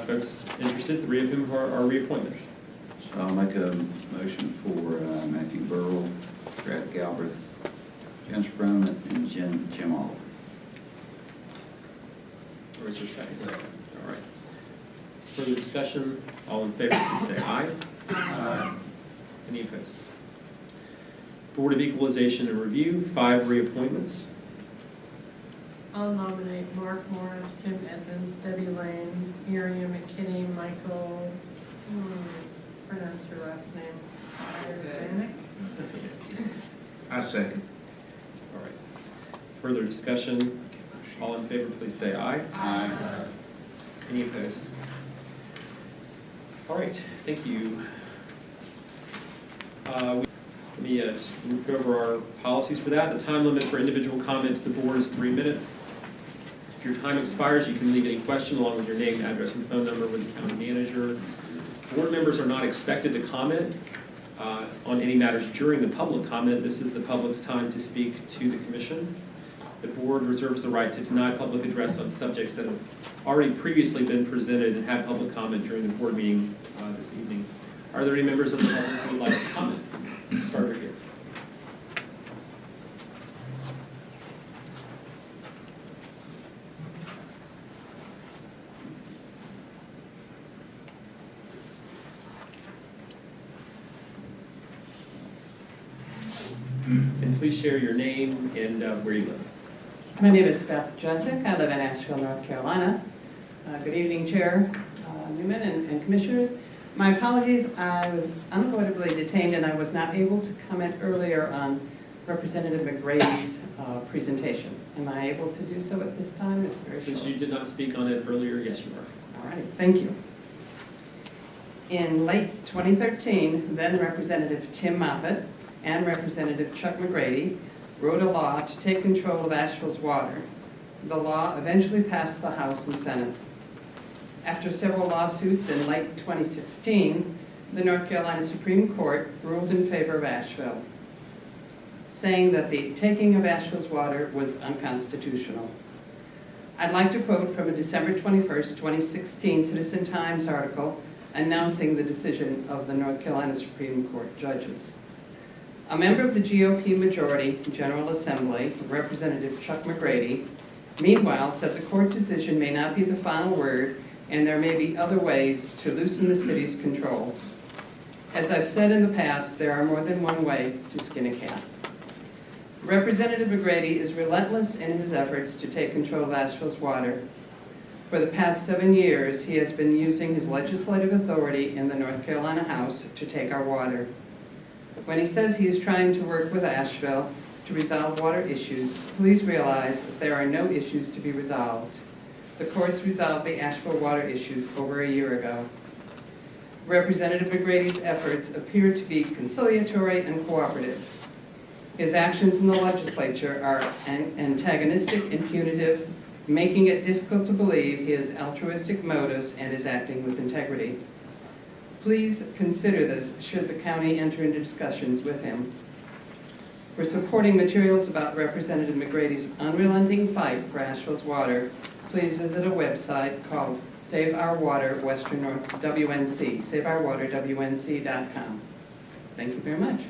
folks interested. 3 of them are reappointments. So I'll make a motion for Matthew Burrell, Brad Galbraith, Jen Sprone, and Jim Oliver. Or is there a second? All right. Further discussion? All in favor, please say aye. Aye. Any opposed? Board of Equalization and Review, 5 reappointments. I'll nominate Mark Morris, Kim Edmonds, Debbie Lane, Miriam McKinney, Michael, pronounce your last name, Zanuck? I second. All right. Further discussion? All in favor, please say aye. Aye. Any opposed? All right, thank you. Let me just go over our policies for that. The time limit for individual comment to the board is 3 minutes. If your time expires, you can leave any question along with your name, address, and phone number with the county manager. Board members are not expected to comment on any matters during the public comment. This is the public's time to speak to the commission. The board reserves the right to deny public address on subjects that have already previously been presented and had public comment during the board meeting this evening. Are there any members of the public who would like to comment? Start right here. And please share your name and where you live. My name is Beth Jessic. I live in Asheville, North Carolina. Good evening, Chair Newman and Commissioners. My apologies, I was unavoidably detained and I was not able to comment earlier on Representative McGrady's presentation. Am I able to do so at this time? It's very short. Since you did not speak on it earlier, yes, you are. All right, thank you. In late 2013, then Representative Tim Moffitt and Representative Chuck McGrady wrote a law to take control of Asheville's water. The law eventually passed the House and Senate. After several lawsuits in late 2016, the North Carolina Supreme Court ruled in favor of Asheville, saying that the taking of Asheville's water was unconstitutional. I'd like to quote from a December 21st, 2016 Citizen Times article announcing the decision of the North Carolina Supreme Court judges. A member of the GOP majority General Assembly, Representative Chuck McGrady, meanwhile said the court decision may not be the final word and there may be other ways to loosen the city's control. As I've said in the past, there are more than one way to skin a cat. Representative McGrady is relentless in his efforts to take control of Asheville's water. For the past 7 years, he has been using his legislative authority in the North Carolina House to take our water. When he says he is trying to work with Asheville to resolve water issues, please realize that there are no issues to be resolved. The courts resolved the Asheville water issues over a year ago. Representative McGrady's efforts appear to be conciliatory and cooperative. His actions in the legislature are antagonistic and punitive, making it difficult to believe he has altruistic motives and is acting with integrity. Please consider this should the county enter into discussions with him. For supporting materials about Representative McGrady's unrelenting fight for Asheville's water, please visit a website called Save Our Water Western North WNC, saveourwaterwnc.com. Thank you very much.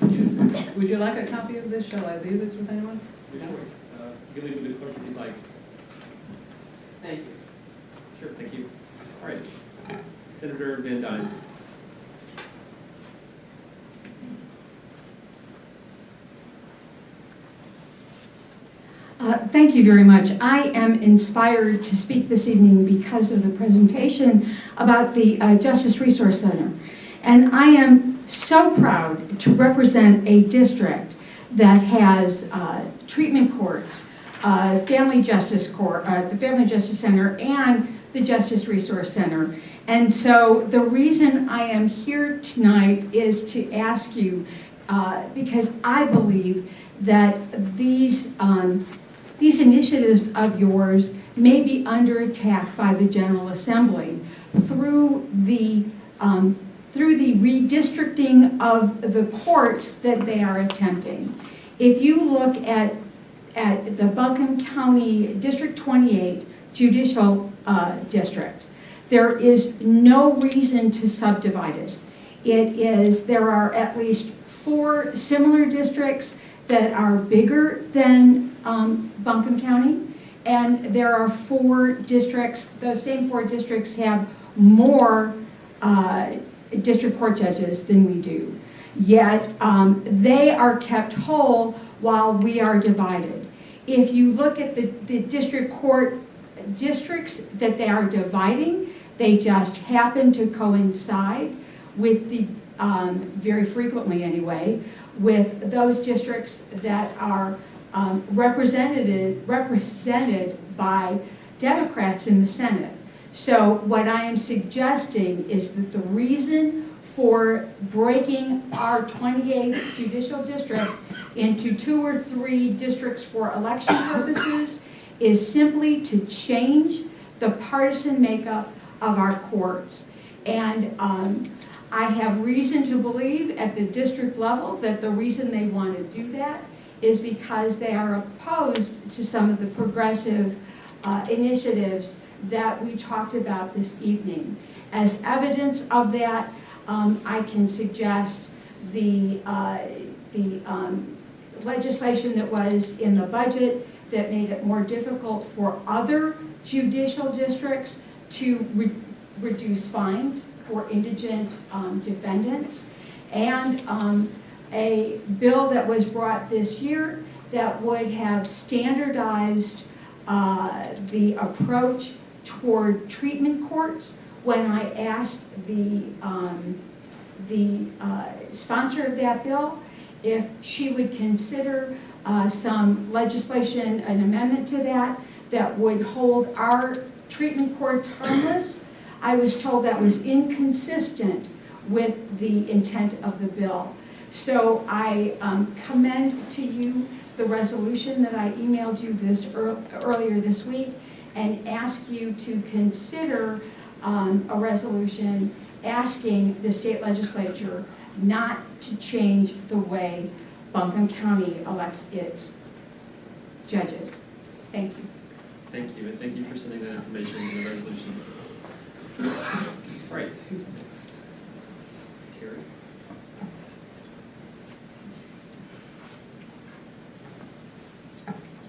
Would you like a copy of this? Shall I leave this with anyone? You can leave it with the clerk if you'd like. Thank you. Sure, thank you. All right, Senator Van Dyne. Thank you very much. I am inspired to speak this evening because of the presentation about the Justice Resource Center. And I am so proud to represent a district that has treatment courts, Family Justice Court, the Family Justice Center, and the Justice Resource Center. And so the reason I am here tonight is to ask you, because I believe that these initiatives of yours may be under attack by the General Assembly through the redistricting of the courts that they are attempting. If you look at the Buncombe County District 28 Judicial District, there is no reason to subdivide it. There are at least 4 similar districts that are bigger than Buncombe County, and there are 4 districts, those same 4 districts have more district court judges than we do. Yet they are kept whole while we are divided. If you look at the district court districts that they are dividing, they just happen to coincide with the, very frequently anyway, with those districts that are represented by Democrats in the Senate. So what I am suggesting is that the reason for breaking our 28th judicial district into 2 or 3 districts for election purposes is simply to change the partisan makeup of our courts. And I have reason to believe at the district level that the reason they want to do that is because they are opposed to some of the progressive initiatives that we talked about this evening. As evidence of that, I can suggest the legislation that was in the budget that made it more difficult for other judicial districts to reduce fines for indigent defendants, and a bill that was brought this year that would have standardized the approach toward treatment courts. When I asked the sponsor of that bill if she would consider some legislation, an amendment to that would hold our treatment courts harmless, I was told that was inconsistent with the intent of the bill. So I commend to you the resolution that I emailed you earlier this week, and ask you to consider a resolution asking the state legislature not to change the way Buncombe County elects its judges. Thank you. Thank you, and thank you for sending that information in the resolution. All right, who's next? Terry?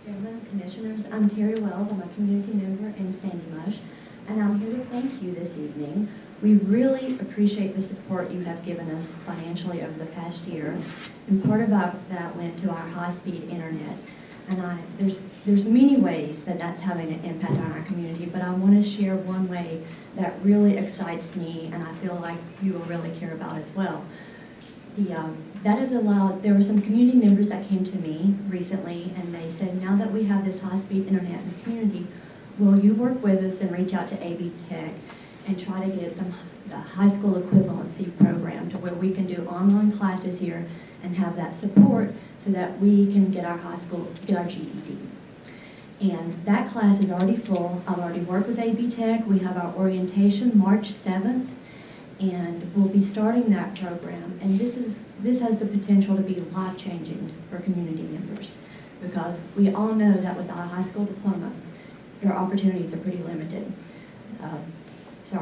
Chairman, Commissioners, I'm Terry Wells. I'm a community member in Sandy Mush, and I'm here to thank you this evening. We really appreciate the support you have given us financially over the past year, and part of that went to our high-speed internet. And there's many ways that that's having an impact on our community, but I want to share one way that really excites me, and I feel like you will really care about as well. That has allowed, there were some community members that came to me recently, and they said, now that we have this high-speed internet in the community, will you work with us and reach out to AB Tech and try to get the high school equivalency program to where we can do online classes here and have that support so that we can get our GED. And that class is already full. I've already worked with AB Tech. We have our orientation March 7th, and we'll be starting that program. And this has the potential to be life-changing for community members, because we all know that without a high school diploma, your opportunities are pretty limited. So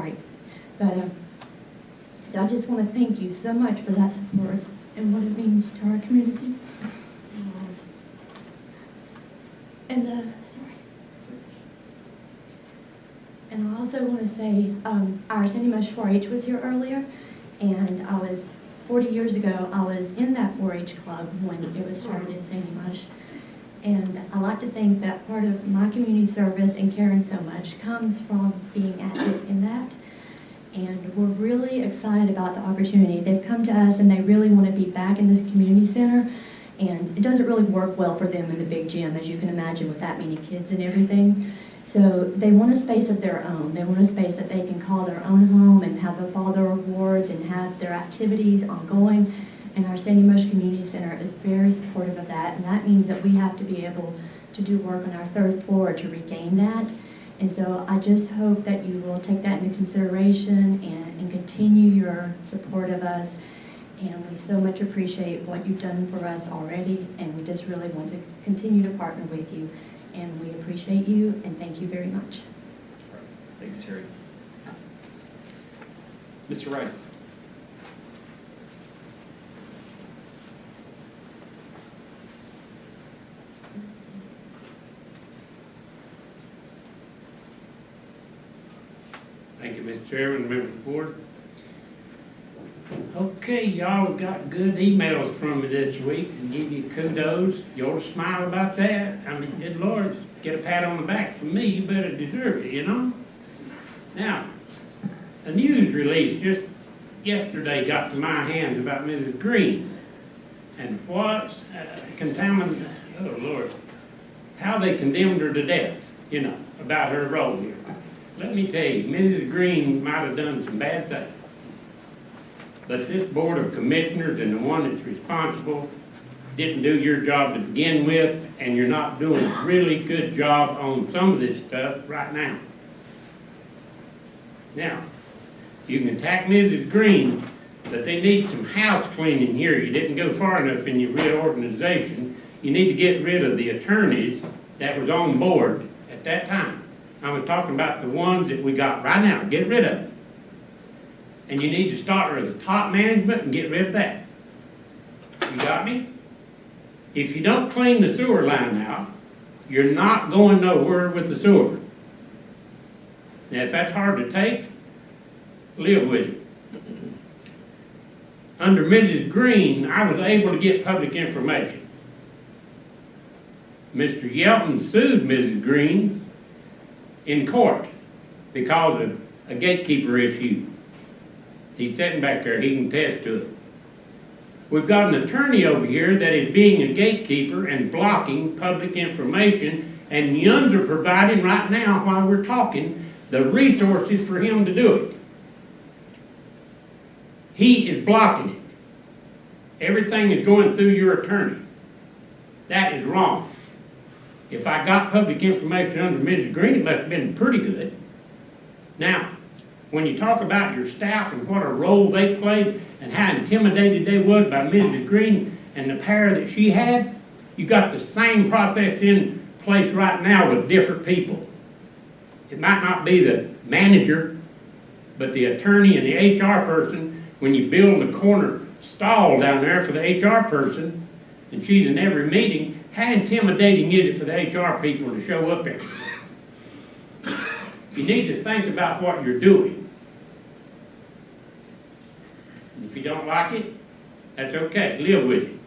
I just want to thank you so much for that support and what it means to our community. And I also want to say, our Sandy Mush 4-H was here earlier, and 40 years ago, I was in that 4-H club when it was started in Sandy Mush. And I like to think that part of my community service and caring so much comes from being active in that. And we're really excited about the opportunity. They've come to us and they really want to be back in the community center. And it doesn't really work well for them in the big gym, as you can imagine, with that many kids and everything. So they want a space of their own. They want a space that they can call their own home and have all their awards and have their activities ongoing. And our Sandy Mush Community Center is very supportive of that. And that means that we have to be able to do work on our 3rd floor to regain that. And so I just hope that you will take that into consideration and continue your support of us. And we so much appreciate what you've done for us already, and we just really want to continue to partner with you. And we appreciate you, and thank you very much. Thanks, Terry. Mr. Rice. Thank you, Mr. Chairman, members of the board. Okay, y'all got good emails from me this week and give you kudos. You ought to smile about that. I mean, good Lord, get a pat on the back from me, you better deserve it, you know? Now, a news release just yesterday got to my hands about Mrs. Green and what contaminated, oh Lord, how they condemned her to death, you know, about her role here. Let me tell you, Mrs. Green might have done some bad things. But this Board of Commissioners and the one that's responsible didn't do your job to begin with, and you're not doing a really good job on some of this stuff right now. Now, you can attack Mrs. Green, but they need some house cleaning here. You didn't go far enough in your reorganization. You need to get rid of the attorneys that was on board at that time. I'm talking about the ones that we got right now. Get rid of them. And you need to start with the top management and get rid of that. You got me? If you don't clean the sewer line out, you're not going nowhere with the sewer. Now, if that's hard to take, live with it. Under Mrs. Green, I was able to get public information. Mr. Yelton sued Mrs. Green in court because of a gatekeeper issue. He's sitting back there, he can attest to it. We've got an attorney over here that is being a gatekeeper and blocking public information, and Yuns are providing right now, while we're talking, the resources for him to do it. He is blocking it. Everything is going through your attorney. That is wrong. If I got public information under Mrs. Green, it must have been pretty good. Now, when you talk about your staff and what a role they played and how intimidated they was by Mrs. Green and the power that she had, you got the same process in place right now with different people. It might not be the manager, but the attorney and the HR person. When you build a corner stall down there for the HR person, and she's in every meeting, how intimidating is it for the HR people to show up there? You need to think about what you're doing. If you don't like it, that's okay. Live with it.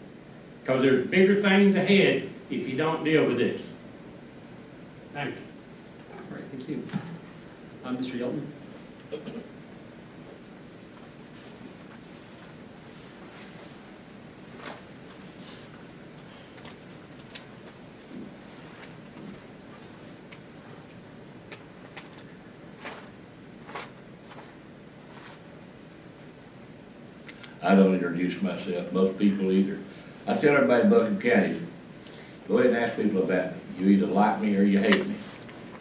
Because there's bigger things ahead if you don't deal with this. Thank you. All right, thank you. Mr. Yelton. I don't introduce myself, most people either. I tell everybody in Buncombe County, go ahead and ask people about me. You either like me or you hate me.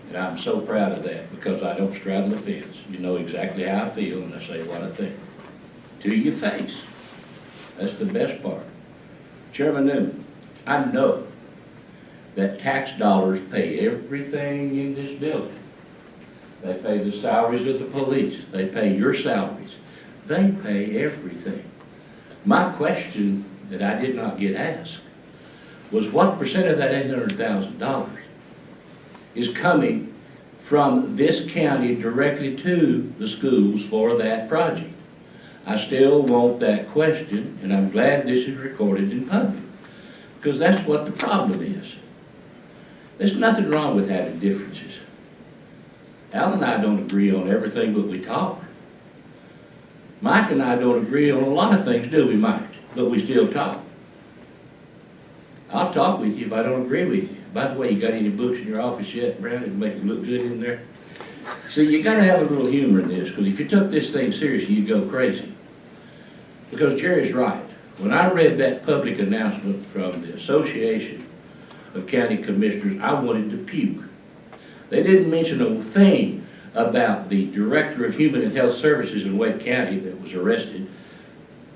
And I'm so proud of that because I don't straddle the fence. You know exactly how I feel and I say what I think. To your face. That's the best part. Chairman Newman, I know that tax dollars pay everything in this building. They pay the salaries of the police. They pay your salaries. They pay everything. My question that I did not get asked was what percent of that $800,000 is coming from this county directly to the schools for that project? I still want that question, and I'm glad this is recorded in public, because that's what the problem is. There's nothing wrong with having differences. Al and I don't agree on everything, but we talk. Mike and I don't agree on a lot of things, do we, Mike? But we still talk. I'll talk with you if I don't agree with you. By the way, you got any books in your office yet, Brown, that make it look good in there? So you got to have a little humor in this, because if you took this thing seriously, you'd go crazy. Because Jerry's right. When I read that public announcement from the Association of County Commissioners, I wanted to puke. They didn't mention a thing about the Director of Human and Health Services in Wake County that was arrested.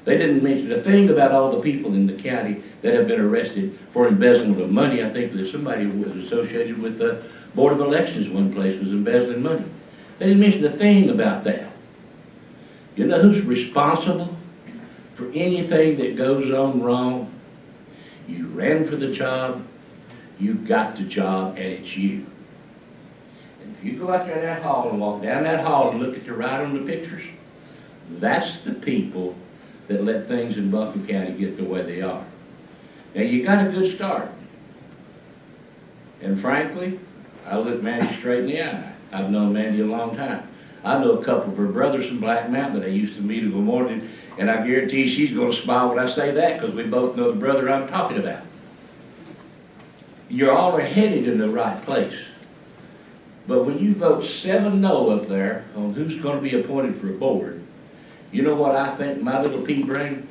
They didn't mention a thing about all the people in the county that have been arrested for embezzlement of money. I think there's somebody who was associated with the Board of Elections one place was embezzling money. They didn't mention a thing about that. You know who's responsible for anything that goes on wrong? You ran for the job, you got the job, and it's you. And if you go out there in that hall and walk down that hall and look at the right on the pictures, that's the people that let things in Buncombe County get the way they are. Now, you got a good start. And frankly, I look Mandy straight in the eye. I've known Mandy a long time. I know a couple of her brothers from Black Mountain that I used to meet of a morning, and I guarantee she's going to smile when I say that because we both know the brother I'm talking about. You're all headed in the right place. But when you vote 7-0 up there on who's going to be appointed for a board, you know what I think my little pea brain?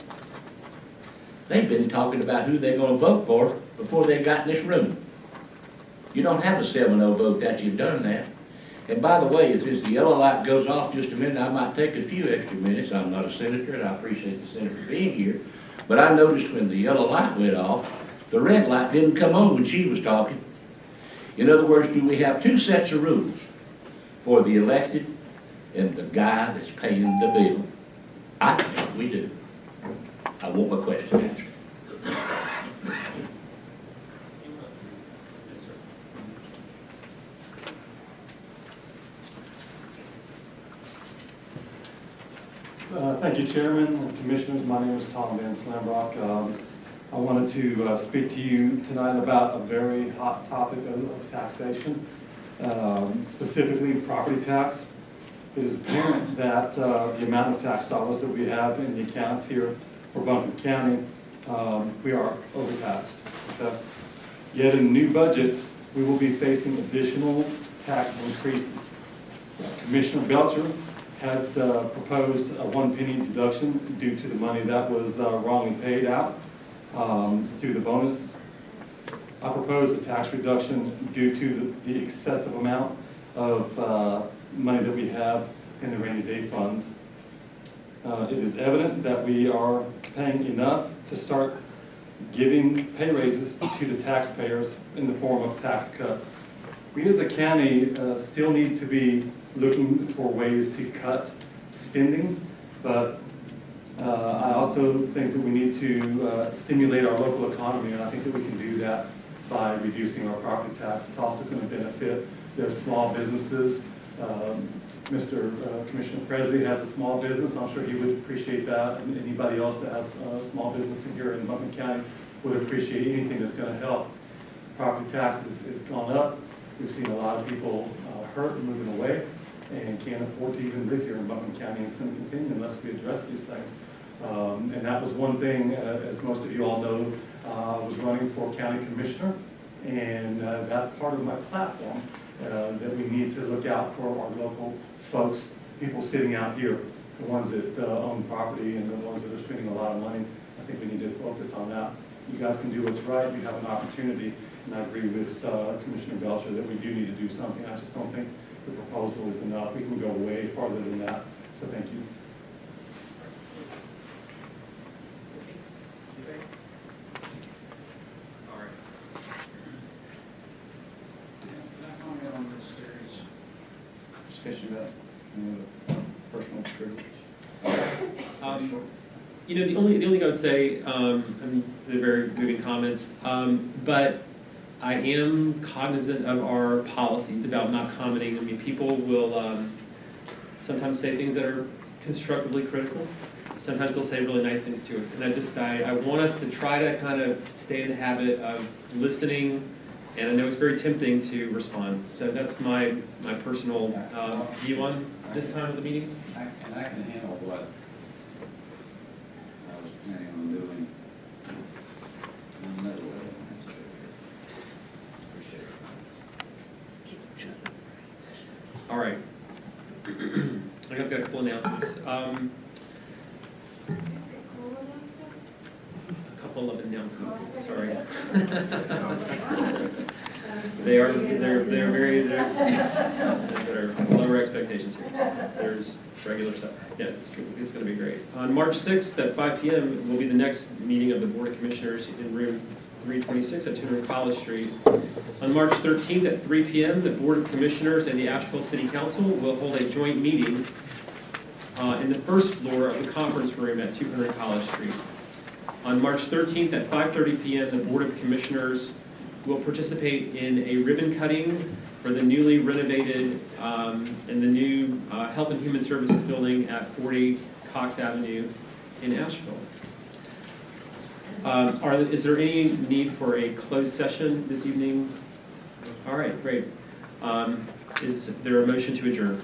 They've been talking about who they're going to vote for before they got in this room. You don't have a 7-0 vote that you've done that. And by the way, if the yellow light goes off just a minute, I might take a few extra minutes. I'm not a senator, and I appreciate the senator being here. But I noticed when the yellow light went off, the red light didn't come on when she was talking. In other words, do we have two sets of rules for the elected and the guy that's paying the bill? I think we do. I want my question answered. Thank you, Chairman and Commissioners. My name is Tom Van Slambrock. I wanted to speak to you tonight about a very hot topic of taxation, specifically property tax. It is apparent that the amount of tax dollars that we have in the accounts here for Buncombe County, we are overtaxed. Okay? Yet in the new budget, we will be facing additional tax increases. Commissioner Belcher had proposed a 1 penny deduction due to the money that was wrongly paid out through the bonus. I proposed a tax reduction due to the excessive amount of money that we have in the rainy day funds. It is evident that we are paying enough to start giving pay raises to the taxpayers in the form of tax cuts. We as a county still need to be looking for ways to cut spending, but I also think that we need to stimulate our local economy, and I think that we can do that by reducing our property tax. It's also going to benefit their small businesses. Mr. Commissioner Presley has a small business. I'm sure he would appreciate that, and anybody else that has a small business in here in Buncombe County would appreciate anything that's going to help. Property tax has gone up. We've seen a lot of people hurt and moving away and can't afford to even live here in Buncombe County. It's going to continue unless we address these things. And that was one thing, as most of you all know, I was running for county commissioner, and that's part of my platform, that we need to look out for our local folks, people sitting out here. the ones that own property and the ones that are spending a lot of money. I think we need to focus on that. You guys can do what's right, you have an opportunity, and I agree with Commissioner Belcher that we do need to do something. I just don't think the proposal is enough. We can go way farther than that, so thank you. All right. Can I comment on this series discussion about personal privilege? You know, the only thing I would say, and they're very moving comments, but I am cognizant of our policies about not commenting. I mean, people will sometimes say things that are constructively critical. Sometimes they'll say really nice things to us. And I want us to try to kind of stay in the habit of listening, and I know it's very tempting to respond. So that's my personal view on this time of the meeting. And I can handle what I was planning on doing. Another way. Appreciate it. All right. I've got a couple announcements. A couple of announcements, sorry. They're lower expectations here. There's regular stuff. Yeah, it's true. It's going to be great. On March 6th at 5 p.m. will be the next meeting of the Board of Commissioners in room 326 at 200 College Street. On March 13th at 3 p.m., the Board of Commissioners and the Asheville City Council will hold a joint meeting in the first floor of the conference room at 200 College Street. On March 13th at 5:30 p.m., the Board of Commissioners will participate in a ribbon cutting for the newly renovated and the new Health and Human Services building at 40 Cox Avenue in Asheville. Is there any need for a closed session this evening? All right, great. Is there a motion to adjourn?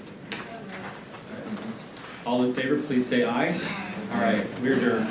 All in favor, please say aye. All right, we're adjourned.